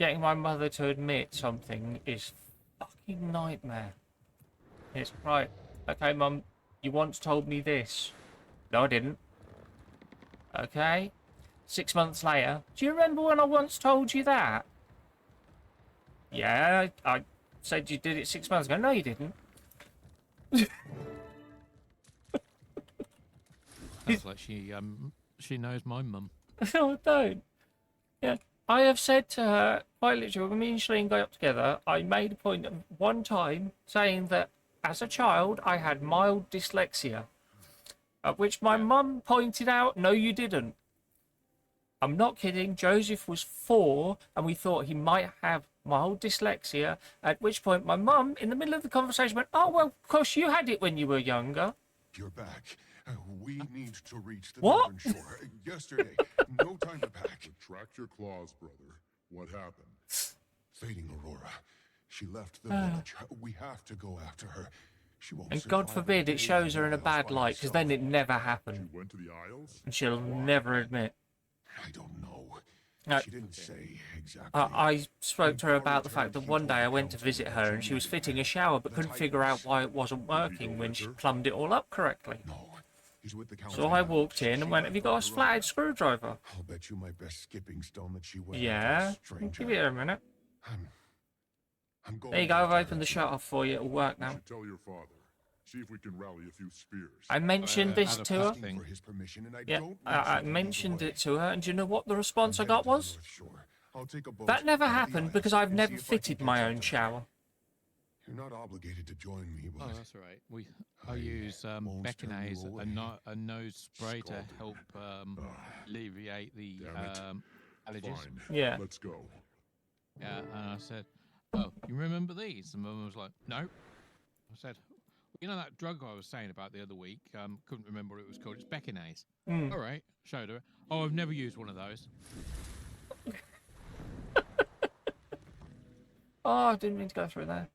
Getting my mother to admit something is fucking nightmare. It's right. Okay, Mum, you once told me this. No, I didn't. Okay. 6 months later, do you remember when I once told you that? Yeah, I said you did it 6 months ago. No, you didn't. Sounds like she knows my mum. No, I don't. Yeah, I have said to her, quite literally, when me and Shalene got up together, I made a point of one time saying that as a child I had mild dyslexia. At which my mum pointed out, no, you didn't. I'm not kidding. Joseph was 4 and we thought he might have mild dyslexia. At which point my mum, in the middle of the conversation, went, oh, well, of course you had it when you were younger. You're back. We need to reach the What? northern shore. Yesterday. No time to pack. Retract your claws, brother. What happened? Fading Aurora. She left the village. We have to go after her. She won't And God survive forbid a it day shows her in a Isles bad by light, because herself. then it never happened. She went to the Isles? And she'll never admit. I don't know. No. She didn't say exactly. I spoke to her about the fact that one day I went to visit her and she was fitting a shower but couldn't figure out why it wasn't working when she plumbed it all up correctly. He's with the So I walked in and went, have you got a flathead screwdriver? I'll bet you my best skipping stone that she went Yeah, after a stranger. give it a minute. I'm going There you go, I've opened the shut off for you, it'll work now. Tell your father. See if we can rally a few spears. I mentioned this to her. For his permission, and I Yeah, don't I mentioned it to her, and do you know what the response I got was? I'll take a boat That never to the happened islands because I've and never see if I fitted can my catch own up to shower. You're not obligated to join me, but Oh, that's all right. I use Beckinase, a nose spray to help alleviate the allergies. Fine. Yeah. Let's go. Yeah, and I said, oh, you remember these? And Mum was like, no. I said, you know that drug I was saying about the other week? Couldn't remember what it was called. It's Beckinase. Mm. All right, showed her. Oh, I've never used one of those. Oh, I didn't mean to go through there.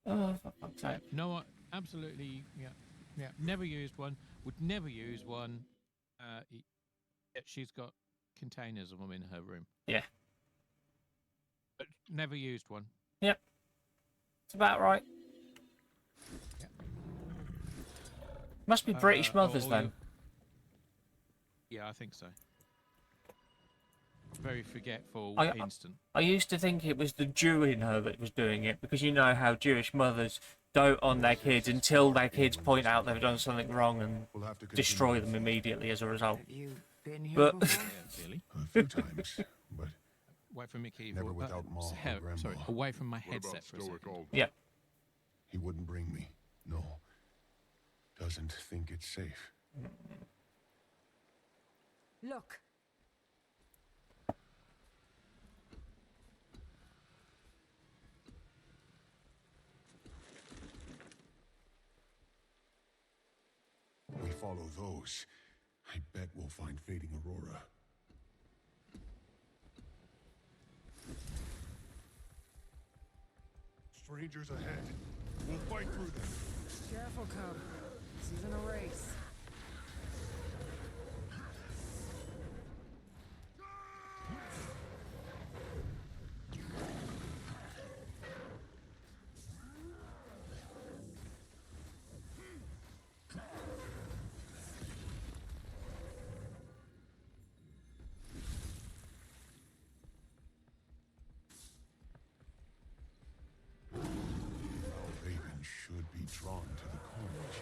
Oh, for fuck's sake. No, absolutely, yeah. Never used one. Would never use one. Yet she's got containers of them in her room. Yeah. But never used one. Yep. It's about right. Yeah. Must be British mothers then. Yeah, I think so. Very forgetful, instant. I used to think it was the Jew in her that was doing it, because you know how Jewish mothers dote on their kids until their kids point out they've done something wrong and destroy them immediately as a result. But A few times, but Away from Mickey. never without Ma or Grandma. Sorry, away from my headset for a second. Yeah. He wouldn't bring me. No. Doesn't think it's safe. Look. We follow those. I bet we'll find Fading Aurora. Strangers ahead. We'll fight through them. Careful, Cub. This isn't a race. Should be drawn to the courage,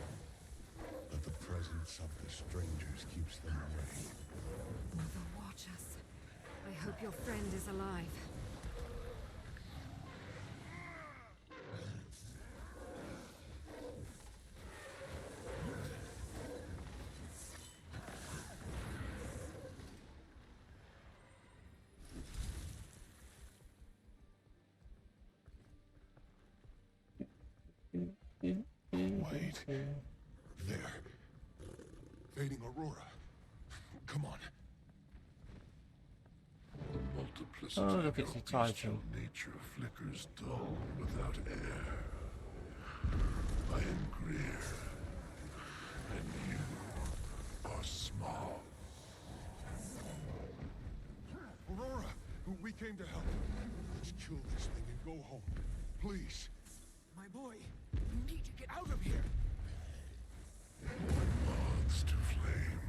but the presence of the strangers keeps them away. Mother, watch us. I hope your friend is alive. Wait. There. Fading Aurora. Come on. The multiplicity Oh, look, it's of the bestial title. nature flickers dull without air. I am Greer, and you are small. Aurora, we came to help. Let's kill this thing and go home. Please. My boy, you need to get out of here. Moths to flame,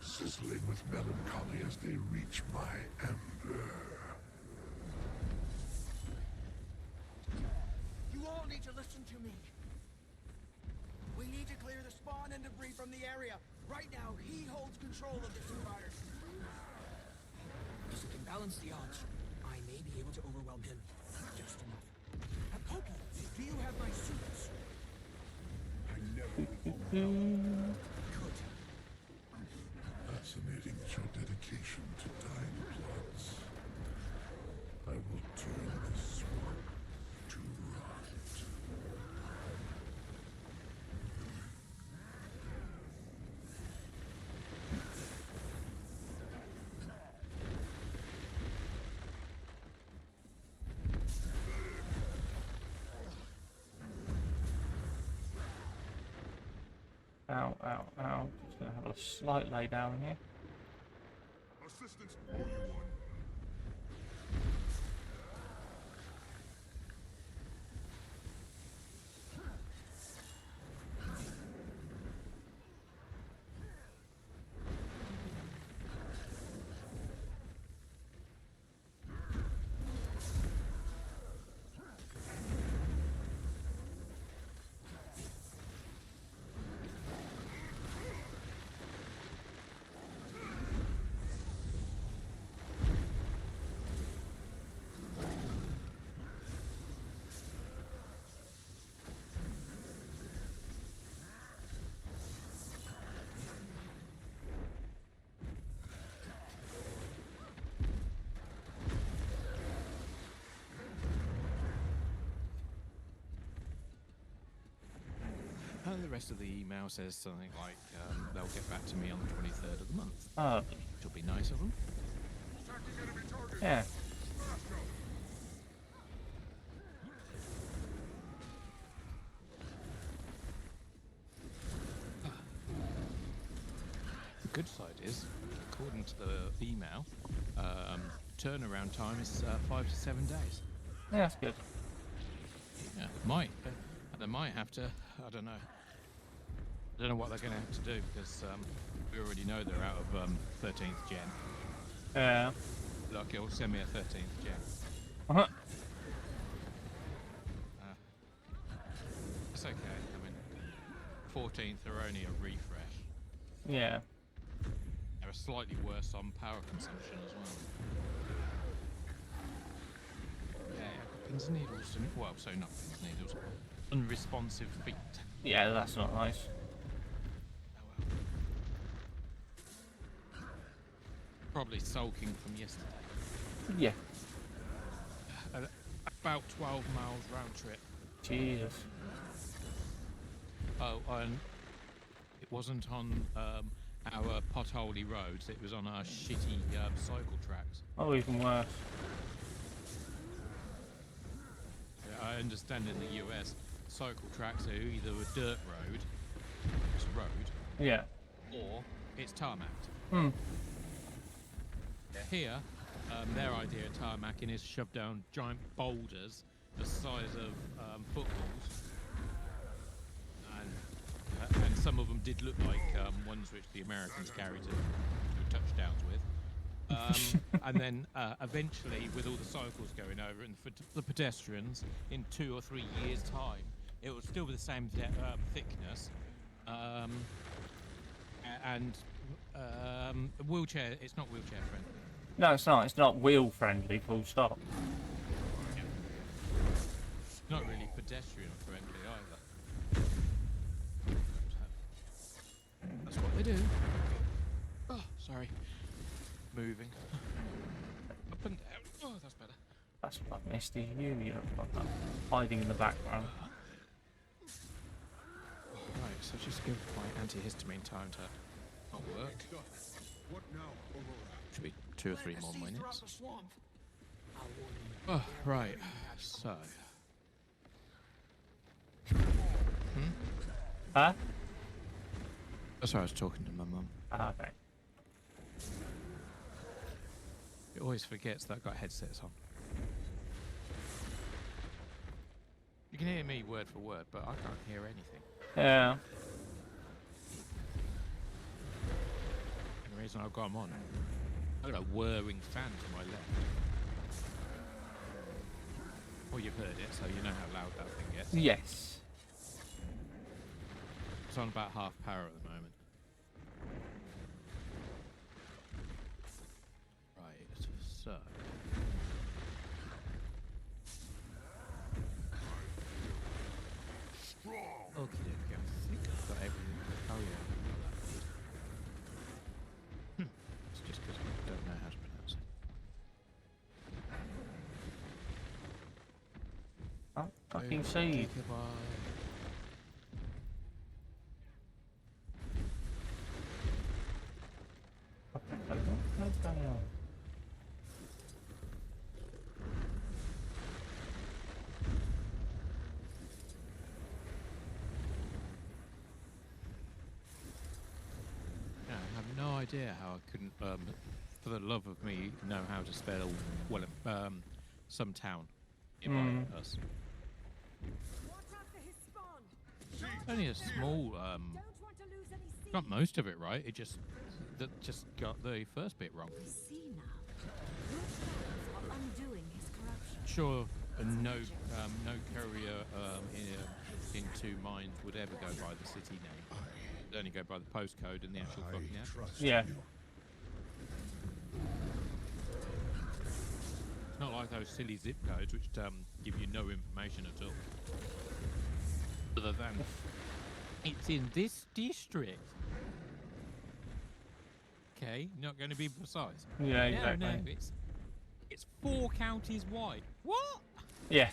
sizzling with melancholy as they reach my ember. You all need to listen to me. We need to clear the spawn and debris from the area. Right now, he holds control of this environment. If he can balance the odds, I may be able to overwhelm him. Just enough. Poki, do you have my suits? I never Good. Fascinating your dedication to dying plots. I will turn this swamp to rot. Ow, ow, ow. Just gonna have a slight lay down here. Assistance, all you want. The rest of the email says something like, they'll get back to me on the 23rd of the month. Oh. Which will be nice of them. Yeah. The good side is, according to the email, turnaround time is 5 to 7 days. Yeah, that's good. Yeah, they might have to, I don't know. I don't know what they're going to have to do because we already know they're out of 13th gen. Yeah. Look, it'll send me a 13th gen. Uh-huh. It's okay. I mean, 14th are only a refresh. Yeah. They're slightly worse on power consumption as well. Yeah, pins and needles. Well, so not pins and needles. Unresponsive feet. Yeah, that's not nice. Probably sulking from yesterday. Yeah. About 12 miles round trip. Jesus. Oh, and it wasn't on our potholey roads, it was on our shitty cycle tracks. Oh, even worse. Yeah, understand in the US, cycle tracks are either a dirt road, it's a road, Yeah. or it's tarmacked. Hmm. Here, their idea of tarmacking is shove down giant boulders the size of footballs, and some of them did look like ones which the Americans carried to touchdowns with. And then eventually, with all the cycles going over and the pedestrians, in 2 or 3 years' time, it will still be the same thickness. And wheelchair, it's not wheelchair friendly. No, it's not. It's not wheel friendly. Full stop. It's not really pedestrian friendly either. That's what they do. Oh, sorry. Moving. Up and down. Oh, that's better. That's what I missed. You look like that. Hiding in the background. Right, so just give my antihistamine time to not work. What now? Should be 2 or 3 more minutes. Oh, right. So. Huh? That's why I was talking to my mum. Ah, okay. It always forgets that I've got headsets on. You can hear me word for word, but I can't hear anything. Yeah. And the reason I've got them on, I've got a whirring fan to my left. Well, you've heard it, so you know how loud that thing gets. Yes. It's on about half power at the moment. Right, so. Okay, I think I've got everything. Oh, yeah. It's just because I don't know how to pronounce it. Oh, fucking see. I have no idea how I couldn't, for the love of me, know how to spell some town nearby us. Only a small, not most of it right. It just got the first bit wrong. We see now. Your plans are undoing his corruption. Sure, no courier in 2 Minds would ever go by the city name. They'd only go by the postcode and the actual fucking address. Yeah. It's not like those silly zip codes which give you no information at all. Other than, it's in this district. Okay, not going to be precise. Yeah, exactly. No, it's 4 counties wide. What? Yeah.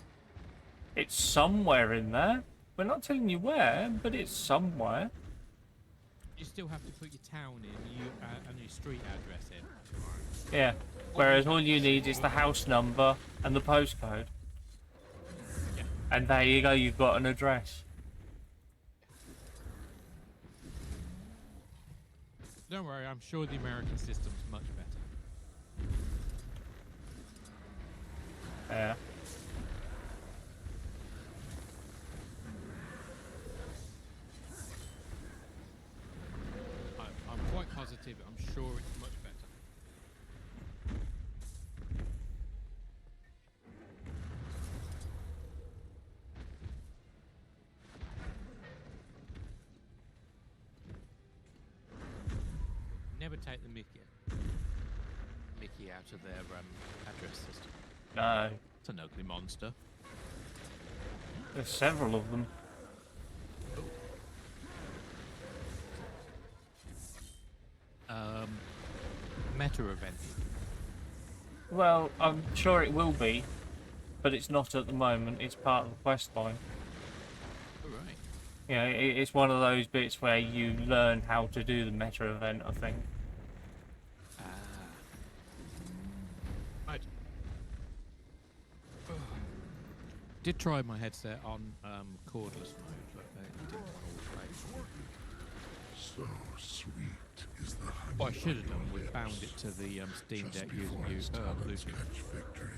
It's somewhere in there. We're not telling you where, but it's somewhere. You still have to put your town in and your street address in. Yeah. Whereas all you need is the house number and the postcode. Yeah. And there you go, you've got an address. Don't worry, I'm sure the American system's much better. Yeah. I'm quite positive, I'm sure it's much better. Never take the Mickey out of their address system. No. It's an ugly monster. There's several of them. Meta event. Well, I'm sure it will be, but it's not at the moment. It's part of the quest line. Right. Yeah, it's one of those bits where you learn how to do the meta event, I think. Right. Did try my headset on cordless mode, but it didn't all right. So sweet is the honey. What I should have done on was your bound lips, it to the Steam just Deck before using its talons Bluetooth. catch victory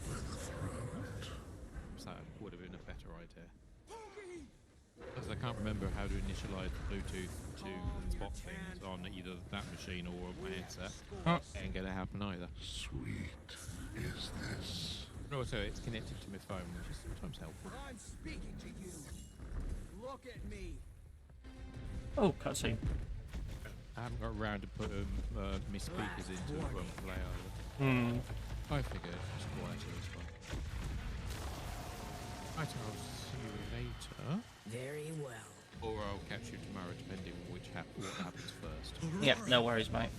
by the throat. So that would have been a better idea. Because I can't remember how to initialize the Bluetooth to spot things on either that machine or my headset. Ain't gonna happen either. Sweet is this. And also, it's connected to my phone, which is sometimes helpful. I'm speaking to you. Look at me. Oh, cutscene. I haven't got around to putting my speakers into play either. Hmm. I figured it's quieter as well. Right, I'll see you later. Very well. Or I'll catch you tomorrow, depending on what happens first. Yep, no worries, mate.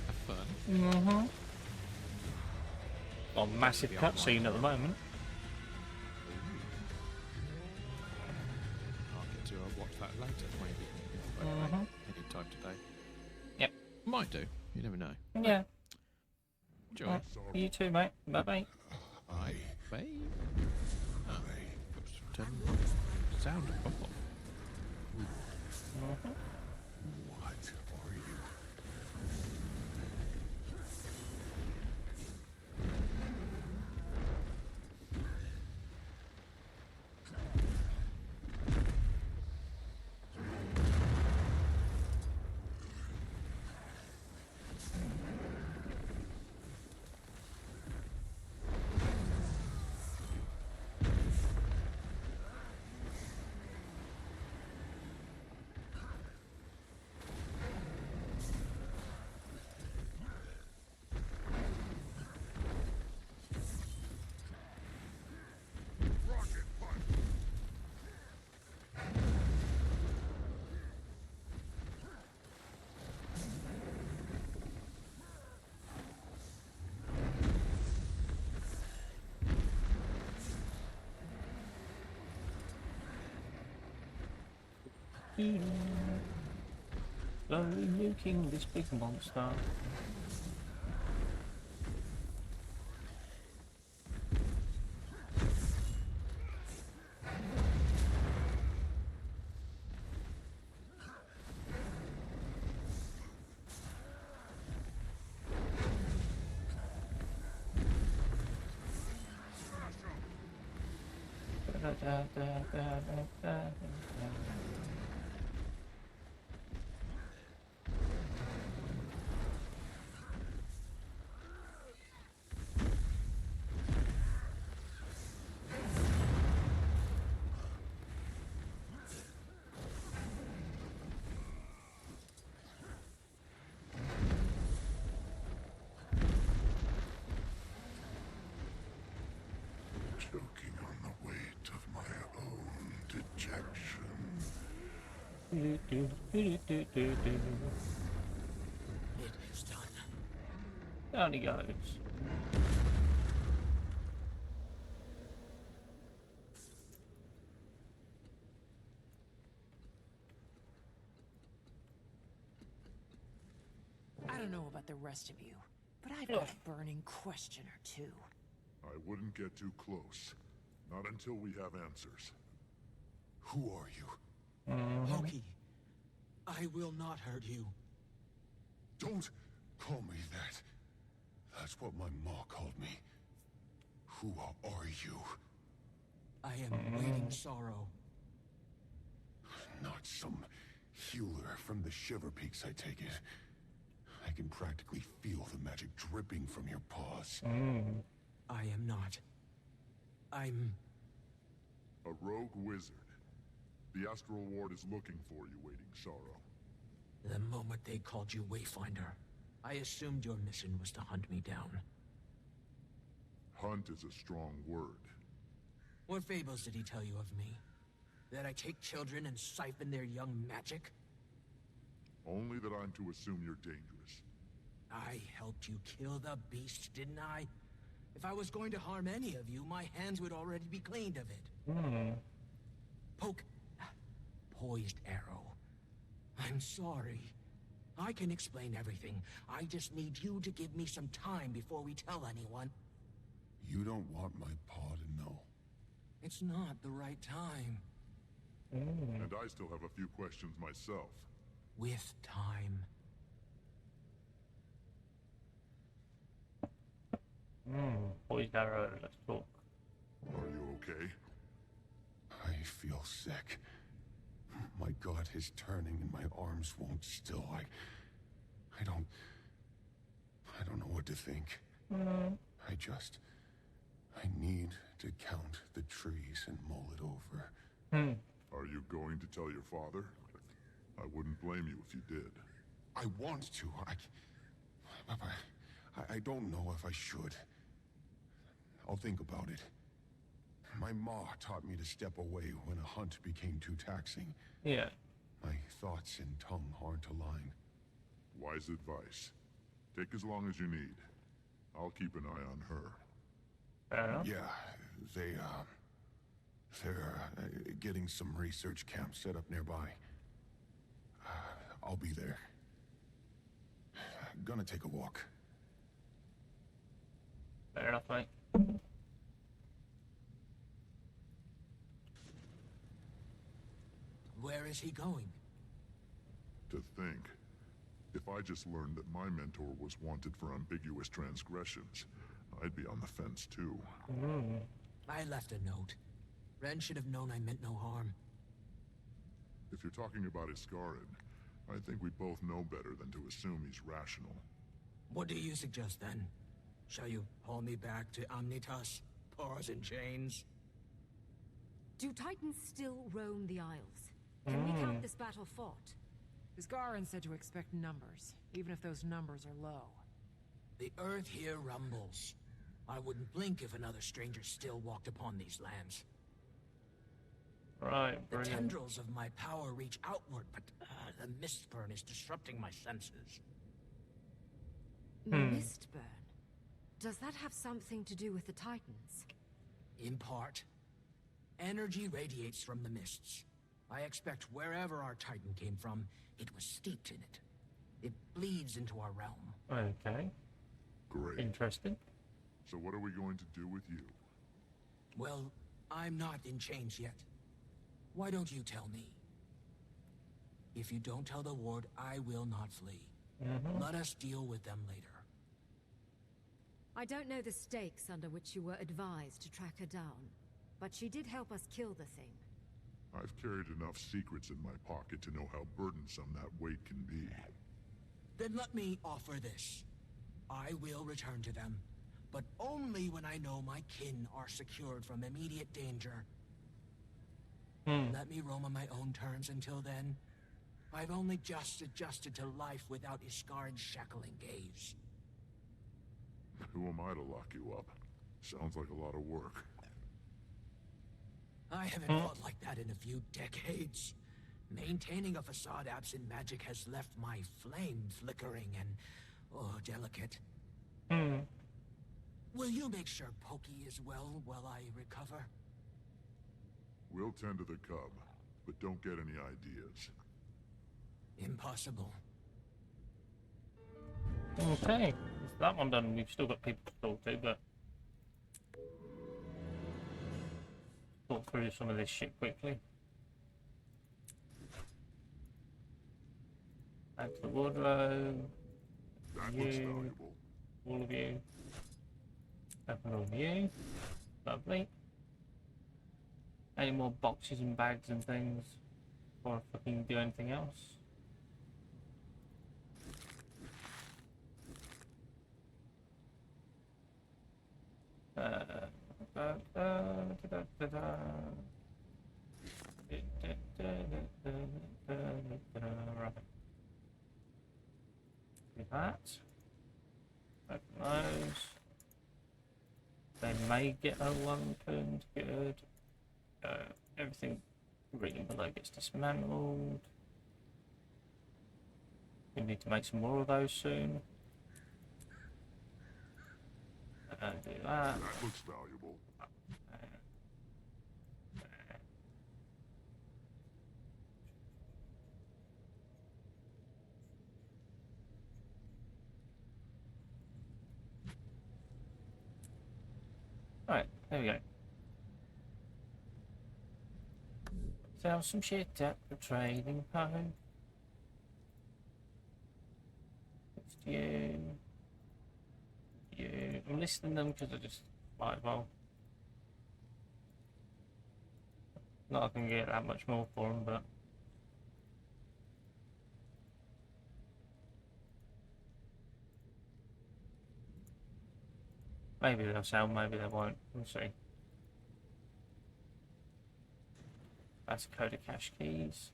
Have fun. Mm-hmm. Oh, massive cutscene at the moment. I'll get to watch that later, maybe. Any time today. Yep. Might do. You never know. Yeah. Enjoy. Right. You too, mate. Bye-bye. Bye. Bye. Turn sound off. What are you? Slowly nuking this big monster. Choking on the weight of my own dejection. It is done. Down he goes. I don't know about the rest of you, but I've got a burning question or two. I wouldn't get too close. Not until we have answers. Who are you? Loki, I will not hurt you. Don't call me that. That's what my ma called me. Who are you? I am waiting sorrow. Not some healer from the Shiver Peaks, I take it. I can practically feel the magic dripping from your paws. I am not. I'm... A rogue wizard. The Astral Ward is looking for you, Waiting Sorrow. The moment they called you Wayfinder, I assumed your mission was to hunt me down. Hunt is a strong word. What fables did he tell you of me? That I take children and siphon their young magic? Only that I'm to assume you're dangerous. I helped you kill the beast, didn't I? If I was going to harm any of you, my hands would already be cleaned of it. Poke. Poised arrow. I'm sorry. I can explain everything. I just need you to give me some time before we tell anyone. You don't want my pa to know. It's not the right time. And I still have a few questions myself. With time. Poised arrow, let's talk. Are you okay? I feel sick. My gut is turning and my arms won't still. I don't know what to think. I need to count the trees and mull it over. Are you going to tell your father? I wouldn't blame you if you did. I want to. I don't know if I should. I'll think about it. My ma taught me to step away when a hunt became too taxing. Yeah. My thoughts and tongue aren't aligned. Wise advice. Take as long as you need. I'll keep an eye on her. Fair enough. Yeah, they're getting some research camps set up nearby. I'll be there. Gonna take a walk. Fair enough, mate. Where is he going? To think. If I just learned that my mentor was wanted for ambiguous transgressions, I'd be on the fence too. I left a note. Ren should have known I meant no harm. If you're talking about Iskarin, I think we both know better than to assume he's rational. What do you suggest then? Shall you haul me back to Omnitas? Paws and chains? Do Titans still roam the Isles? Can we count this battle fought? Isgarin said to expect numbers, even if those numbers are low. The earth here rumbles. I wouldn't blink if another stranger still walked upon these lands. Right, The brilliant. tendrils of my power reach outward, but the mistburn is disrupting my senses. Mistburn? Does that have something to do with the Titans? In part. Energy radiates from the mists. I expect wherever our Titan came from, it was steeped in it. It bleeds into our realm. Okay. Great. Interesting. So what are we going to do with you? Well, I'm not in chains yet. Why don't you tell me? If you don't tell the ward, I will not flee. Let us deal with them later. I don't know the stakes under which you were advised to track her down, but she did help us kill the thing. I've carried enough secrets in my pocket to know how burdensome that weight can be. Then let me offer this. I will return to them, but only when I know my kin are secured from immediate danger. Let me roam on my own terms until then. I've only just adjusted to life without Iskarin's shackling gaze. Who am I to lock you up? Sounds like a lot of work. I haven't fought like that in a few decades. Maintaining a facade absent magic has left my flame flickering and, delicate. Will you make sure Pokey is well while I recover? We'll tend to the cub, but don't get any ideas. Impossible. Okay. With that one done, we've still got people to talk to, but talk through some of this shit quickly. Back to the wardrobe. That looks valuable. All of you. Open all of you. Lovely. Any more boxes and bags and things before I fucking do anything else? Right. Do that. Open those. They may get opened. Good. Everything reading below gets dismantled. We need to make some more of those soon. Do that. That looks valuable. Right, there we go. Sell some shit at the trading post. It's you. You. I'm listing them because I just might as well. Not I can get that much more for them, but. Maybe they'll sell, maybe they won't. We'll see. That's a code of cache keys.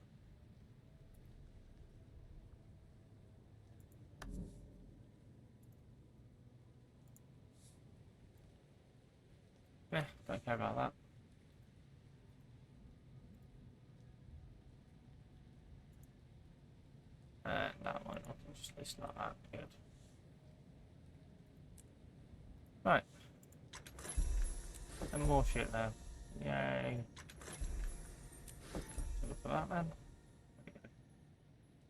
Yeah, don't care about that. That one, I can just list like that. Good. Right. And more shit there. Yay. Look at that then.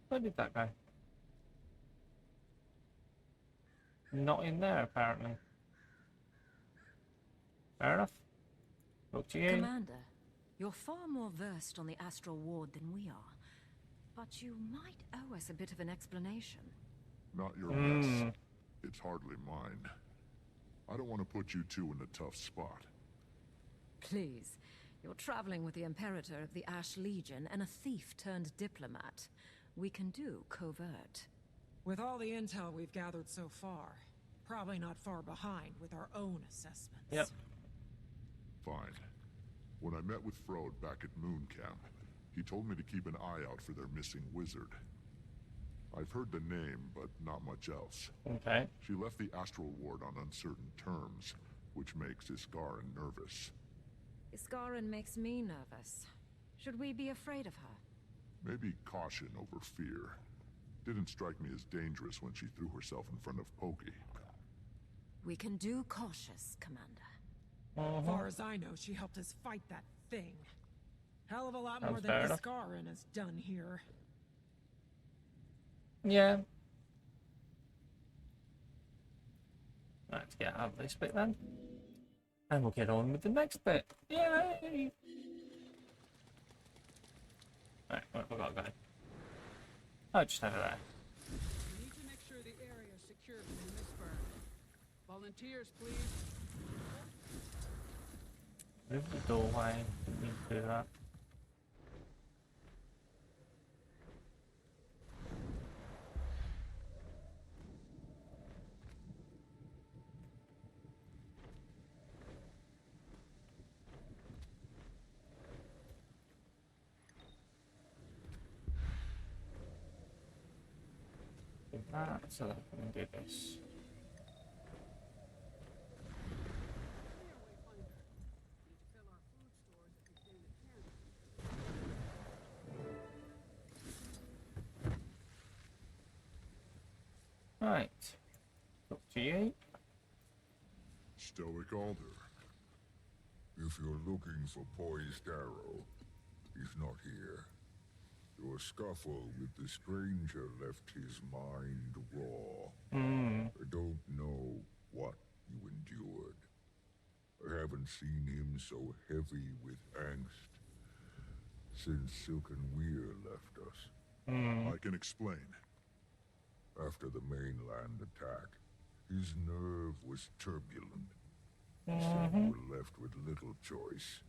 Where did that go? Not in there, apparently. Fair enough. Look to you. Commander, you're far more versed on the astral ward than we are. But you might owe us a bit of an explanation. Not your mess. It's hardly mine. I don't want to put you two in a tough spot. Please. You're traveling with the Imperator of the Ash Legion and a thief turned diplomat. We can do covert. With all the intel we've gathered so far, probably not far behind with our own assessments. Yep. Fine. When I met with Frode back at Moon Camp, he told me to keep an eye out for their missing wizard. I've heard the name, but not much else. Okay. She left the Astral Ward on uncertain terms, which makes Iskarin nervous. Iskarin makes me nervous. Should we be afraid of her? Maybe caution over fear. Didn't strike me as dangerous when she threw herself in front of Pokey. We can do cautious, Commander. As far as I know, she helped us fight that thing. Hell of a lot more Sounds than fair enough. Iskarin has done here. Yeah. Let's get out of this bit then. And we'll get on with the next bit. Yay! Right, where have I got to go? Oh, just over there. We need to make sure the area is secure from the misburn. Volunteers, please. Move the doorway. Didn't need to do that. Do that so that we can do this. Right. Up to you. Stoic Alder. If you're looking for Poised Arrow, he's not here. Your scuffle with the stranger left his mind raw. I don't know what you endured. I haven't seen him so heavy with angst since Silken Weir left us. I can explain. After the mainland attack, his nerve was turbulent. So we were left with little choice.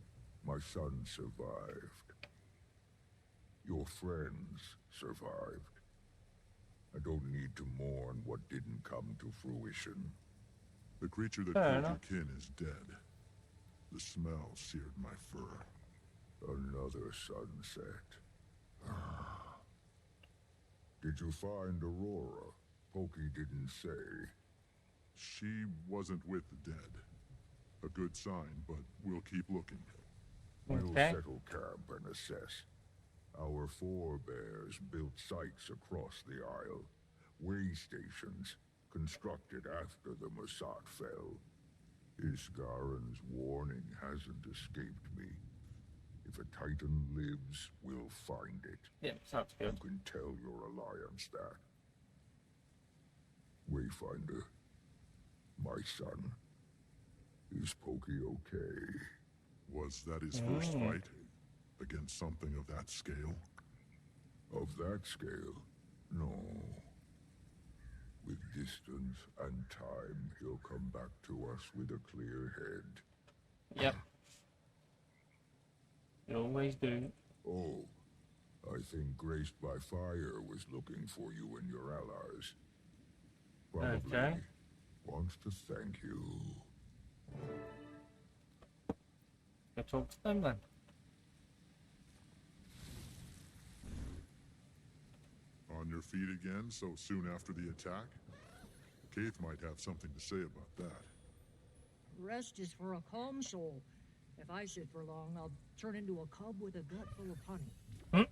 My son survived. Your friends survived. I don't need to mourn what didn't come to fruition. The creature that Fair killed enough. your kin is dead. The smell seared my fur. Another sunset. Did you find Aurora? Pokey didn't say. She wasn't with the dead. A good sign, but we'll keep looking. We'll Okay. settle camp and assess. Our forebears built sites across the Isle. Way stations, constructed after the Mossad fell. Iskarin's warning hasn't escaped me. If a Titan lives, we'll find it. Yeah, sounds good. You can tell your alliance that. Wayfinder, my son, Is Pokey okay? Was that his first fight? Against something of that scale? Of that scale? No. With distance and time, he'll come back to us with a clear head. Yep. You always do. Oh, I think Graced by Fire was looking for you and your allies. Probably Okay. wants to thank you. Go talk to them then. On your feet again so soon after the attack? Keith might have something to say about that. Rest is for a calm soul. If I sit for long, I'll turn into a cub with a gut full of honey.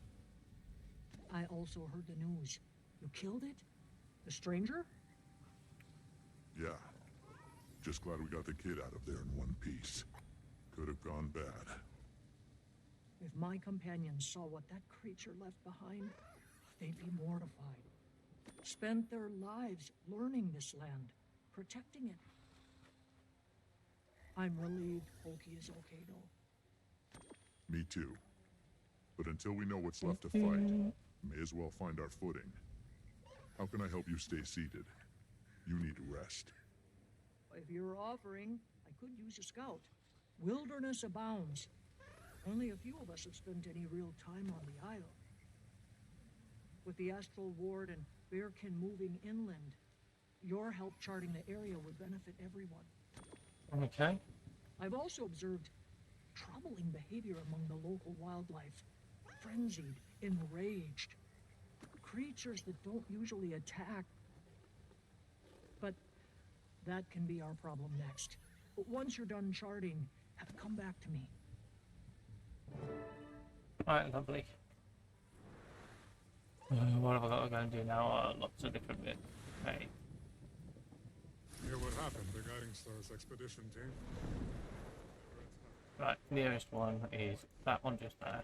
I also heard the news. You killed it? The stranger? Yeah. Just glad we got the kid out of there in one piece. Could have gone bad. If my companions saw what that creature left behind, they'd be mortified. Spent their lives learning this land, protecting it. I'm relieved Pokey is okay, though. Me too. But until we know what's left to fight, may as well find our footing. How can I help you stay seated? You need rest. If you're offering, I could use a scout. Wilderness abounds. Only a few of us have spent any real time on the isle. With the Astral Ward and Bearkin moving inland, your help charting the area would benefit everyone. Okay. I've also observed troubling behavior among the local wildlife. Frenzied, enraged. Creatures that don't usually attack. But that can be our problem next. But once you're done charting, come back to me. Alright, lovely. What have I got to go and do now? Lots of different bits. Okay. Hear what happened to Guiding Star's expedition team? Right, nearest one is that one just there.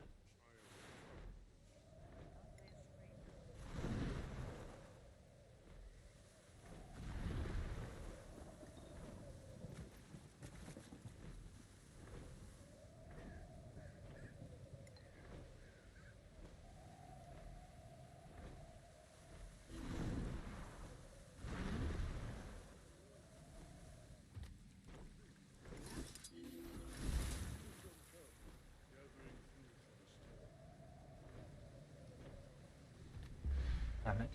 Damn it.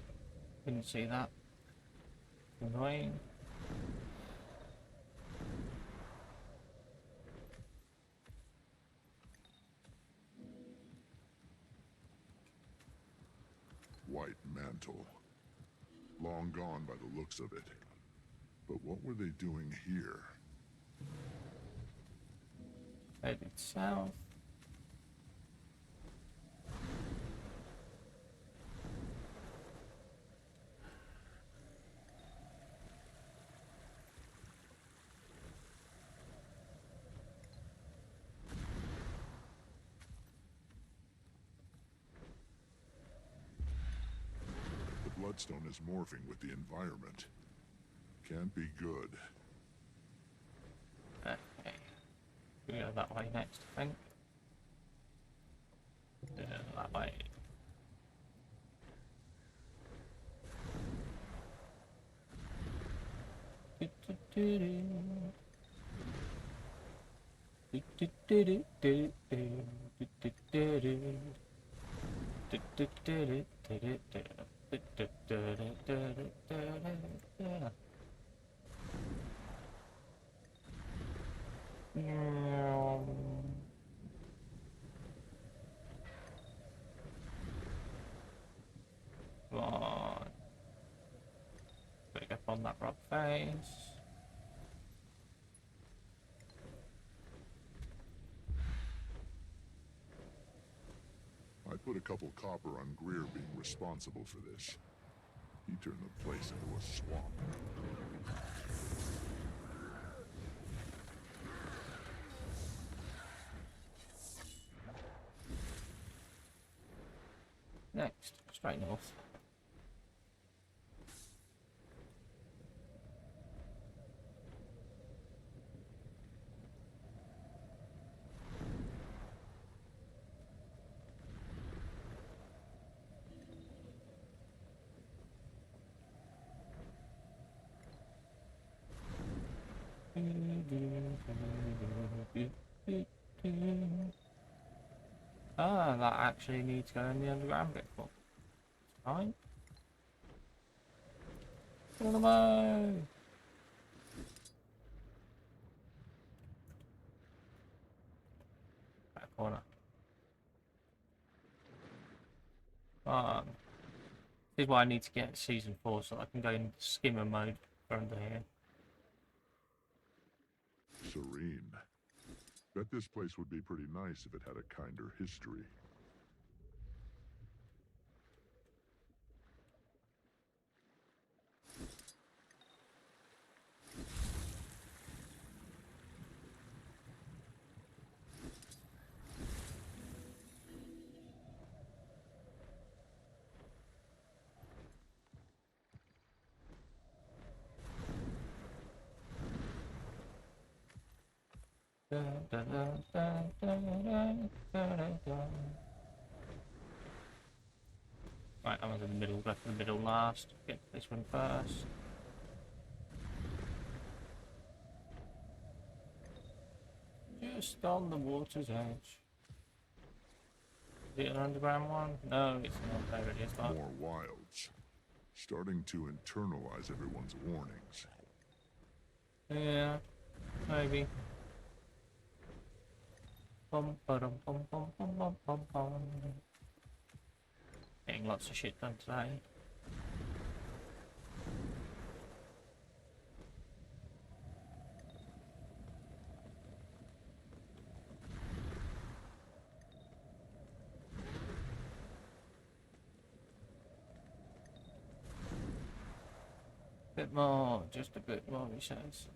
Couldn't see that. Annoying. White mantle. Long gone by the looks of it. But what were they doing here? Headed south. The bloodstone is morphing with the environment. Can't be good. Okay. We go that way next, I think. That way. Come on. Pick up on that rock face. I put a couple copper on Greer being responsible for this. He turned the place into a swamp. Next, straight north. Ah, that actually needs to go in the underground bit for. Fine. Back corner. This is why I need to get season 4 so I can go in skimmer mode from here. Serene. Bet this place would be pretty nice if it had a kinder history. Right, I was in the middle, go for the middle last. Get this one first. Just on the water's edge. Is it an underground one? No, it's not. There it is. Like. More wilds. Starting to internalize everyone's warnings. Yeah, maybe. Bum, ba-dum, bum, bum, bum, bum, bum, bum. Getting lots of shit done today. Bit more, just a bit more, he says.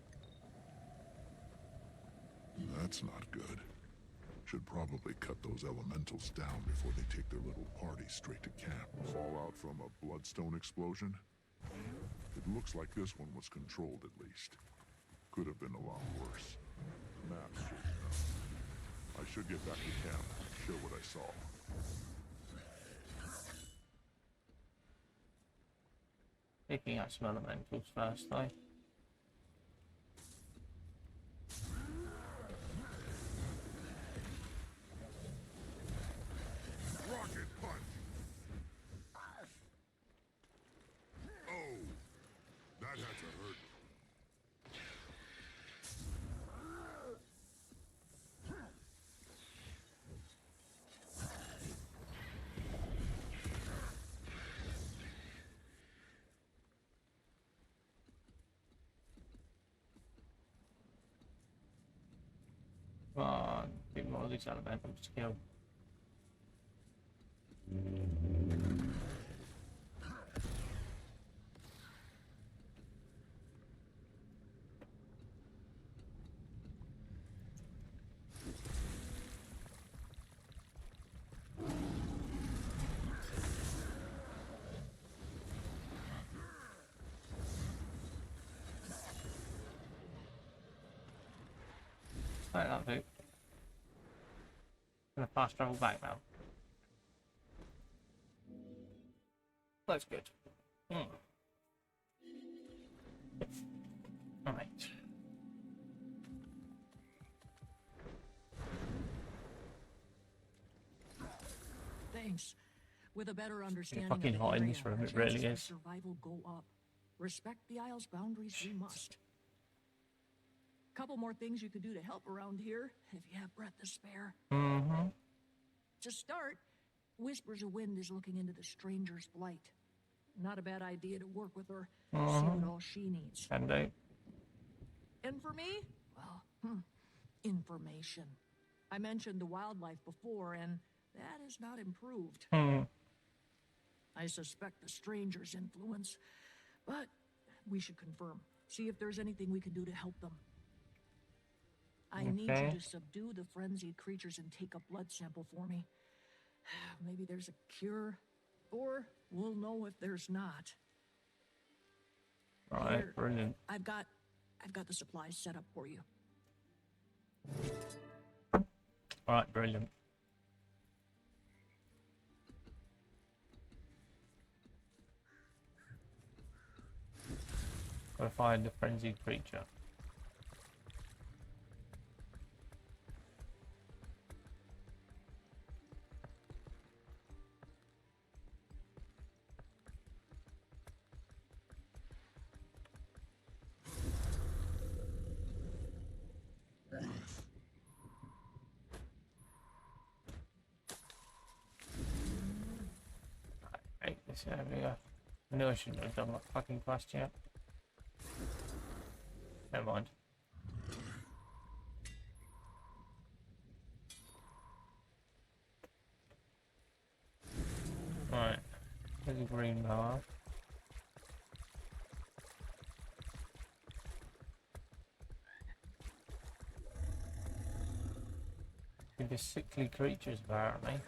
That's not good. Should probably cut those elementals down before they take their little party straight to camp. Fallout from a bloodstone explosion? It looks like this one was controlled at least. Could have been a lot worse. Maps should know. I should get back to camp, show what I saw. Picking up some elementals first though. Rocket punch! Oh! That had to hurt. Come on, a bit more of these elementals to kill. Like that, dude. Gonna fast travel back now. That's good. Alright. Thanks. With a better understanding fucking of the hot in area, this room, our it really chances is. for survival go up. Respect the Isle's boundaries, we must. Couple more things you could do to help around here, if you have breath to spare. Mm-hmm. To start, Whispers of Wind is looking into the Stranger's Blight. Not a bad idea to work with her, see what all she needs. Can do. And for me, well, information. I mentioned the wildlife before, and that has not improved. I suspect the Stranger's influence, but we should confirm. See if there's anything we can do to help them. I need you to subdue the frenzied creatures and take a blood sample for me. Maybe there's a cure, or we'll know if there's not. Right, Here, brilliant. I've got the supplies set up for you. Alright, brilliant. Gotta find the frenzied creature. this area. I knew I shouldn't have done that fucking quest yet. Never mind. Right. There's a green bar. There's sickly creatures apparently.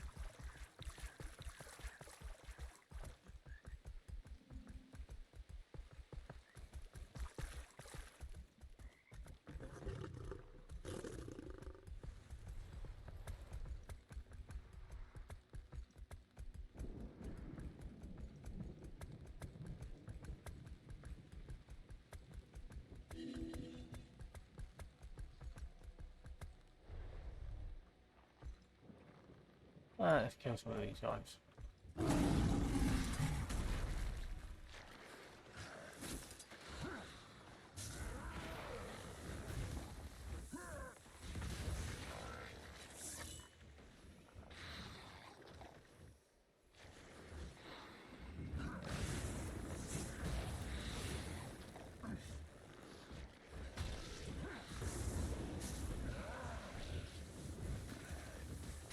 Let's kill some of these guys.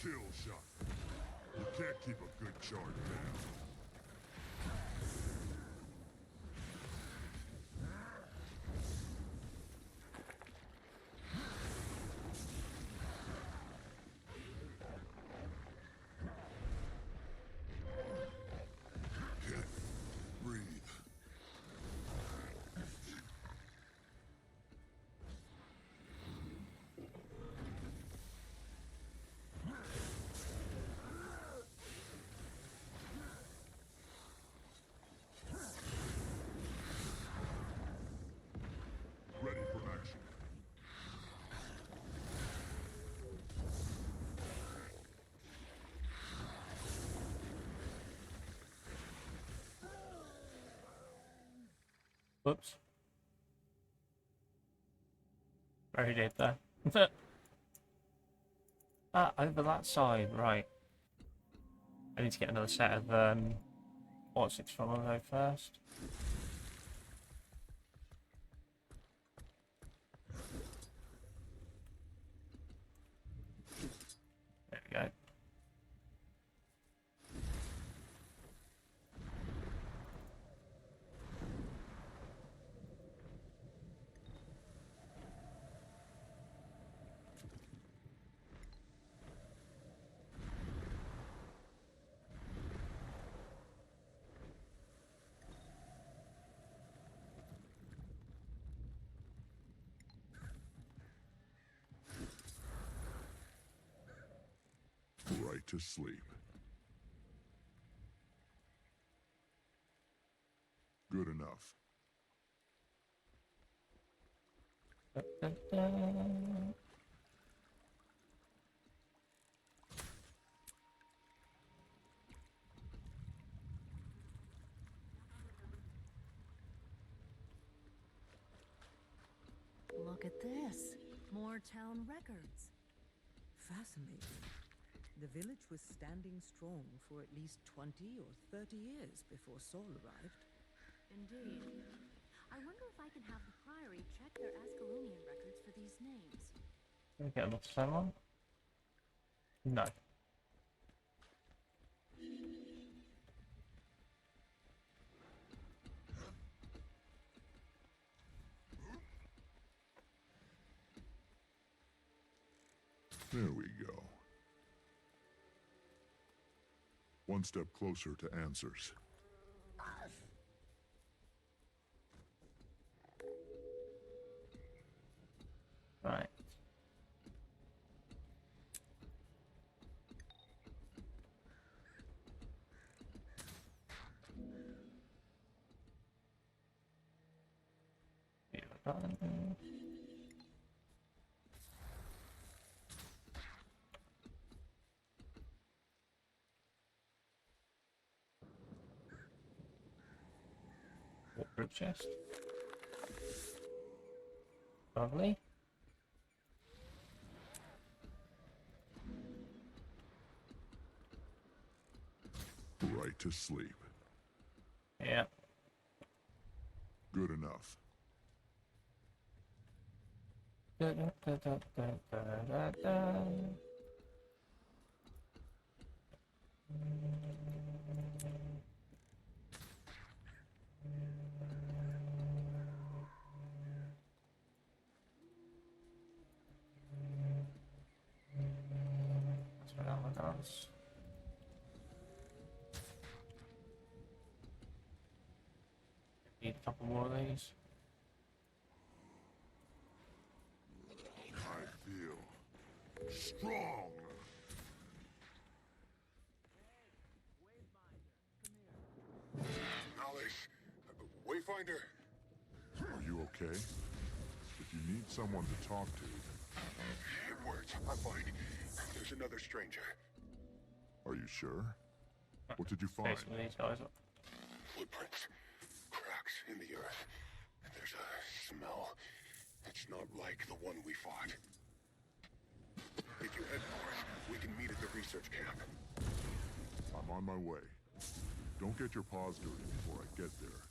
Kill shot. You can't keep a good charge down. Breathe. Ready for action. Whoops. Very dead there. Ah, over that side, right. I need to get another set of what's it from though first. There we go. Right to sleep. Good enough. Look at this. More town records. Fascinating. The village was standing strong for at least 20 or 30 years before Saul arrived. Indeed. I wonder if I can have the Priory check their Ascalonian records for these names. Can we get another someone? No. There we go. One step closer to answers. Right. Water chest. Lovely. Right to sleep. Yeah. Good enough. Da, da, da, da, da, da, da. That's what that one does. Need a couple more of these. I feel strong. Alex, Wayfinder. Are you okay? If you need someone to talk to... It worked. I'm fine. There's another stranger. Are you sure? What did you find? Basically, these guys. Footprints. Cracks in the earth. There's a smell. It's not like the one we fought. If you head north, we can meet at the research camp. I'm on my way. Don't get your paws dirty before I get there.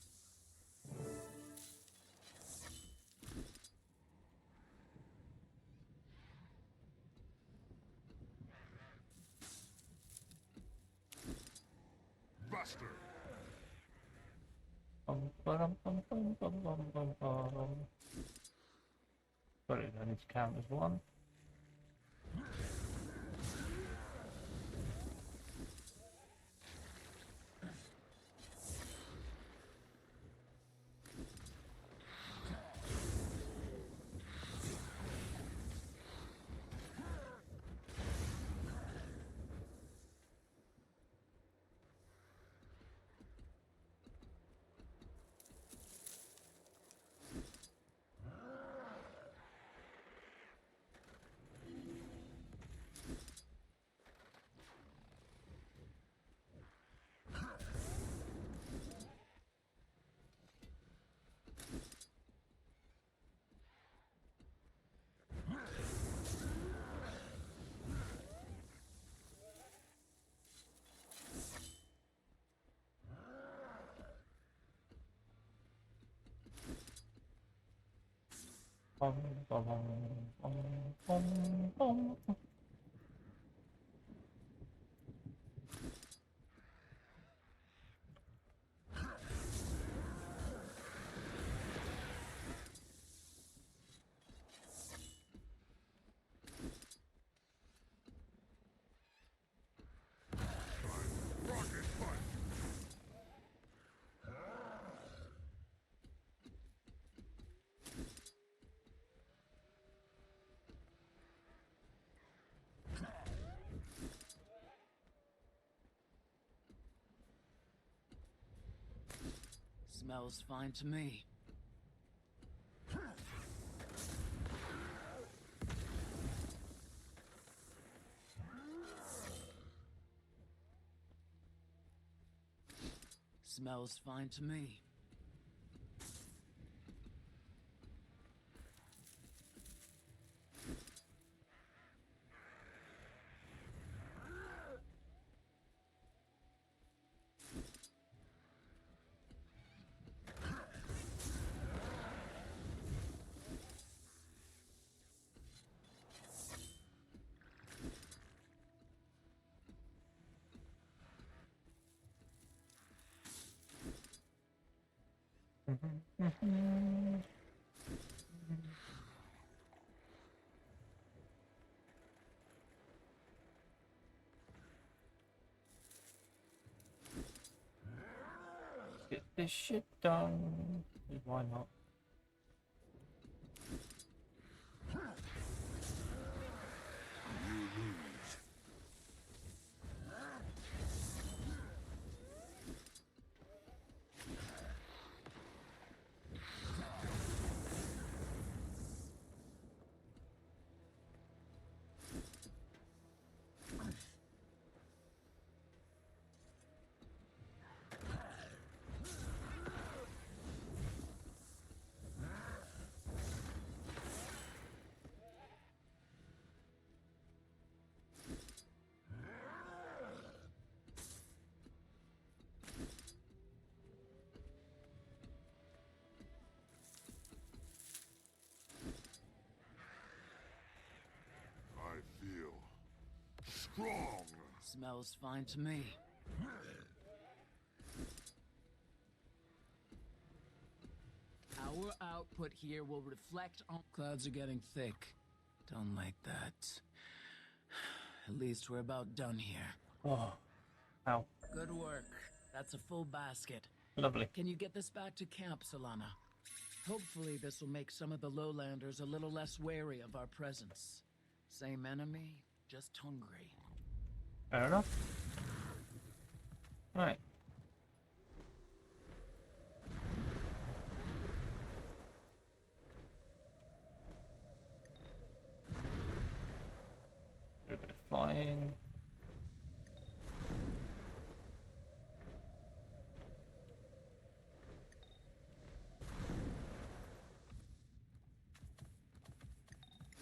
Buster! But it only to count as one. Bum, bum, bum, bum, bum, bum. Rocket punch! Smells fine to me. Smells fine to me. Get this shit done. Why not? You lose. strong. Smells fine to me. Our output here will reflect on... Clouds are getting thick. Don't like that. At least we're about done here. Oh, ow. Good work. That's a full basket. Lovely. Can you get this back to camp, Solana? Hopefully this will make some of the lowlanders a little less wary of our presence. Same enemy, just hungry. Fair enough. Right. A bit of flying.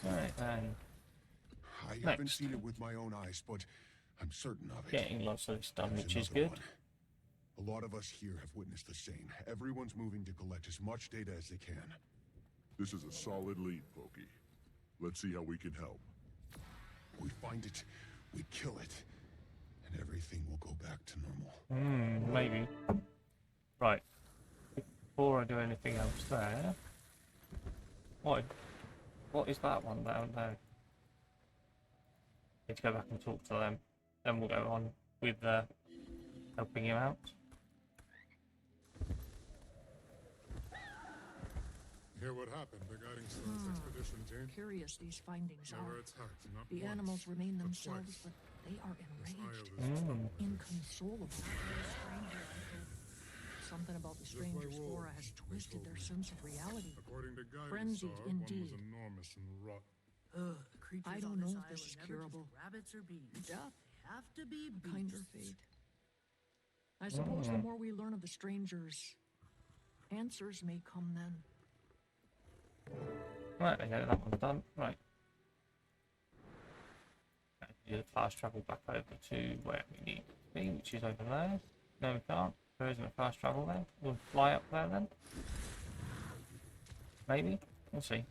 Right then. I haven't seen it with my own eyes, but I'm certain of it. Getting lots of this done, There's which is another good. one. A lot of us here have witnessed the same. Everyone's moving to collect as much data as they can. This is a solid lead, Pokey. Let's see how we can help. We find it, we kill it, and everything will go back to normal. Maybe. Right. Before I do anything else there... What is that one down there? Need to go back and talk to them. Then we'll go on with helping him out. Hear what happened regarding Star's expedition team? Curious these findings Never are. attacked, not The once, animals remain but themselves, twice. but they are enraged, Mm. inconsolable. Something about the Just like stranger's wolves, aura has they twisted told their me. sense of reality. According to Guy, Frenzied Star, indeed. one was enormous and rotten. Ugh, creatures I on don't know this if this is island never curable. just rabbits or bees. Death. They have to be beasts. Kinder fate. I suppose the more we learn of the strangers, answers may come then. Right, we get that one done. Right. Do the fast travel back over to where we need to be, which is over there. No, we can't. There isn't a fast travel there. We'll fly up there then. Maybe. We'll see.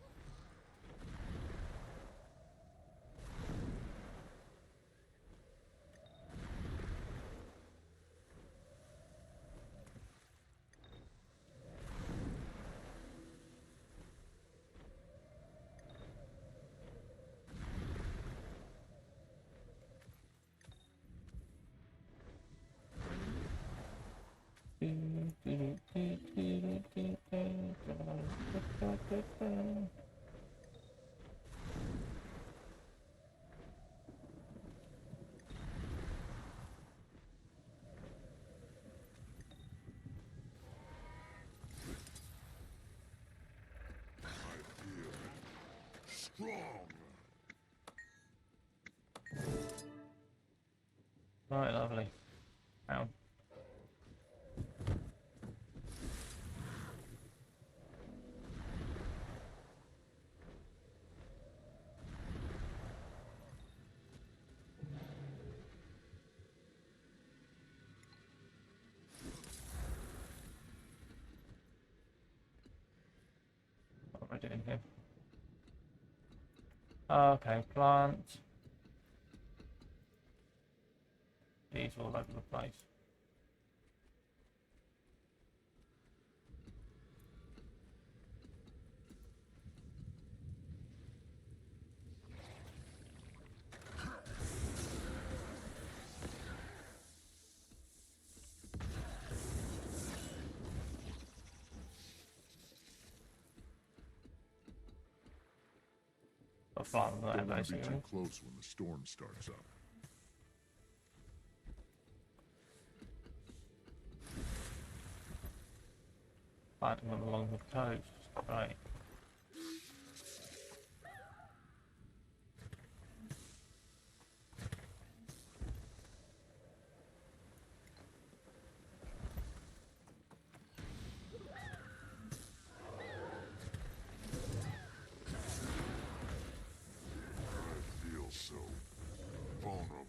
Strong. Right, lovely. Down. What am I doing here? Okay, plant. These all over the place. Fun, Don't want to be basically. too close when the storm starts up. Fighting them along the coast, right. I feel so vulnerable.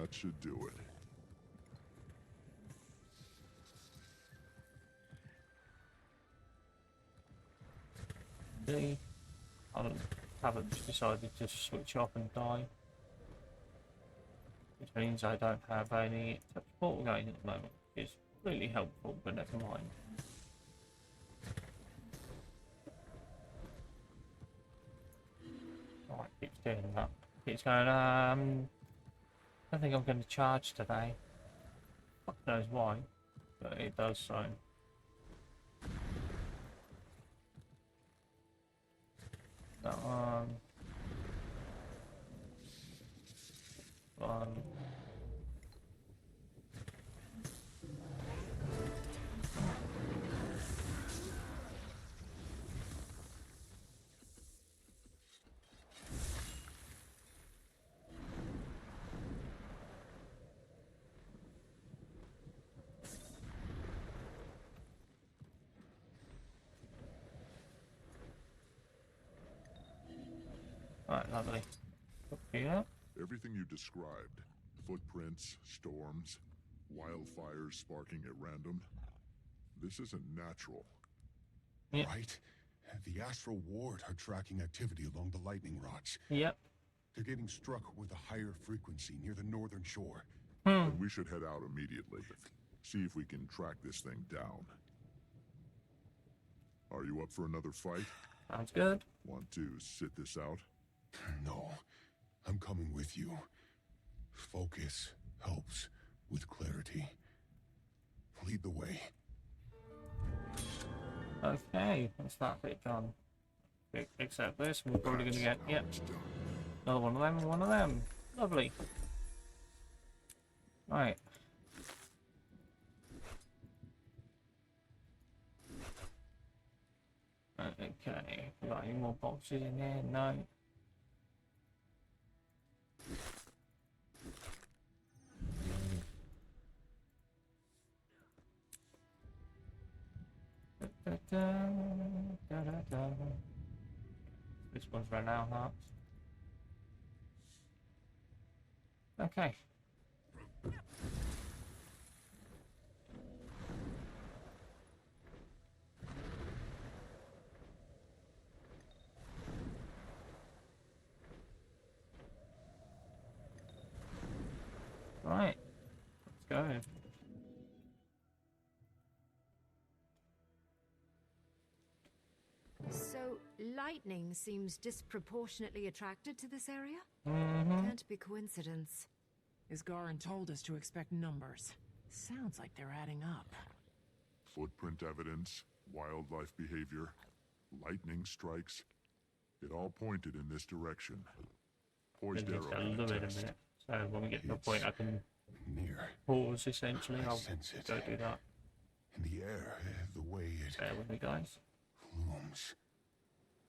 That should do it. I haven't decided to switch off and die. Which means I don't have any support going at the moment. It's really helpful, but never mind. Alright, keeps doing that. Keeps going, I don't think I'm going to charge today. Fuck knows why, but it does so. That one. One. Alright, lovely. Yeah. Everything you described, footprints, storms, wildfires sparking at random, this isn't natural. Yep. Right? The Astral Ward are tracking activity along the lightning rods. Yep. They're getting struck with a higher frequency near the northern shore. Then we should head out immediately. See if we can track this thing down. Are you up for another fight? Sounds good. Want to sit this out? No. I'm coming with you. Focus helps with clarity. Lead the way. Okay, that's that bit done. Except this, we're probably going to get, yep, another one of them and one of them. Lovely. Right. Okay, got any more boxes in there? No. This one's run out, hearts. Okay. Right. Let's go. So, lightning seems disproportionately attracted to this area? Mm-hmm. Can't be coincidence. Isgarin told us to expect numbers. Sounds like they're adding up. Footprint evidence, wildlife behavior, lightning strikes. It all pointed in this direction. Poised Just a arrow. little bit a minute. So when we get to a point I can pause essentially, I'll go do that. In the air, the way it Bear with me, guys. looms.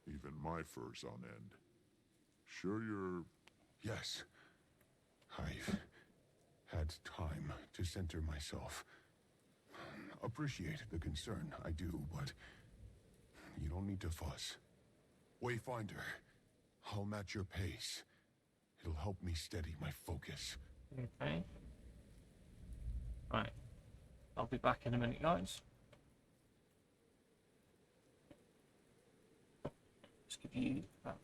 Even my fur's on end. Sure you're... Yes. I've had time to center myself. Appreciate the concern, I do, but you don't need to fuss. Wayfinder, I'll match your pace. It'll help me steady my focus. Okay. Right. I'll be back in a minute, guys. Just give you that.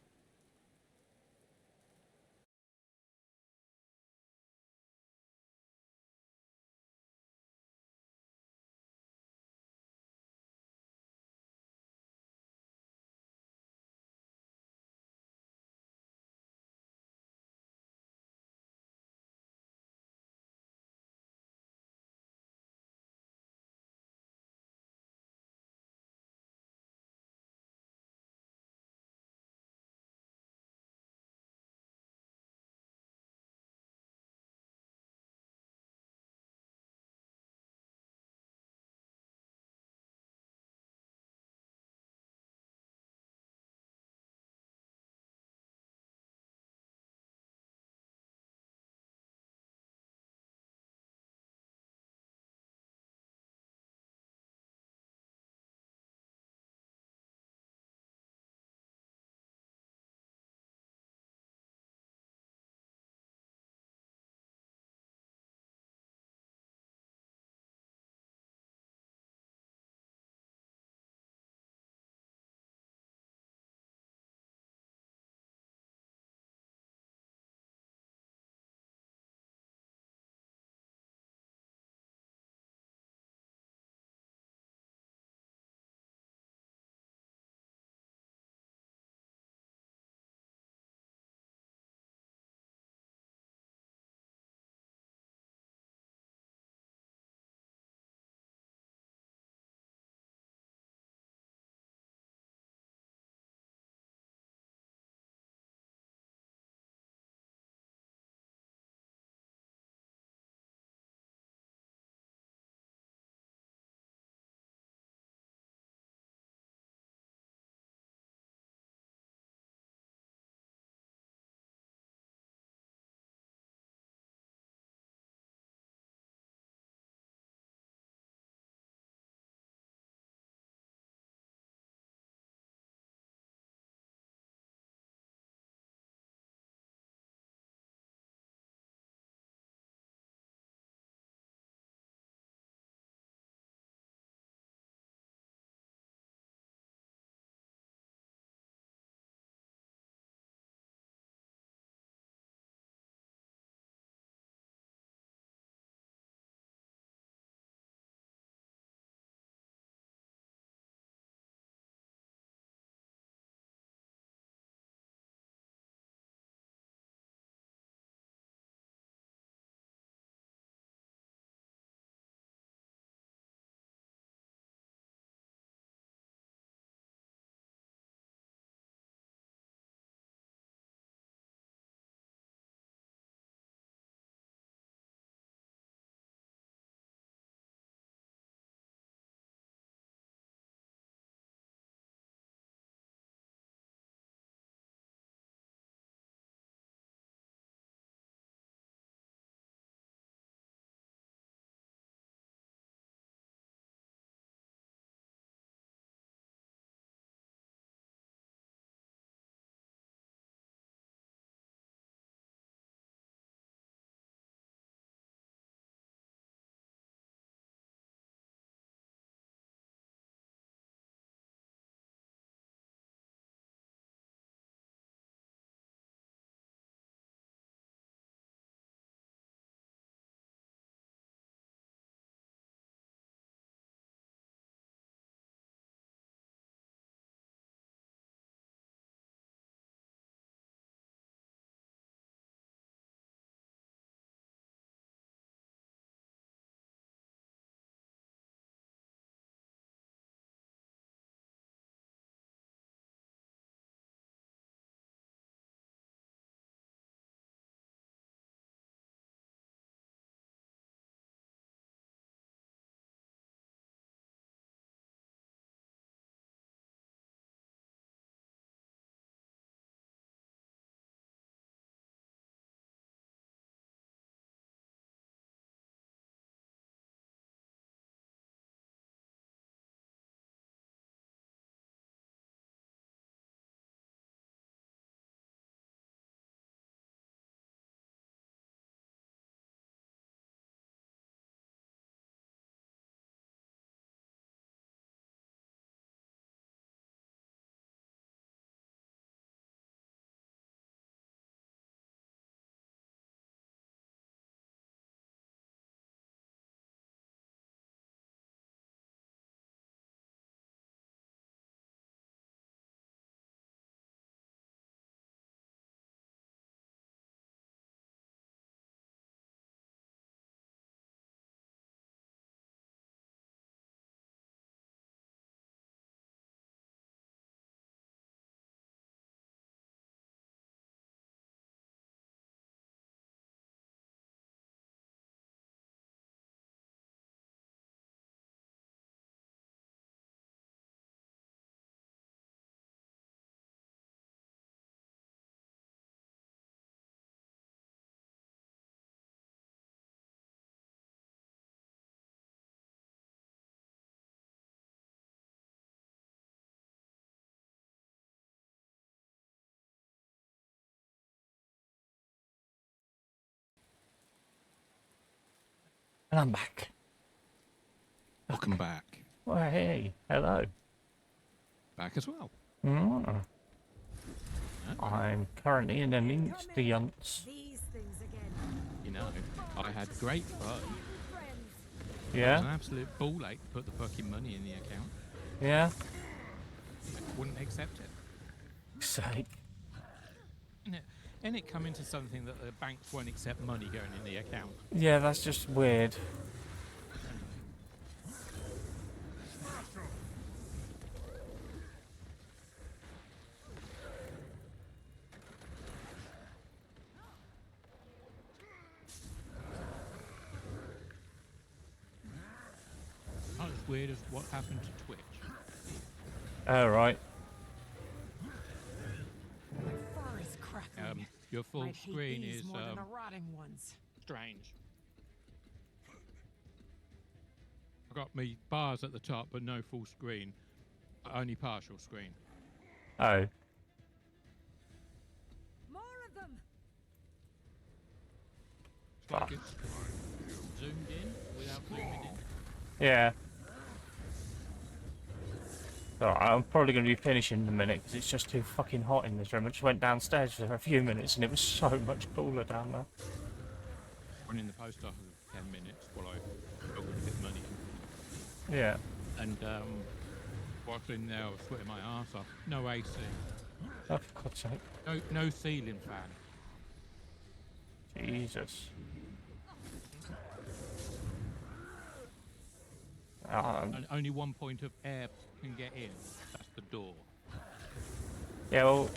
And I'm back. Welcome back. Well, hey, hello. Back as well. Mm. I'm currently in an instance. You know, I had great fun. Yeah? It was an absolute ball ache to put the fucking money in the account. Yeah? I wouldn't accept it. Sake. And it come into something that the banks won't accept money going in the account. Yeah, that's just weird. Not as weird as what happened to Twitch. Oh, right. Your full I'd hate screen these is more than the rotting ones. strange. I've got me bars at the top, but no full screen. Only partial screen. Oh. More of them. It's like it's zoomed in without zooming in. Yeah. Alright, I'm probably going to be finishing in a minute because it's just too fucking hot in this room. I just went downstairs for a few minutes and it was so much cooler down there. Went in the post office for 10 minutes while I got a bit of money. Yeah. And whilst in there, I was sweating my arse off. No AC. Oh, for God's sake. No ceiling fan. Jesus. And only one point of air can get in. That's the door. Yeah, well,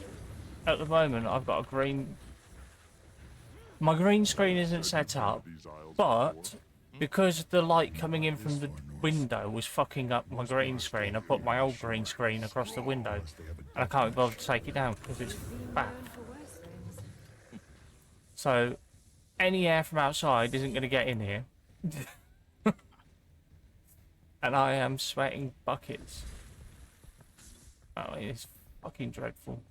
at the moment I've got a green... My green screen isn't set up, but because the light coming in from the window was fucking up my green screen, I put my old green screen across the window. And I can't bother to take it down because it's bad. So, any air from outside isn't going to get in here. And I am sweating buckets. Oh, it's fucking dreadful.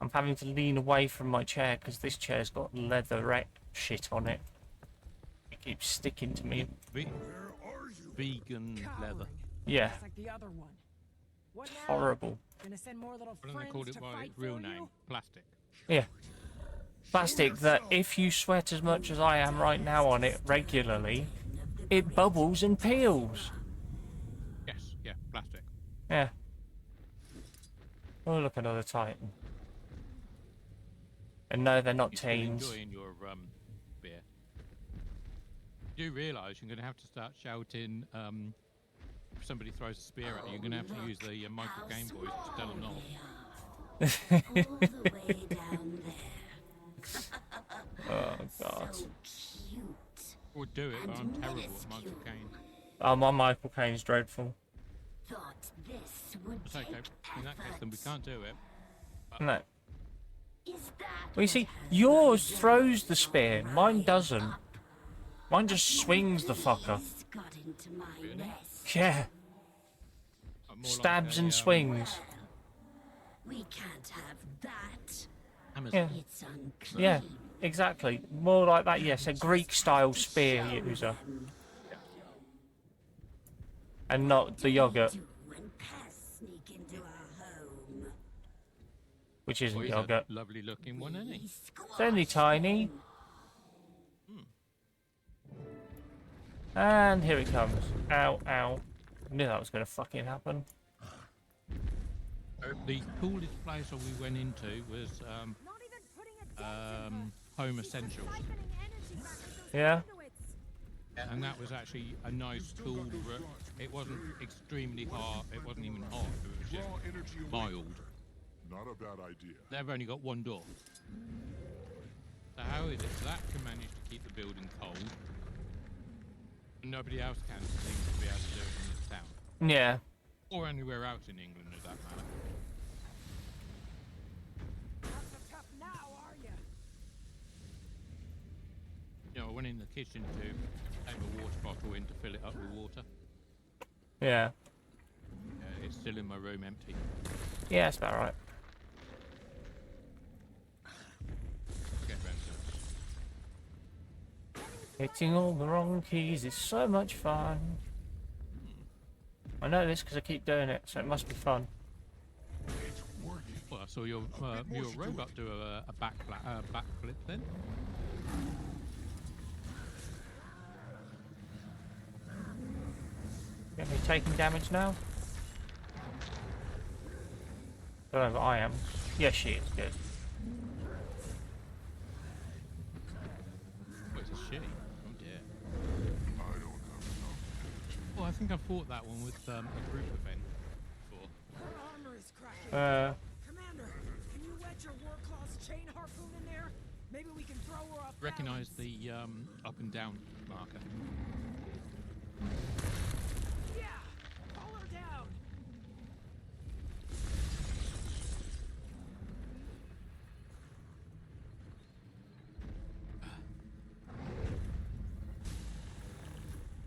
I'm having to lean away from my chair because this chair's got leatherette shit on it. It keeps sticking to me. Vegan leather. Yeah. Like the other one. What It's now? horrible. Gonna send more little Why don't they call it by its real name? Plastic. Yeah. Plastic that if you sweat as much as I am right now on it regularly, it bubbles and peels. Yes, yeah, plastic. Yeah. Oh, look, another Titan. And no, they're not You're still teens. enjoying your beer. You do realise you're going to have to start shouting. If somebody throws a spear at you, you're going to have to use the Michael Game voice to tell them off. All the way down there. Oh, God. So cute. Would do it, but I'm terrible at Michael Caine. Oh, my Michael Caine's dreadful. Thought this would It's okay. In that case, then we can't do it. But No. Is that Well, you see, yours throws the spear. Mine doesn't. Mine just swings the fucker. got into my nest? Yeah. more Stabs like a, and swings. We can't have that. Yeah. It's unclean. Yeah, exactly. More like that, yes. A Greek-style spear user. And not the yogurt. When pests sneak into our home. Which isn't Well, he's yogurt. a lovely looking one, isn't he? It's only tiny. And here it comes. Ow, ow. I knew that was going to fucking happen. The coolest place that we went into was Home Essentials. Yeah? And that was actually a nice, cool room. It wasn't extremely hot. It wasn't even hot. It was just mild. Not a bad idea. They've only got one door. So how is it that can manage to keep the building cold? And nobody else can seem to be able to do it in this town. Yeah. Or anywhere else in England, for that matter. You know, I went in the kitchen to take a water bottle in to fill it up with water. Yeah. It's still in my room empty. Yeah, that's about right. Get round Hitting all the wrong keys is so much fun. I know this because I keep doing it, so it must be fun. Well, I saw your robot do a backflip then. Get me taking damage now? Don't know if I am. Yes, she is. Good. Oh, it's a she. Oh dear. Well, I think I fought that one with a group event before. Her armor is cracking. Commander, can you wedge your Warclaw's chain harpoon in there? Maybe we can throw her off. Recognize the up and down marker. Yeah, pull her down.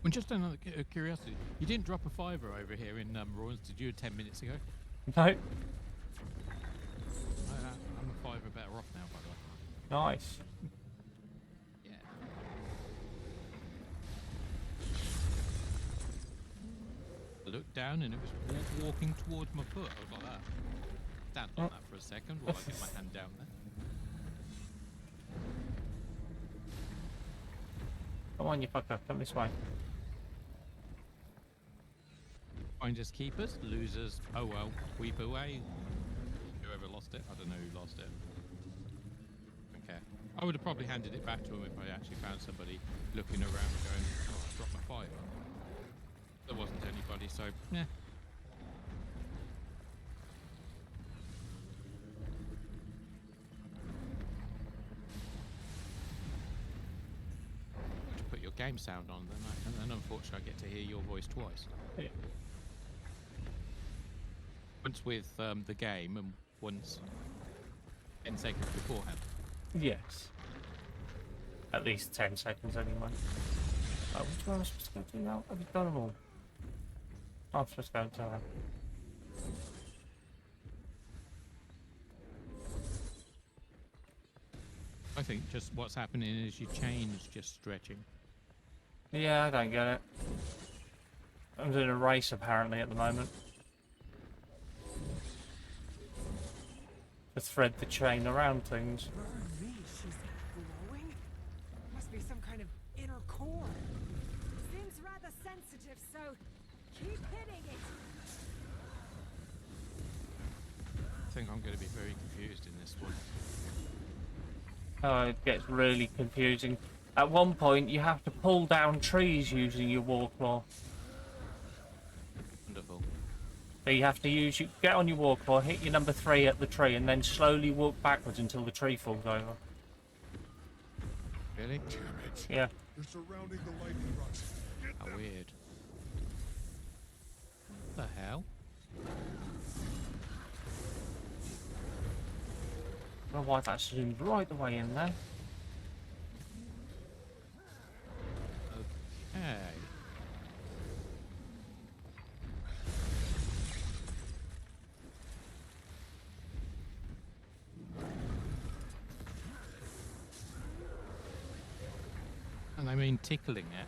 And just another curiosity, you didn't drop a fiver over here in Royals, did you, 10 minutes ago? No. I'm a fiver better off now, by the way. Nice. Yeah. I looked down and it was walking towards my foot. I was like that. Stand on that for a second while I get my hand down there. Come on, you fucker. Come this way. Finders keepers, losers, oh well, weep away. Whoever lost it, I don't know who lost it. Okay. I would have probably handed it back to him if I actually found somebody looking around going, oh, I dropped my fiver. There wasn't anybody, so, yeah. To put your game sound on, and then unfortunately I get to hear your voice twice. Yeah. Once with the game and once 10 seconds beforehand. Yes. At least 10 seconds anyway. Oh, which one am I supposed to go to now? I've done them all. Oh, I'm supposed to go into that. I think just what's happening is your chain is just stretching. Yeah, I don't get it. I'm doing a race apparently at the moment. To thread the chain around things. Burn me, she's glowing. Must be some kind of inner core. Seems rather sensitive, so keep hitting it. I think I'm going to be very confused in this one. Oh, it gets really confusing. At one point, you have to pull down trees using your Warclaw. Wonderful. So you have to use, you get on your Warclaw, hit your number 3 at the tree, and then slowly walk backwards until the tree falls over. Really? Damn it. Yeah. You're surrounding the lightning rods. How weird. What the hell? I don't know why that zoomed right the way in there. Okay. And I mean tickling it.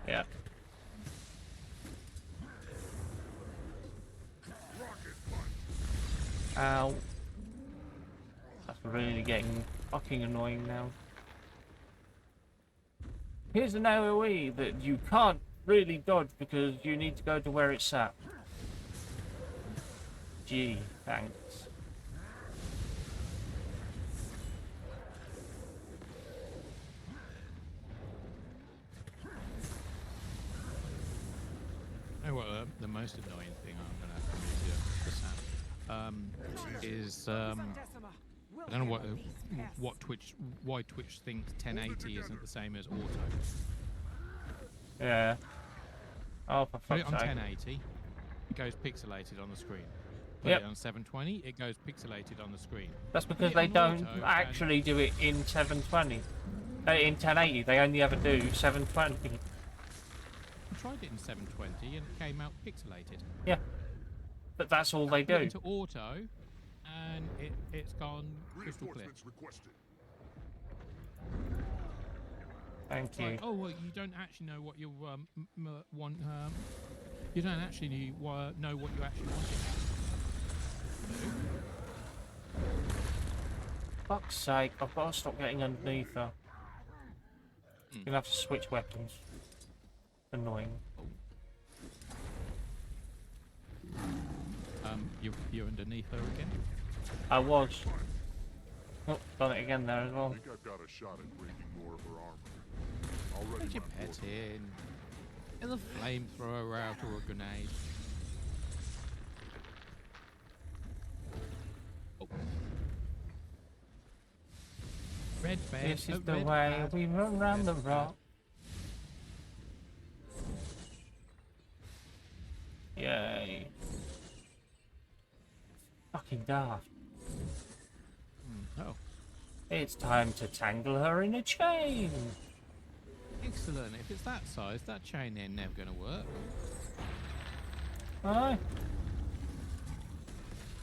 Yeah. Ow. That's really getting fucking annoying now. Here's an AoE that you can't really dodge because you need to go to where it's at. Gee, thanks. You know what, the most annoying thing I'm going to have to do for Sam is I don't know what why Twitch thinks 1080 isn't the same as auto. Yeah. Oh, for Put it fuck's on sake. 1080, it goes pixelated on the screen. Put Yep. it on 720, it goes pixelated on the screen. That's Put because it they on don't auto actually do it in 720. In 1080, they only ever do 720. I tried it in 720 and it came out pixelated. Yeah. But that's all they Put it do. into auto and it's gone crystal clear. Reinforcements requested. Thank you. Like, oh, well, you don't actually know what you want. You don't actually know what you actually want. Fuck's sake, I've got to stop getting underneath her. You're gonna have to switch weapons. Annoying. You're underneath her again? I was. Oh, done it again there as well. I think I've got a shot at breaking more of her armor. I'll ready Put your my pet in. Get a flamethrower out or a grenade. Oh. Red bed. This is the way we run round the rock. Yay. Fucking daft. Oh. It's time to tangle her in a chain. Excellent. If it's that size, that chain ain't never going to work. Aye.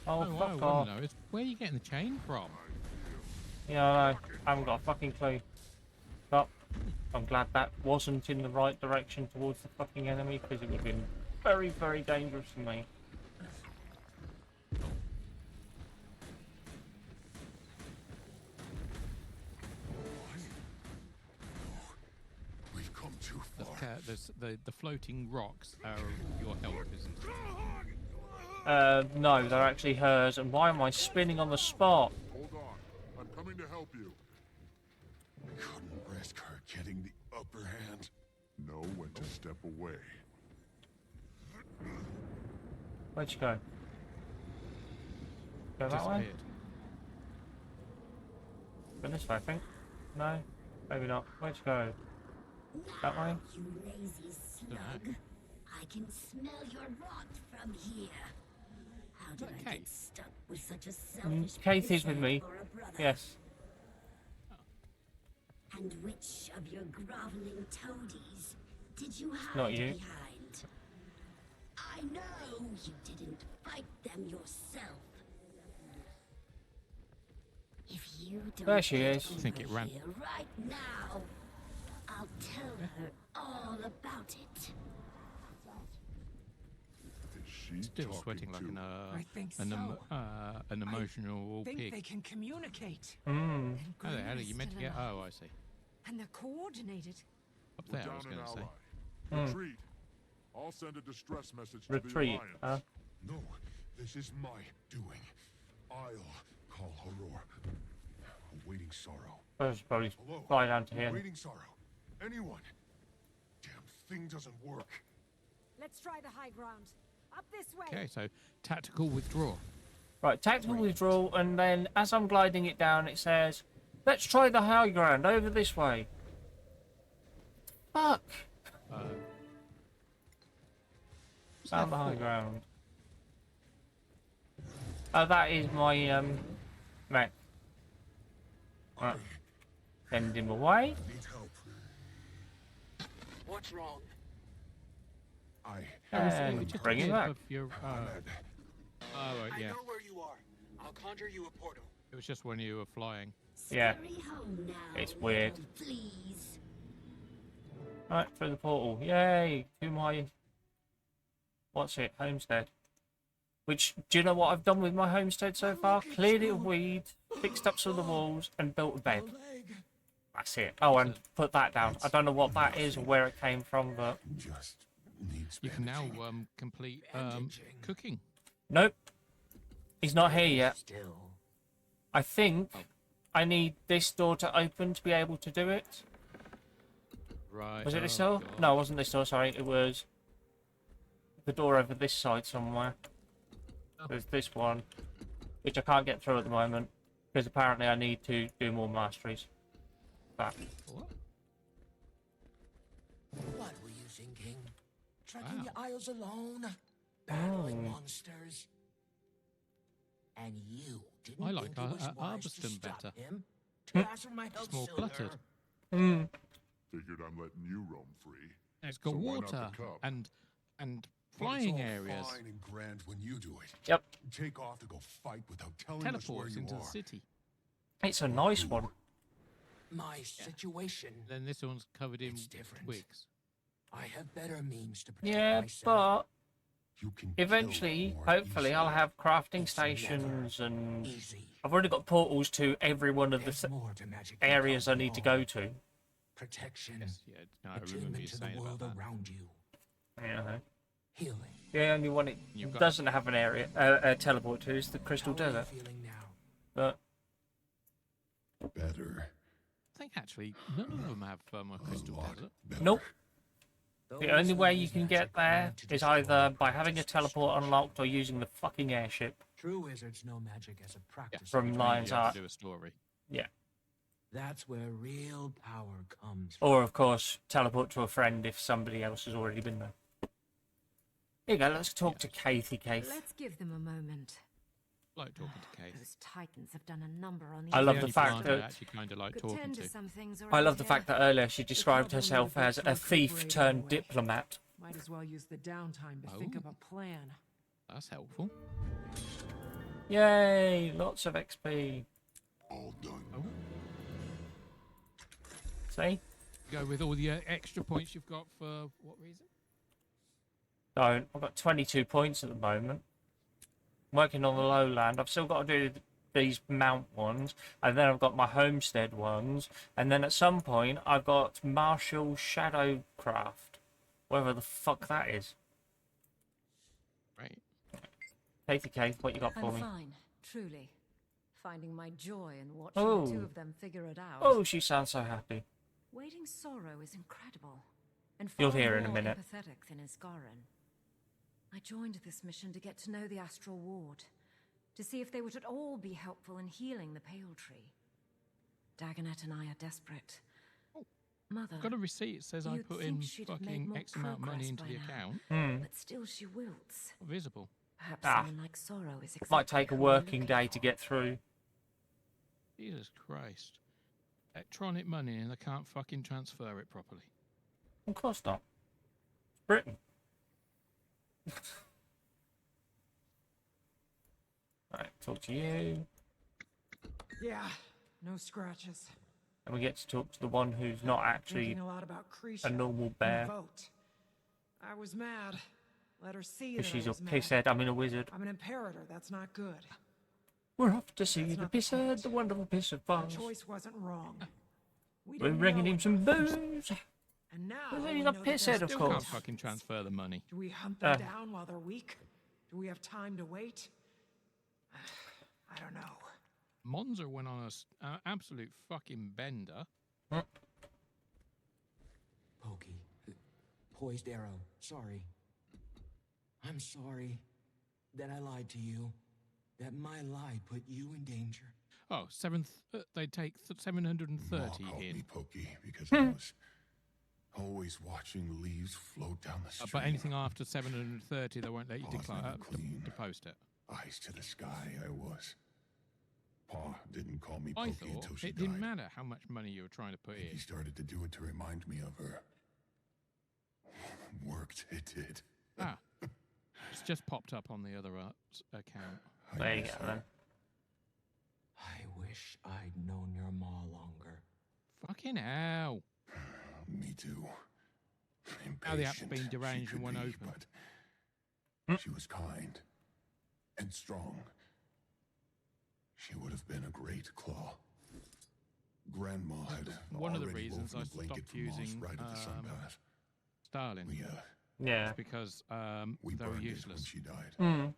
Oh, what I fuck want to off. know is where are you getting the chain from? Yeah, I know. I haven't got a fucking clue. But I'm glad that wasn't in the right direction towards the fucking enemy, because it would have been very, very dangerous for me. We've come too far. The floating rocks are your help, isn't it? No, they're actually hers. And why am I spinning on the spot? Hold on. I'm coming to help you. Couldn't risk her getting the upper hand. Know when to step away. Where'd you go? Go that way? Go this way, I think. No? Maybe not. Where'd you go? That way? You lazy slug. I can smell your rot from here. How did I get stuck with such a selfish Keith is with me. for a brother? Yes. And which of your groveling toadies did you hide Not you. behind? I know you didn't fight them yourself. If you don't There she get is. over I think it ran. here right now, I'll tell her all about it. Still sweating like I think an emotional I think pig. they can communicate. Mm. How the hell are you meant to get? Oh, I see. And they're coordinated. Up We're there, I down was an going to say. ally. Retreat. I'll send a distress message to Retreat, the Alliance. No, this is my doing. I'll call Horror. Awaiting sorrow. I should probably Hello? fly down to here. Awaiting sorrow. Anyone? Damn thing doesn't work. Let's try the high ground. Up this way. Okay, so tactical withdrawal. Right, tactical withdrawal, and then as I'm gliding it down, it says, let's try the high ground over this way. Fuck. Found the high ground. Oh, that is my mech. Right. Send him away. Need help. What's wrong? And bring him back. Your, oh, right, yeah. I know where you are. I'll conjure you a portal. It was just when you were flying. Yeah. Hurry home now, It's weird. please. Right, through the portal. Yay! To my... What's it? Homestead. Which, do you know what I've done with my homestead so far? Cleared it of weeds, fixed up some of the walls, and built a bed. That's it. Oh, and put that down. I don't know what that is or where it came from, but... Just needs You can now complete cooking. Nope. He's not here yet. I think I need this door to open to be able to do it. Right. Was it this door? God. No, it wasn't this door, sorry. It was the door over this side somewhere. There's this one, which I can't get through at the moment, because apparently I need to do more masteries. But What? What were you thinking? Trekking the Isles alone? Battling monsters? And you didn't I like think it was wise to Arbiston stop better. him? To ask for my help It's more sooner? cluttered. Figured I'm letting you roam free. It's got So why not water the cup? and But flying it's all areas. fine and grand when you do it. Yep. Take off to go fight without telling us where Teleports you into are. the city. it's a nice one. my situation. Then this one's covered in different. twigs. I have better means to protect Yeah, myself. but eventually, hopefully, I'll have crafting stations, and I've already got portals to every one of the areas I need to go to. Protection. Yeah, no, I remember you to the saying about world that. around you. Uh-huh. Healing. The only one it doesn't have an area a teleport to is the Crystal Desert. But better. I think actually none of them have a crystal desert. Nope. The only way you can get there is either by having a teleport unlocked or using the fucking airship. True wizards know magic as a practice. From Lion's You have Art. to do a story. Yeah. That's where real power comes. Or, of course, teleport to a friend if somebody else has already been there. Here you go, let's talk to Kathy, Keith. Let's give them a moment. Like talking to Kate. Those titans have done a number on the I love The the only fact plant I that actually kind of like Could talking tend to. to some things I around love the here. fact that earlier she described herself as a thief turned diplomat. Might as well use the downtime to think of a plan. That's helpful. Yay, lots of XP. All done. Oh. See? Go with all the extra points you've got for what reason? Don't. I've got 22 points at the moment. I'm working on the lowland. I've still got to do these mount ones, and then I've got my homestead ones, and then at some point I've got Martial Shadowcraft, whatever the fuck that is. Right. Kathy, Kate, what you got for I'm me? fine, truly. Finding my joy in watching Oh. the two of them figure it out. Oh, she sounds so happy. Waiting sorrow is incredible, and You'll far hear in a more minute. empathetic than Isgarin. I joined this mission to get to know the Astral Ward, to see if they would at all be helpful in healing the Pale Tree. Dagonet and I are desperate. Mother, I've got a receipt. It says I you'd put think in she'd have made fucking more X amount of money progress into by the now. account. But still she wilts. Visible. Perhaps Ah. someone like Sorrow is exactly Might take a who we're working looking day for. to get through. Jesus Christ. Electronic money and I can't fucking transfer it properly. Of course not. It's Britain. Right, talk to you. Yeah, no scratches. And we get to talk to the one who's not actually Thinking a lot about Krisha a normal and bear. the vote. I was mad. Let her see Because that she's I a was mad. pisshead. I'm in a wizard. I'm an imperator. That's not good. We're off to see That's the not the pisshead, the wonderful piss of The fun. choice wasn't wrong. We We're didn't bringing know him some enough. booze. And now Well, we he's know a that pisshead, there's of Still still can't course. fucking transfer the money. Do we hunt them down while they're weak? Do we have time to wait? I don't know. Monza went on an absolute fucking bender. Pokey. Poised arrow. Sorry. I'm sorry that I lied to you. That my lie put you in danger. Oh, they take 730 Called in. me Pokey because I was always watching the leaves float down the stream. But anything after 730, they won't let you Paws never depost it. Eyes to the sky, I was. Pa didn't call me I Pokey thought until she it died. didn't matter how much money you were trying to put He in. started to do it to remind me of her. Worked, it did. Ah, it's just popped up on the other account. There you go then. I wish I'd known your ma longer. Fucking hell. Me too. Now the app's Impatient been she deranged could and went be, open. but she was kind and strong. She would have been a great claw. Grandma had One of the already reasons woven I a blanket stopped for Moss using right at the sun bath. Starling. Yeah. It's because We they were burned it useless. when she died. Mm.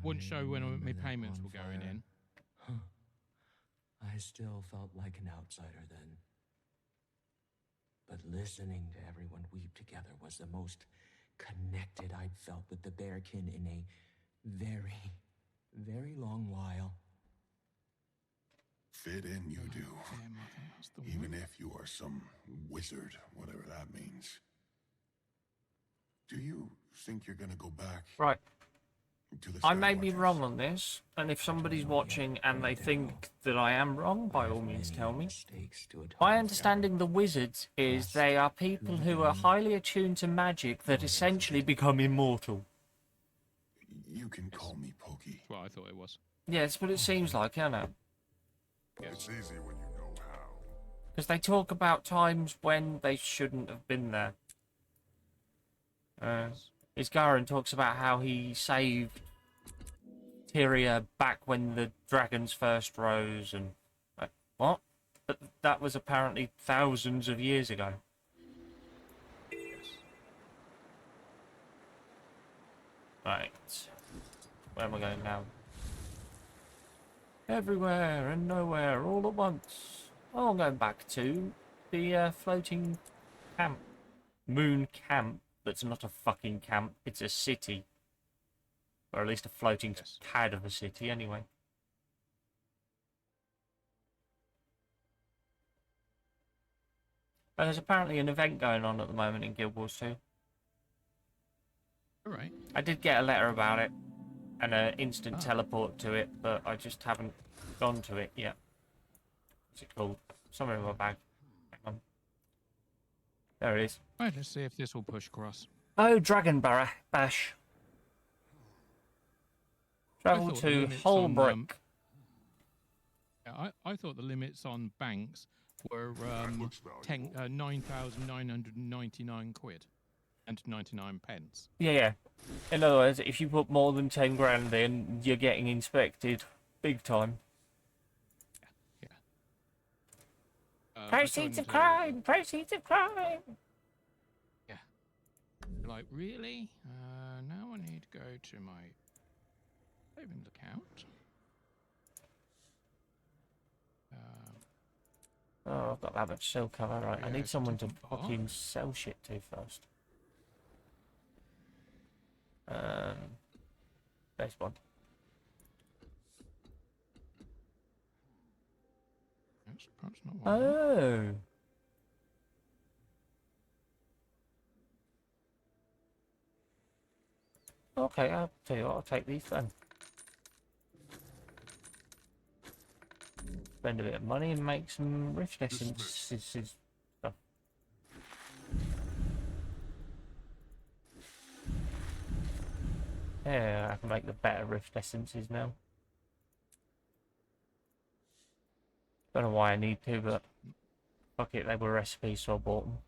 Wouldn't show when my payments were going in. I still felt like an outsider then. But listening to everyone weep together was the most connected I'd felt with the Bearkin in a very, very long while. Fit in, you do. Even if you are some wizard, whatever that means. Do you think you're gonna go back? Right. To the I may be Skywatchers? wrong on this, and if somebody's watching and they think that I am wrong, by all means tell me. My understanding the wizards is they are people who are highly attuned to magic that essentially become immortal. You can call me Pokey. That's what I thought it was. Yes, but it seems like, isn't it? It's easy when you know how. Because they talk about times when they shouldn't have been there. Isgarin talks about how he saved Tyria back when the dragons first rose, and what? But that was apparently thousands of years ago. Right. Where am I going now? Everywhere and nowhere all at once. Oh, I'm going back to the floating camp. Moon camp. That's not a fucking camp. It's a city. Or at least a floating pad of a city, anyway. There's apparently an event going on at the moment in Guild Wars 2. Alright. I did get a letter about it and an instant teleport to it, but I just haven't gone to it yet. What's it called? Somewhere in my bag. Hang on. There it is. Right, let's see if this will push across. Oh, Dragon Bash. Travel to Holbrook. I thought the limits on banks were 9,999 quid and 99 pence. Yeah. In other words, if you put more than 10 grand in, you're getting inspected big time. Proceeds of crime! Proceeds of crime! Yeah. Like, really? Now I need to go to my savings account. Oh, I've got that much cell cover. Right, I need someone to fucking sell shit to first. Base one. That's perhaps not one. Oh. Okay, I'll tell you what, I'll take these then. Spend a bit of money and make some rift essences stuff. Yeah, I can make the better rift essences now. Don't know why I need to, but fuck it, they were recipes, so I bought them.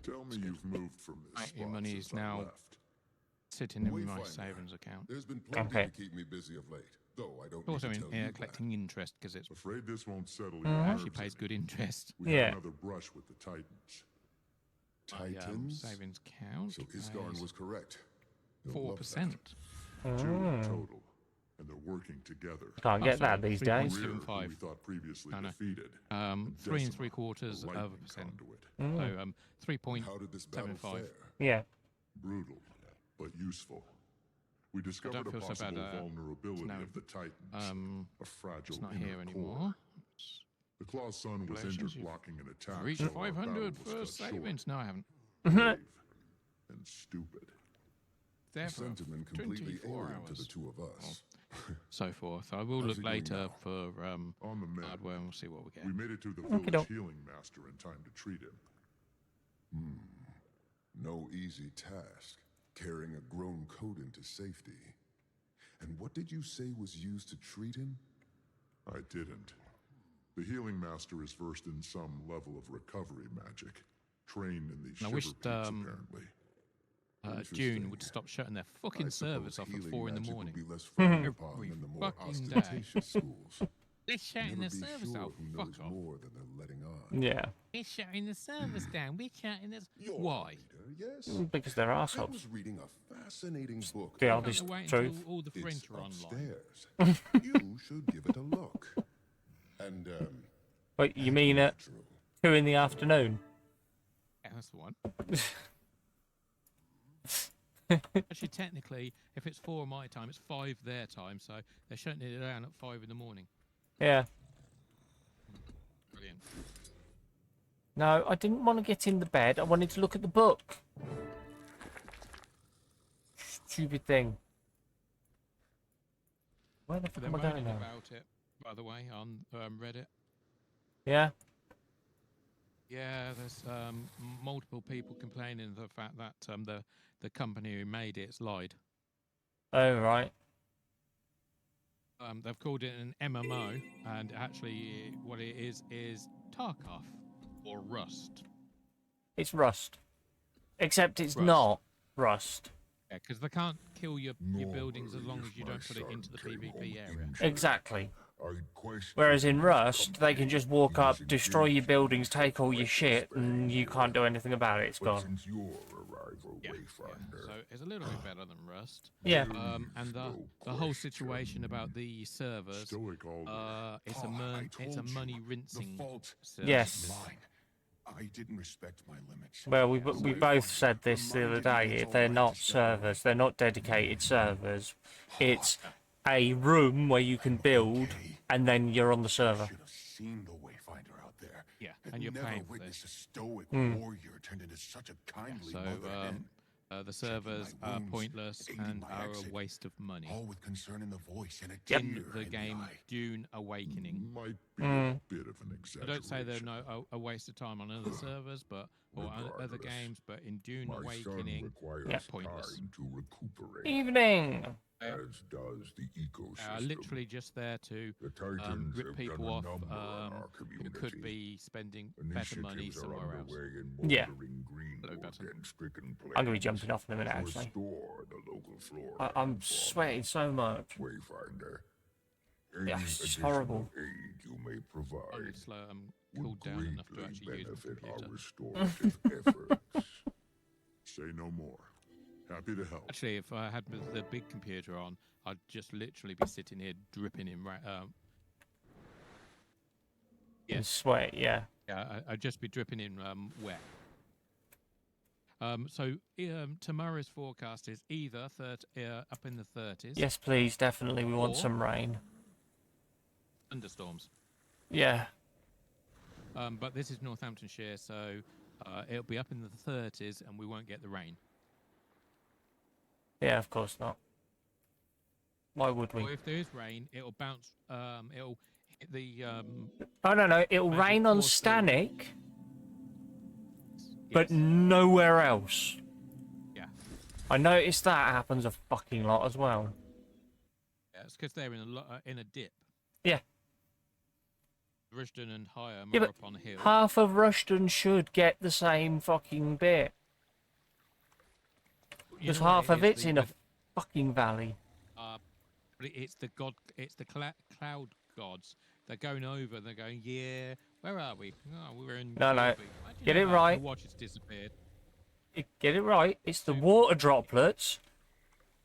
Tell me you've moved from this spot Your money is since I now left. sitting in my savings account. There's been plenty to keep me busy of late, though I don't Also need in to tell you collecting interest because it's afraid this won't settle your actually nerves pays any. good interest. We have another brush with the Titans. Titans? Savings count. So Isgarn was correct. 4%. Two in total, and they're working together. Can't get that these days. 3.75. We thought previously No, no. defeated. 3.75% of a percent. So 3.75. How did this battle fare? Yeah. Brutal, but useful. We discovered a feel so possible bad, vulnerability no, of the Titans. A fragile It's not inner here core. anymore. The Claw's son was injured blocking an attack. Reached so our 500 battle was first cut short. savings. No, I haven't. Brave and stupid. There A for sentiment completely 24 alien to hours. the two of us. So forth. I will How's look it going later now? for On the mend. hardware and we'll see what we get. We made it to the Okey-doke. village healing master in time to treat him. No easy task, carrying a grown Coden to safety. And what did you say was used to treat him? I didn't. The healing master is versed in some level of recovery magic, trained in the I Shiver wished Peaks, apparently. June would stop shutting their fucking I servers suppose off at healing 4 in the magic would morning. be less frowned Every upon than the more fucking day. ostentatious schools. They're shutting Never the be servers sure off. who Fuck knows off. more than they're letting on. Yeah. We're shutting the servers down. We're shutting this. Why? Yes. Because they're I assholes. was reading a fascinating book. The Why honest don't they wait truth. until all the French It's are online? upstairs. You should give it a look. And Wait, you mean at 2 in the afternoon? Yeah, that's the one. Actually, technically, if it's 4 my time, it's 5 their time, so they're shutting it down at 5 in the morning. Yeah. Brilliant. No, I didn't want to get in the bed. I wanted to look at the book. Stupid thing. Where the fuck They're am I moaning going now? about it, by the way, on Reddit. Yeah? Yeah, there's multiple people complaining of the fact that the company who made it's lied. Oh, right. They've called it an MMO, and actually, what it is Tarkov or Rust. It's Rust, except it's Rust. not Rust. Yeah, because they can't kill your buildings as long as you don't put it into the PvP area. Exactly. Whereas in Rust, they can just walk up, destroy your buildings, take all your shit, and you can't do anything about it. It's gone. Yeah. So it's a little bit better than Rust. Yeah. And the whole situation about the servers, it's a money rinsing service. Yes. I didn't respect my limits. Well, we both said this the other day. They're not servers. They're not dedicated servers. It's a room where you can build, and then you're on the server. Should have seen the Wayfinder out there. Yeah, and you're paying for witnessed this. a stoic warrior turned into such a kindly So the servers are pointless and are a waste of money. All with concern in the voice and a In tear the in game eye. Dune Awakening. Might be a bit of an I exaggeration. don't say they're a waste of time on other servers, but or other games, but in Dune My son Awakening, requires pointless. time to recuperate. Evening. As does the ecosystem. Literally just there to The Titans rip have people done a off number on our who community. could be spending better money Initiatives are somewhere else. underway in Yeah. bordering Greenwood and stricken I'm going to be plains jumping off in a minute, to actually. restore the local flora I'm and fauna. sweating so much. Wayfinder. Any Yeah, it's additional horrible. aid you may provide It's would cooled down enough to greatly actually use the benefit our computer. restorative efforts. Say no more. Happy to help. Actually, if I had the big computer on, I'd just literally be sitting here dripping in In sweat, yeah. Yeah, I'd just be dripping in wet. So tomorrow's forecast is either up in the 30s. Yes, please, definitely. We want Or- some rain. Thunderstorms. Yeah. But this is Northamptonshire, so it'll be up in the 30s, and we won't get the rain. Yeah, of course not. Why would we? Or if there is rain, it'll bounce. It'll hit the. Oh, no. It'll Magic rain on Force Stanek, but nowhere else. Yeah. I noticed that happens a fucking lot as well. Yeah, it's because they're in a dip. Yeah. Rushden and Higher Yeah, are but up on a hill. half of Rushden should get the same fucking bit. You Because know what half it of is, it's in a fucking valley. But it's the cloud gods. They're going over. They're going, yeah. Where are we? Oh, we're in. No. Kirby. Get it right. The watch has disappeared. Get it right. It's the water droplets.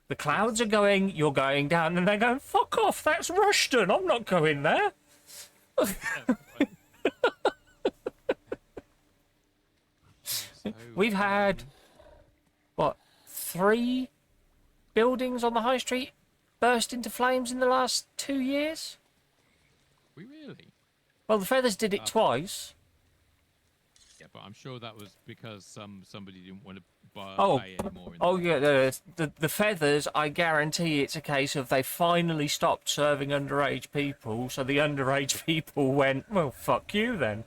The clouds are going, you're going down, and they're going, fuck off, that's Rushden, I'm not going there. We've had, what, 3 buildings on the high street burst into flames in the last 2 years? We really? Well, the Feathers did it twice. Yeah, but I'm sure that was because somebody didn't want to Oh, pay anymore. yeah, the Feathers, I guarantee it's a case of they finally stopped serving underage people, so the underage people went, well, fuck you then.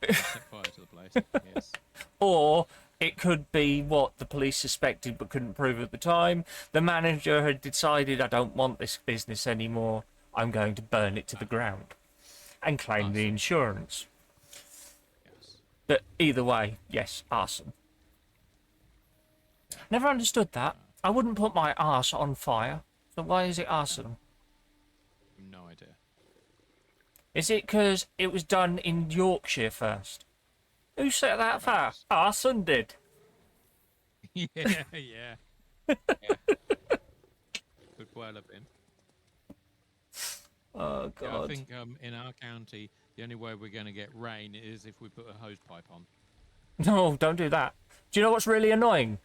Set fire to the place. Yes. Or it could be what the police suspected but couldn't prove at the time. The manager had decided, I don't want this business anymore, I'm going to burn it to the ground and claim the insurance. Yes. But either way, yes, arson. Never understood that. I wouldn't put my arse on fire. So why is it arson? No idea. Is it because it was done in Yorkshire first? Who set that fire? Arson did. Yeah, yeah. Could well have been. Oh, God. Yeah, I think in our county, the only way we're going to get rain is if we put a hose pipe on. No, don't do that. Do you know what's really annoying?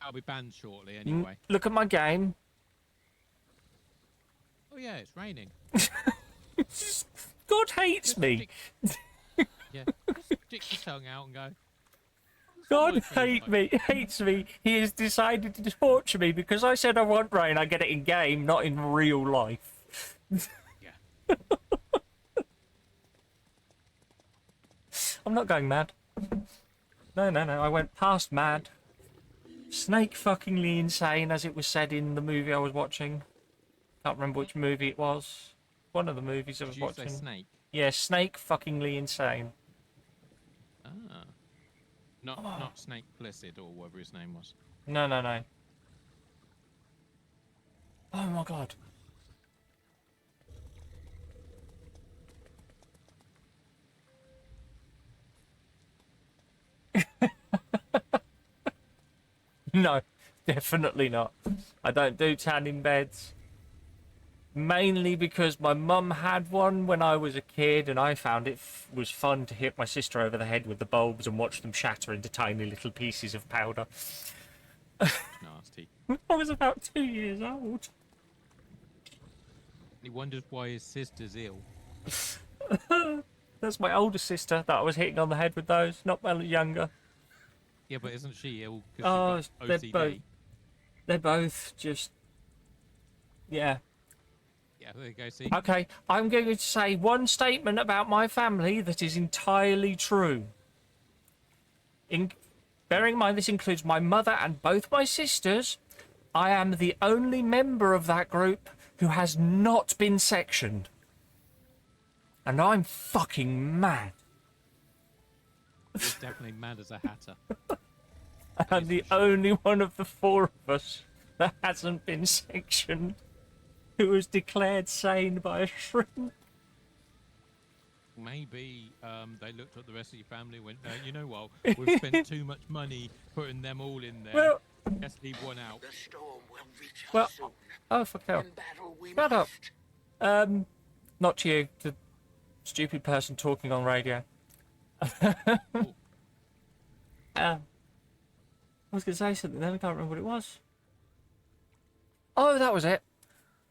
I'll be banned shortly anyway. Look at my game. Oh yeah, it's raining. God hates me. Yeah, just stick your tongue out and go. God hates me. He has decided to torture me because I said I want rain. I get it in game, not in real life. Yeah. I'm not going mad. No. I went past mad. Snake fuckingly insane, as it was said in the movie I was watching. Can't remember which movie it was. One of the movies I was Did you say watching. Snake? Yeah, Snake fuckingly insane. Ah. Not Snake Plissken or whatever his name was. No, no, no. Oh my god. No, definitely not. I don't do tanning beds. Mainly because my mum had one when I was a kid, and I found it was fun to hit my sister over the head with the bulbs and watch them shatter into tiny little pieces of powder. Nasty. I was about 2 years old. He wonders why his sister's ill. That's my older sister that I was hitting on the head with those, not my younger. Yeah, but isn't she ill Oh, because she's got OCD? they're both just... Yeah. Yeah, there you go, see? Okay, I'm going to say one statement about my family that is entirely true. Bearing in mind this includes my mother and both my sisters, I am the only member of that group who has not been sectioned. And I'm fucking mad. He's definitely mad as a hatter. I'm the only one of the four of us that hasn't been sectioned, who was declared sane by a shrink. Maybe they looked at the rest of your family and went, you know what, we've spent too much money putting them all in there. Well, let's leave one out. well, oh, fuck hell. Shut up. Not you, the stupid person talking on radio. I was going to say something then, I can't remember what it was. Oh, that was it.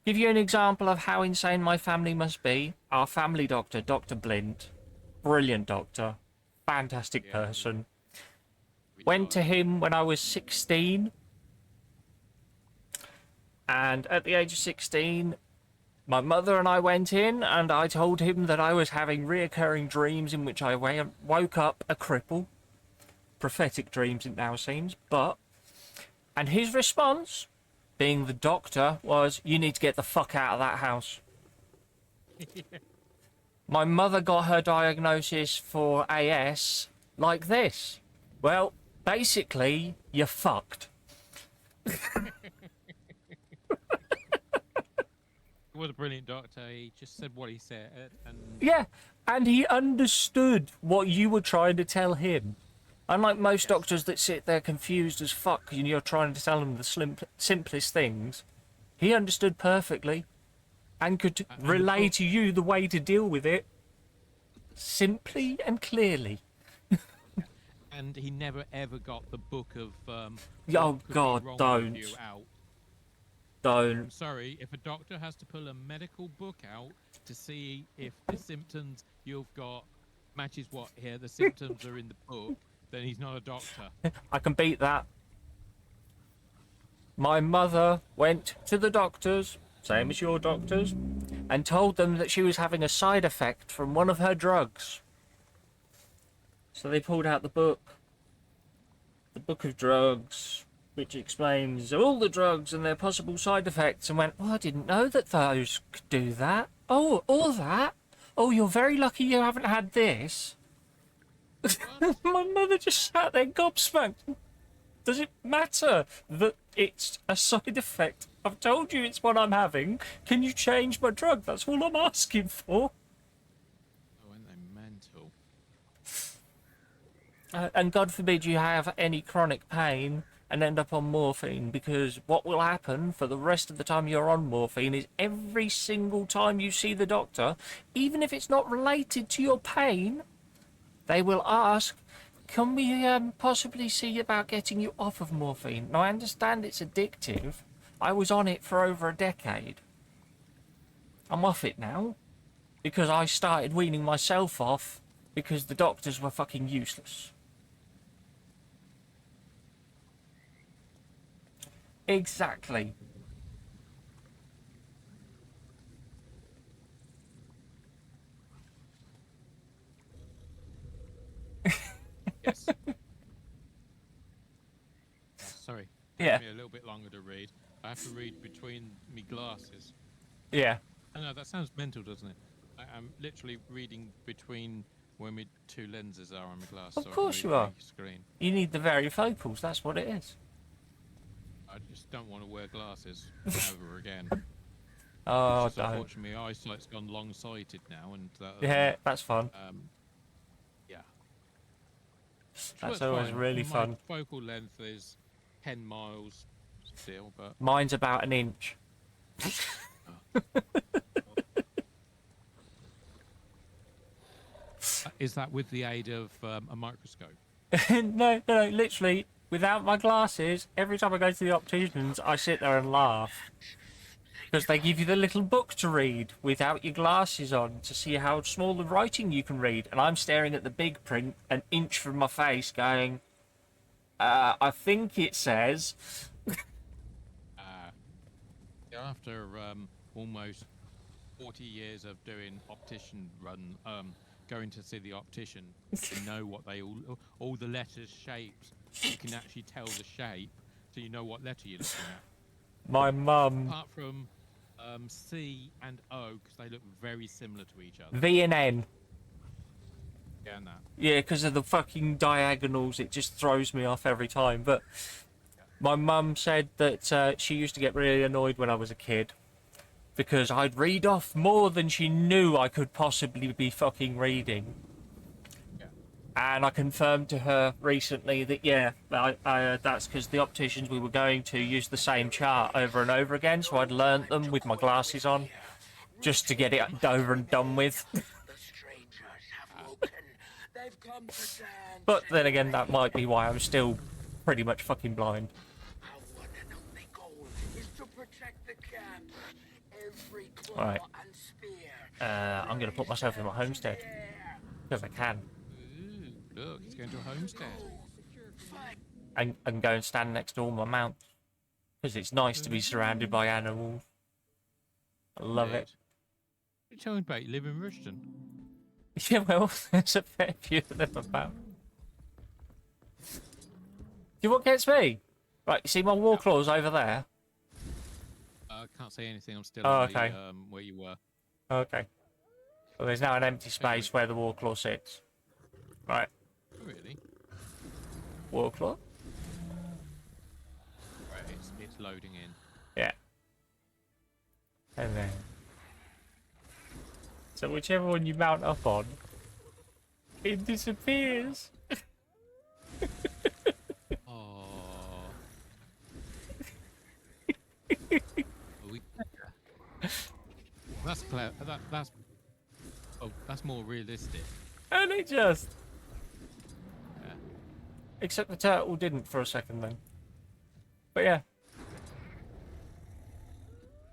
Give you an example of how insane my family must be. Our family doctor, Dr. Blint, brilliant doctor, fantastic person. Went to him when I was 16. And at the age of 16, my mother and I went in, and I told him that I was having reoccurring dreams in which I woke up a cripple. Prophetic dreams, it now seems, but... And his response, being the doctor, was, you need to get the fuck out of that house. My mother got her diagnosis for AS like this. Well, basically, you're fucked. He was a brilliant doctor. He just said what he said. And Yeah, and he understood what you were trying to tell him. Unlike most doctors that sit there confused as fuck and you're trying to tell them the simplest things, he understood perfectly and could relay to you the way to deal with it simply and clearly. and he never ever got the book of Oh God, don't. Don't. I'm sorry, if a doctor has to pull a medical book out to see if the symptoms you've got matches what here the symptoms are in the book, then he's not a doctor. I can beat that. My mother went to the doctors, same as your doctors, and told them that she was having a side effect from one of her drugs. So they pulled out the book of drugs, which explains all the drugs and their possible side effects, and went, oh, I didn't know that those could do that. Oh, all that? Oh, you're very lucky you haven't had this. My mother just sat there gobsmacked. Does it matter that it's a side effect? I've told you it's what I'm having. Can you change my drug? That's all I'm asking for. Oh, and they're mental. And God forbid you have any chronic pain and end up on morphine, because what will happen for the rest of the time you're on morphine is every single time you see the doctor, even if it's not related to your pain, they will ask, can we possibly see about getting you off of morphine? Now, I understand it's addictive. I was on it for over a decade. I'm off it now because I started weaning myself off because the doctors were fucking useless. Exactly. Yes. Sorry. Yeah. Took me a little bit longer to read. I have to read between me glasses. Yeah. I know, that sounds mental, doesn't it? I'm literally reading between where my two lenses are on my glass. Of so course I can you read are. my screen. You need the varifocals, that's what it is. I just don't want to wear glasses ever again. Oh, It's just, don't. unfortunately, my eyesight's gone long-sighted now, and Yeah, that's fun. yeah. That's Well, always fine. really My fun. focal length is 10 miles still, but Mine's about an inch. is that with the aid of a microscope? No, literally, without my glasses, every time I go to the opticians, I sit there and laugh. Because they give you the little book to read without your glasses on to see how small the writing you can read. And I'm staring at the big print an inch from my face going, I think it says... After almost 40 years of doing optician run, going to see the optician, to know what they all the letters, shapes, you can actually tell the shape, so you know what letter you're looking at. My mum... Apart from C and O, because they look very similar to each other. V and N. Yeah, and that. Yeah, because of the fucking diagonals, it just throws me off every time. But my mum said that she used to get really annoyed when I was a kid because I'd read off more than she knew I could possibly be fucking reading. Yeah. And I confirmed to her recently that, yeah, that's because the opticians we were going to used the same chart over and over again, so I'd learnt them with my glasses on just to get it over and done with. But then again, that might be why I'm still pretty much fucking blind. Right. I'm going to put myself in my homestead. Because I can. Ooh, look, he's going to a homestead. And go and stand next to all my mounts. Because it's nice to be surrounded by animals. I love it. You're talking about you live in Rushton. Yeah, well, there's a fair few of them about. See what gets me? Right, you see my war claws over there? I can't say anything. I'm still okay. Where you were. Okay. Well, there's now an empty space where the war claw sits. Right. Really? War claw? Right, it's loading in. Yeah. And then... So whichever one you mount up on, it disappears. That's clever. That's more realistic. And it just. Yeah. Except the turtle didn't for a second then. But yeah.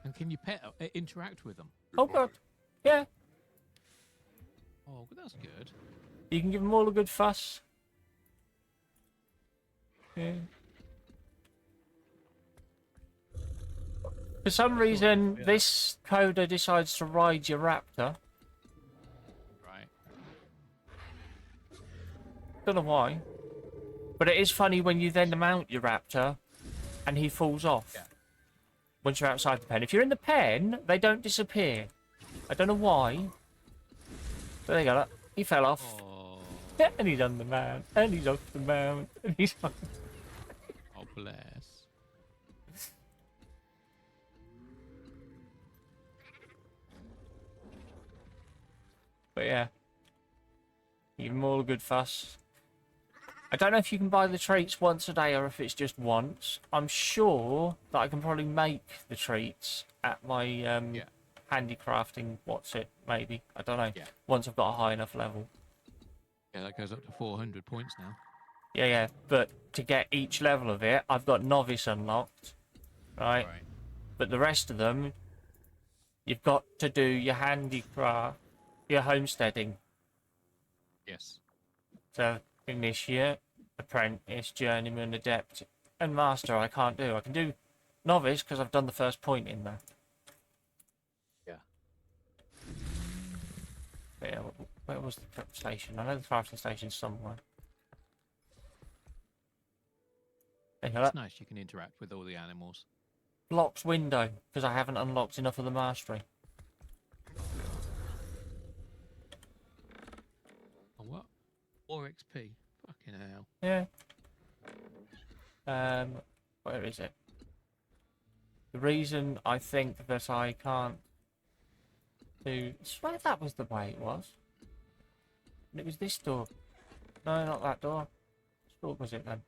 And can you interact with them? Oh god. Yeah. Oh, that's good. You can give them all a good fuss. Yeah. For some reason, this coder decides to ride your raptor. Right. Don't know why. But it is funny when you then mount your raptor and he falls off. Yeah. Once you're outside the pen. If you're in the pen, they don't disappear. I don't know why. But there you go. He fell off. Oh. Yeah, and he's on the mount. And he's off the mount. And he's on... Oh, bless. But yeah. Give them all a good fuss. I don't know if you can buy the treats once a day or if it's just once. I'm sure that I can probably make the treats at my handicrafting, maybe. I don't know. Yeah. Once I've got a high enough level. Yeah, that goes up to 400 points now. Yeah. But to get each level of it, I've got novice unlocked. Right? But the rest of them, you've got to do your handicraft, your homesteading. Yes. So, initiate, apprentice, journeyman, adept, and master I can't do. I can do novice because I've done the first point in there. Yeah. But yeah, where was the prep station? I know the crafting station's somewhere. It's nice you can interact with all the animals. Blocked window, because I haven't unlocked enough of the mastery. Oh, what? More XP. Fucking hell. Yeah. Where is it? The reason I think that I can't do... I swear that was the way it was. And it was this door. No, not that door. Which door was it then?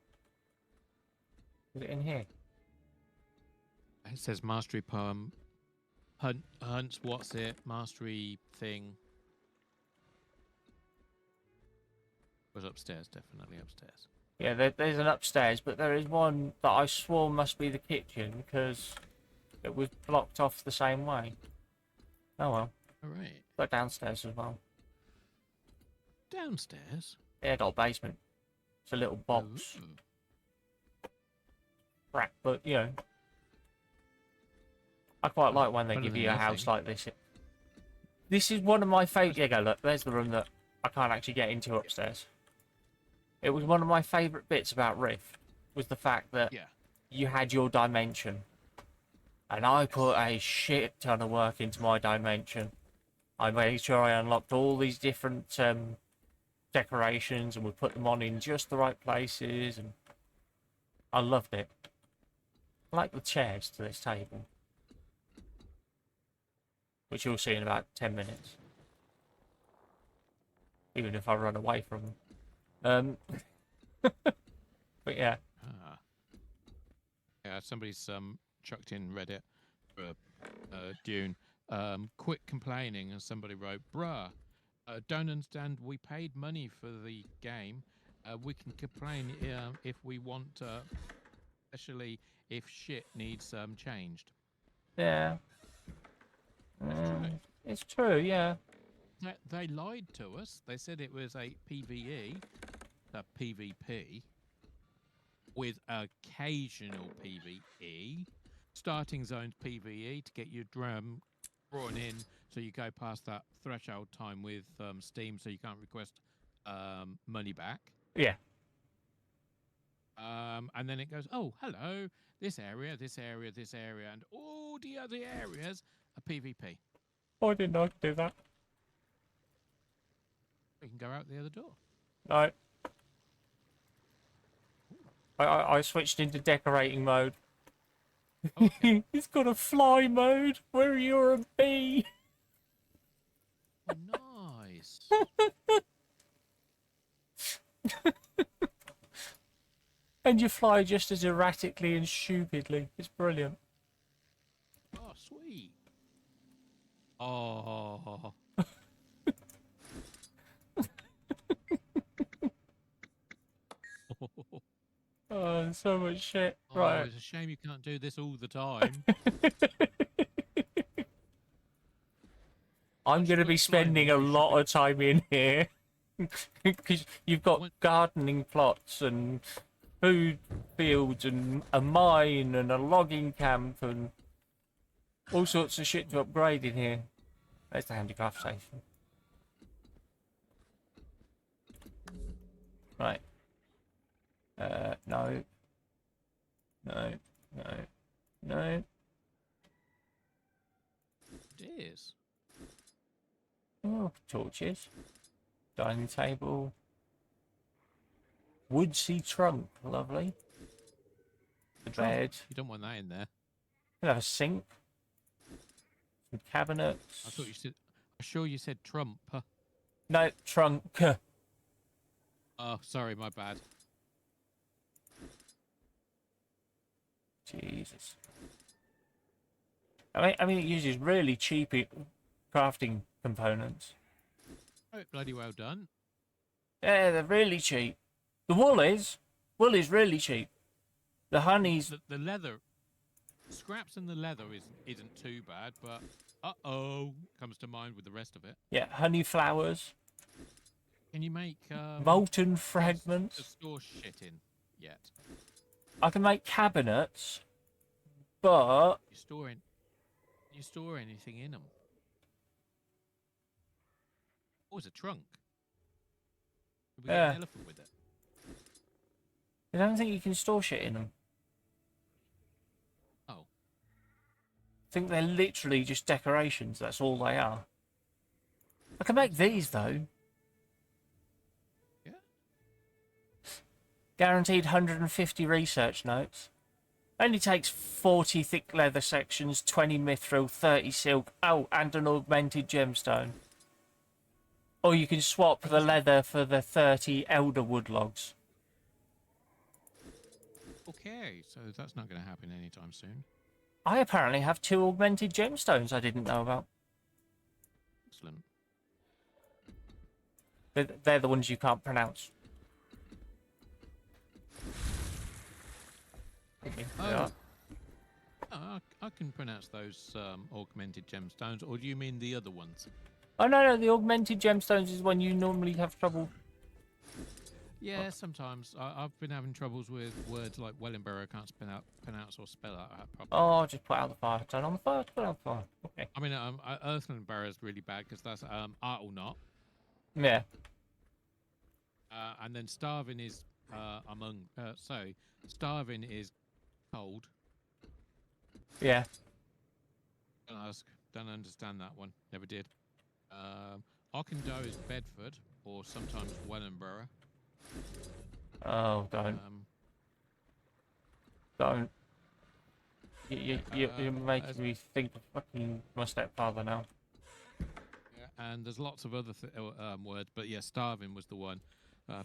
Was it in here? It says mastery poem. Hunts, what's it? Mastery thing. Was upstairs, definitely upstairs. Yeah, there's an upstairs, but there is one that I swore must be the kitchen because it was blocked off the same way. Oh well. Alright. But downstairs as well. Downstairs? Yeah, got a basement. It's a little box. Crap, but you know. I quite like when they give you a house like this. This is one of my favourite... Yeah, go look, there's the room that I can't actually get into upstairs. It was one of my favourite bits about Rift, was the fact that you had your dimension. And I put a shit ton of work into my dimension. I made sure I unlocked all these different decorations and would put them on in just the right places, and I loved it. I like the chairs to this table, which you'll see in about 10 minutes. Even if I run away from them. But yeah. Yeah, somebody's chucked in Reddit for Dune. Quit complaining, and somebody wrote, bruh, don't understand, we paid money for the game. We can complain if we want, especially if shit needs changed. Yeah. It's true, yeah. They lied to us. They said it was a PvE, a PvP, with occasional PvE, starting zones PvE to get your drum drawn in so you go past that threshold time with Steam so you can't request money back. Yeah. And then it goes, oh, hello, this area, this area, this area, and all the other areas are PvP. I didn't know I could do that. We can go out the other door. No. I switched into decorating mode. Okay. It's got a fly mode where you're a bee. Oh, nice. And you fly just as erratically and stupidly. It's brilliant. Oh, sweet. Oh. Oh, so much shit. Oh, right. It's a shame you can't do this all the time. I'm going to be spending a lot of time in here. Because you've got gardening plots and food fields and a mine and a logging camp and all sorts of shit to upgrade in here. There's the handicraft station. Right. No. No. No. No. It is. Oh, torches. Dining table. Woodsy trunk. Lovely. The bed. You don't want that in there. We'll have a sink. Some cabinets. I thought you said... I'm sure you said Trump. No, trunk. Oh, sorry, my bad. Jesus. I mean, it uses really cheap crafting components. Oh, bloody well done. Yeah, they're really cheap. The wool is really cheap. The honey's... The leather... Scraps and the leather isn't too bad, but... Uh-oh, comes to mind with the rest of it. Yeah, honey flowers. Can you make... molten fragments. To store shit in yet. I can make cabinets, but... You store anything in them? Oh, it's a trunk. Could we get an elephant with it? I don't think you can store shit in them. Oh. I think they're literally just decorations. That's all they are. I can make these, though. Yeah. Guaranteed 150 research notes. Only takes 40 thick leather sections, 20 mithril, 30 silk. Oh, and an augmented gemstone. Or you can swap the leather for the 30 elder wood logs. Okay, so that's not going to happen anytime soon. I apparently have 2 augmented gemstones I didn't know about. Excellent. They're the ones you can't pronounce. Oh. I can pronounce those augmented gemstones, or do you mean the other ones? Oh, no, the augmented gemstones is when you normally have trouble. Yeah, sometimes. I've been having troubles with words like Wellingborough. I can't pronounce or spell out properly. Oh, just put out the fire. Turn on the fire, put out the fire. Okay. I mean, Earthlandborough is really bad because that's art or not. Yeah. And then starving is starving is cold. Yeah. Don't ask. Don't understand that one. Never did. Ockendale is Bedford or sometimes Wellingborough. Oh, don't. Don't. You're making me think of fucking my stepfather now. Yeah, and there's lots of other words, but yeah, starving was the one.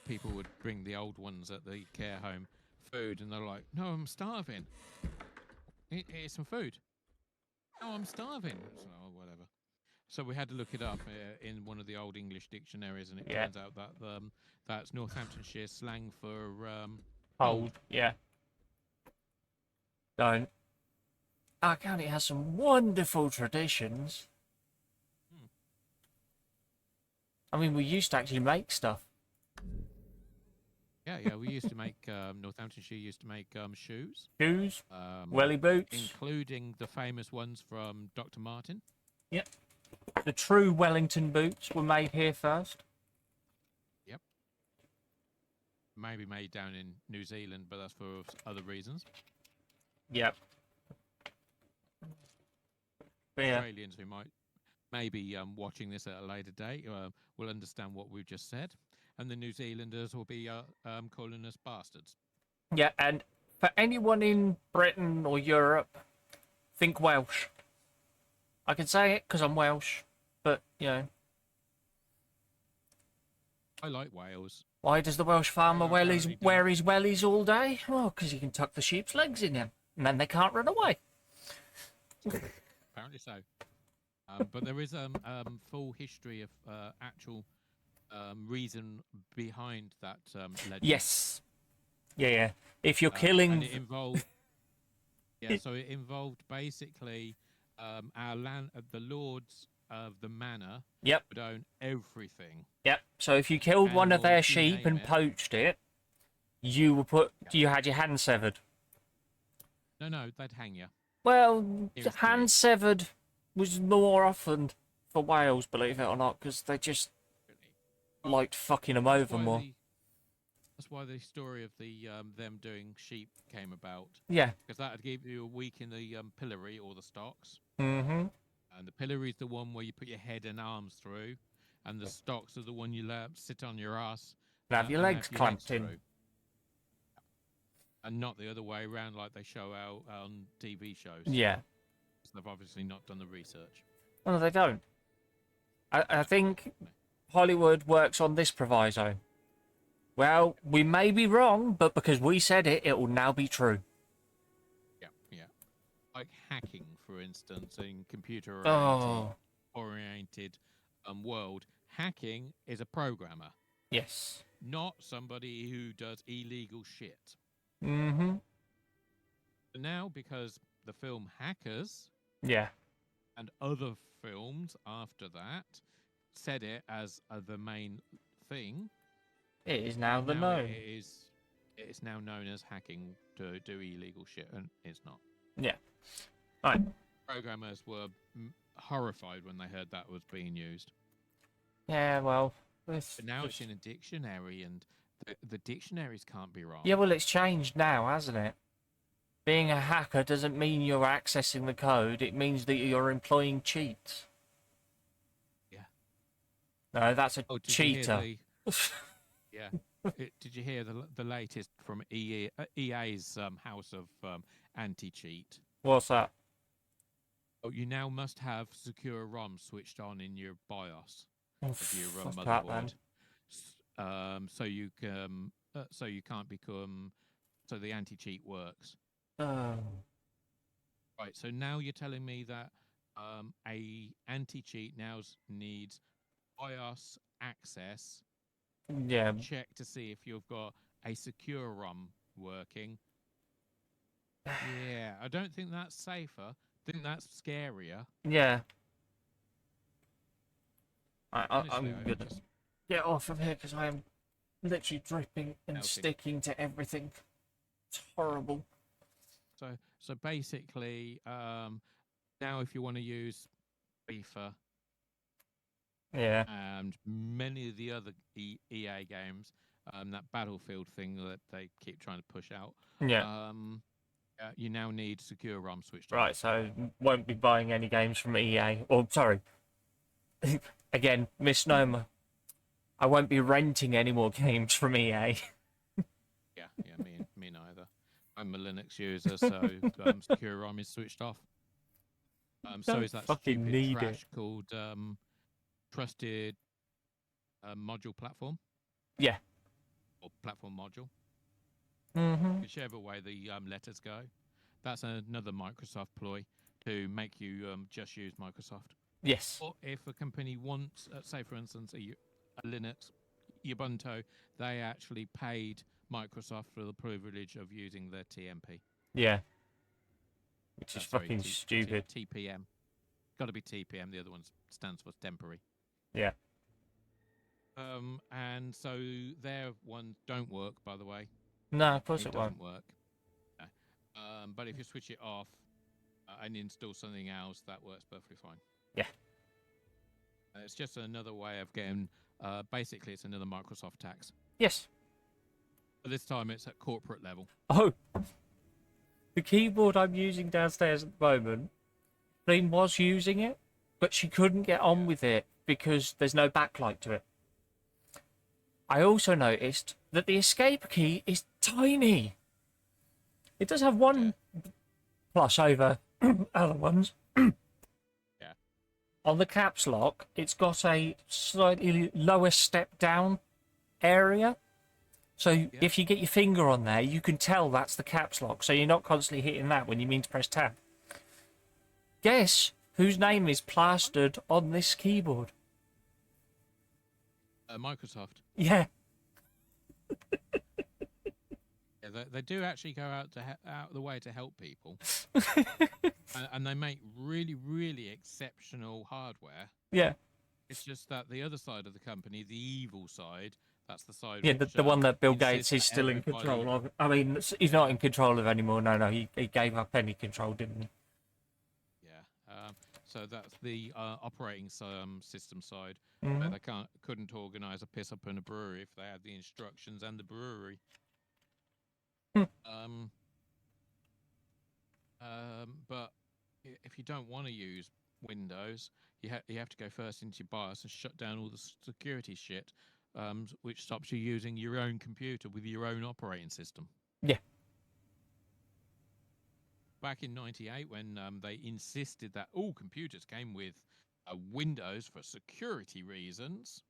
People would bring the old ones at the care home food, and they're like, "No, I'm starving. Eat some food." "No, I'm starving." So, whatever. So we had to look it up in one of the old English dictionaries, and it turns out that that's Northamptonshire slang for Cold. Yeah. Don't. Our county has some wonderful traditions. I mean, we used to actually make stuff. Yeah, we used to make Northamptonshire used to make shoes. Shoes, welly boots, including the famous ones from Dr. Martin. Yep. The true Wellington boots were made here first. Yep. Maybe made down in New Zealand, but that's for other reasons. Yep. But yeah. Australians who might maybe watching this at a later date will understand what we've just said. And the New Zealanders will be calling us bastards. Yeah, and for anyone in Britain or Europe, think Welsh. I can say it because I'm Welsh, but, you know. I like Wales. Why does the Welsh farmer wear his wellies all day? Well, because he can tuck the sheep's legs in them, and then they can't run away. Apparently so. But there is full history of actual reason behind that legend. Yes. Yeah. If you're killing... And it involved... Yeah, so it involved basically our land, the lords of the manor would own everything. Yep. So if you killed one of their sheep and poached it, you were you had your hand severed. No, they'd hang you. Well, hand severed was more often for Wales, believe it or not, because they just liked fucking them over more. That's why the story of the them doing sheep came about. Yeah. Because that would give you a week in the pillory or the stocks. Mm-hmm. And the pillory is the one where you put your head and arms through, and the stocks are the one you sit on your ass. And have your legs clamped in. And not the other way around like they show out on TV shows. Yeah. They've obviously not done the research. No, they don't. I think Hollywood works on this proviso. Well, we may be wrong, but because we said it, it will now be true. Yeah. Like hacking, for instance, in computer oriented world, hacking is a programmer. Yes. Not somebody who does illegal shit. Mm-hmm. Now, because the film Hackers... Yeah. And other films after that said it as the main thing. It is now the known. It is now known as hacking to do illegal shit, and it's not. Yeah. Right. Programmers were horrified when they heard that was being used. Yeah, well... But now it's in a dictionary, and the dictionaries can't be wrong. Yeah, well, it's changed now, hasn't it? Being a hacker doesn't mean you're accessing the code. It means that you're employing cheats. Yeah. No, that's a Did you hear cheater. yeah. Did you hear the latest from EA's House of Anti-Cheat? What's that? Oh, you now must have secure ROM switched on in your BIOS of your What's that, man? motherboard, so you can't become. So the anti-cheat works. Oh. Right. So now you're telling me that a anti-cheat now needs BIOS access. Yeah. Check to see if you've got a secure ROM working. Yeah, I don't think that's safer. I think that's scarier. Yeah. I'm Honestly, I gonna get off of here because I am literally dripping and Melting. sticking to everything. It's horrible. So basically, now if you want to use FIFA, yeah, and many of the other EA games, that Battlefield thing that they keep trying to push out, yeah, you now need secure ROM switched on. right. So won't be buying any games from EA. Or sorry, again, misnomer. I won't be renting any more games from EA. Yeah, me neither. I'm a Linux user, so secure ROM is switched off. So Don't is that fucking stupid need trash it. called Trusted Module Platform? Yeah. Or Platform Module? Mm-hmm. Whichever way the letters go. That's another Microsoft ploy to make you just use Microsoft. Yes. Or if a company wants, say for instance, a Linux, Ubuntu, they actually paid Microsoft for the privilege of using their TMP. Yeah. Which is fucking stupid. TPM. Got to be TPM. The other one stands for temporary. Yeah. And so their ones don't work, by the way. No, of course it doesn't won't. work. No. But if you switch it off and install something else, that works perfectly fine. Yeah. It's just another way of getting. Basically, it's another Microsoft tax. Yes. But this time, it's at corporate level. Oh. The keyboard I'm using downstairs at the moment, Flynn was using it, but she couldn't get on with it because there's no backlight to it. I also noticed that the escape key is tiny. It does have one plus over other ones. Yeah. On the caps lock, it's got a slightly lower step down area. So if you get your finger on there, you can tell that's the caps lock. So you're not constantly hitting that when you mean to press tab. Guess whose name is plastered on this keyboard? Microsoft. Yeah. Yeah, they do actually go out of the way to help people, and they make really, really exceptional hardware. Yeah. It's just that the other side of the company, the evil side, that's the side. Yeah, which, the one that Bill insists Gates is that still in everybody- control of. I mean, he's not in control of anymore. No, he gave up any control, didn't he? Yeah. So that's the operating system side. Mhm. They couldn't organise a piss up in a brewery if they had the instructions and the brewery. But if you don't want to use Windows, you have to go first into your BIOS and shut down all the security shit, which stops you using your own computer with your own operating system. Yeah. Back in '98, when they insisted that all computers came with Windows for security reasons,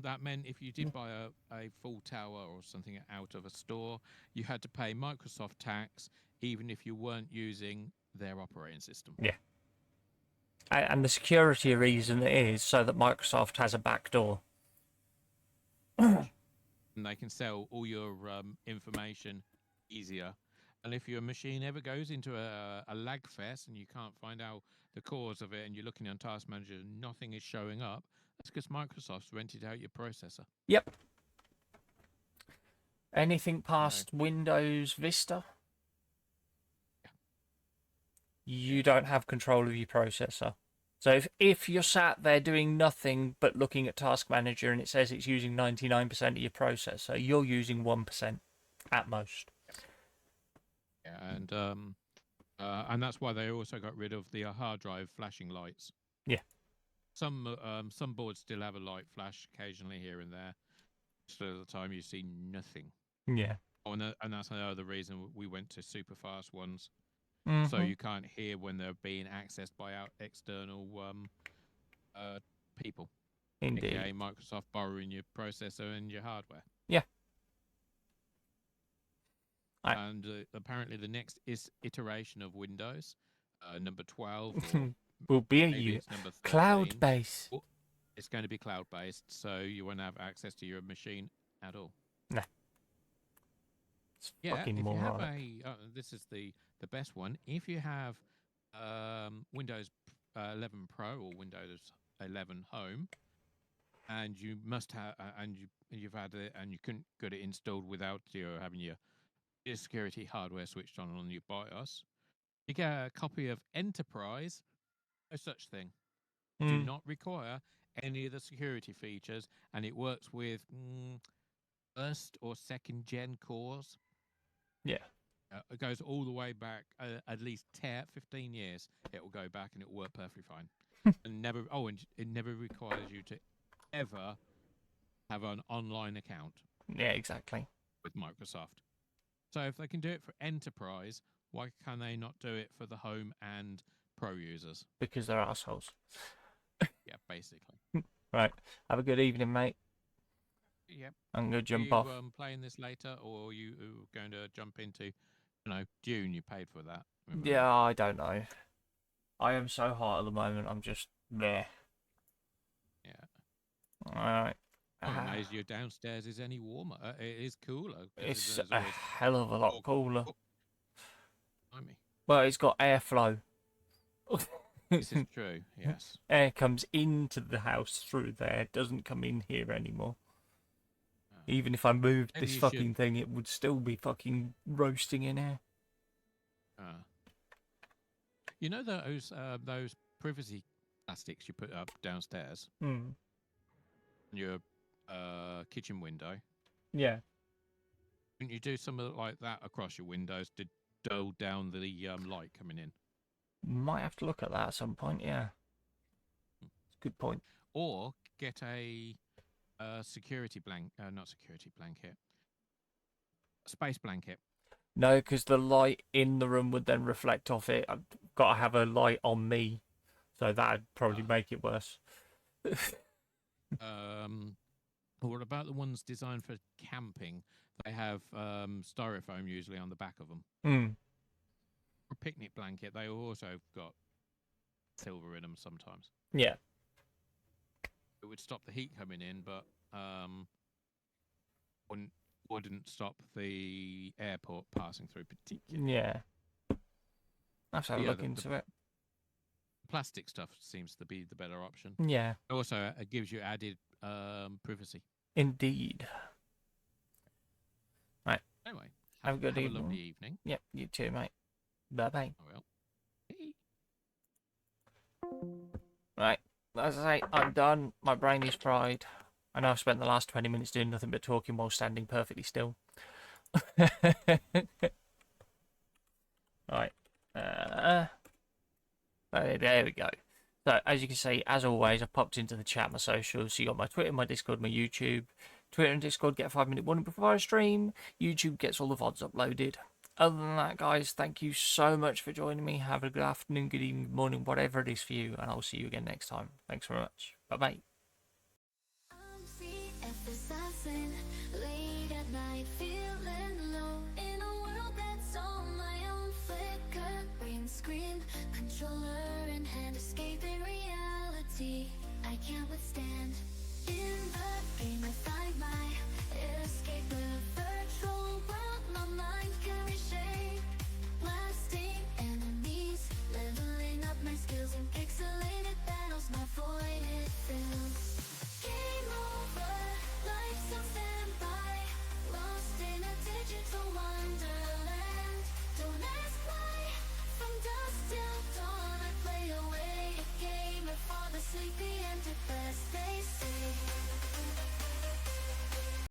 that meant if you did buy a full tower or something out of a store, you had to pay Microsoft tax, even if you weren't using their operating system. Yeah. And the security reason is so that Microsoft has a backdoor. And they can sell all your information easier. And if your machine ever goes into a lag fest and you can't find out the cause of it, and you're looking on Task Manager and nothing is showing up, that's because Microsoft's rented out your processor. Yep. Anything past Windows Vista, you don't have control of your processor. So if you're sat there doing nothing but looking at Task Manager and it says it's using 99% of your processor, you're using 1% at most. And that's why they also got rid of the hard drive flashing lights. Yeah. Some boards still have a light flash occasionally here and there. Most of the time, you see nothing. Yeah. Oh, and that's another reason we went to super fast ones. So Mhm. you can't hear when they're being accessed by external people. Indeed. AKA Microsoft borrowing your processor and your hardware. Yeah. And apparently the next iteration of Windows, number 12, or will be maybe it's number 13. cloud-based. It's going to be cloud-based, so you won't have access to your machine at all. No. It's fucking if you have moronic. this is the best one. If you have Windows 11 Pro or Windows 11 Home, and you must have, you've had it, and you couldn't get it installed without having your security hardware switched on your BIOS, you get a copy of Enterprise. No such thing. Do not require any of the security features, and it works with first or second gen cores. Yeah. It goes all the way back at least 15 years. It will go back and it will work perfectly fine. And it never requires you to ever have an online account. Yeah, exactly. With Microsoft. So if they can do it for Enterprise, why can they not do it for the home and pro users? Because they're assholes. Yeah, basically. Right. Have a good evening, mate. Yep. I'm going to jump Are off. you playing this later, or are you going to jump into, Dune? You paid for that. Remember? Yeah, I don't know. I am so hot at the moment. I'm just there. Yeah. Alright. I'm amazed your downstairs is any warmer. It is cooler. It's a hell of a lot cooler. Blimey. Well, it's got airflow. This is true, yes. Air comes into the house through there. It doesn't come in here anymore. Even if I moved Maybe this you fucking should- thing, it would still be fucking roasting in here. You know those privacy plastics you put up downstairs Hmm. on your kitchen window? Yeah. Couldn't you do something like that across your windows to dull down the light coming in? Might have to look at that at some point, yeah. It's a good point. Or get a security not security blanket, space blanket. No, because the light in the room would then reflect off it. I've got to have a light on me. So that'd probably make it worse. What about the ones designed for camping? They have styrofoam usually on the back of them. Mm. A picnic blanket, they also got silver in them sometimes. Yeah. It would stop the heat coming in, but wouldn't stop the airport passing through particularly. Yeah. I'll have to have a look into it. Plastic stuff seems to be the better option. Yeah. Also, it gives you added privacy. Indeed. Right. Anyway, have a good have evening. a lovely evening. Yep, you too, mate. Bye-bye. I will. Right. As I say, I'm done. My brain is fried. I know I've spent the last 20 minutes doing nothing but talking while standing perfectly still. Right. There we go. So, as you can see, as always, I've popped into the chat, my socials. So you got my Twitter, my Discord, my YouTube. Twitter and Discord get a 5-minute warning before I stream. YouTube gets all the VODs uploaded. Other than that, guys, thank you so much for joining me. Have a good afternoon, good evening, good morning, whatever it is for you. And I'll see you again next time. Thanks very much. Bye-bye. Assassin, late at night, feeling low in a world that's on my own. Flickering screen, controller in hand, escaping reality. I can't withstand. In the game, I find my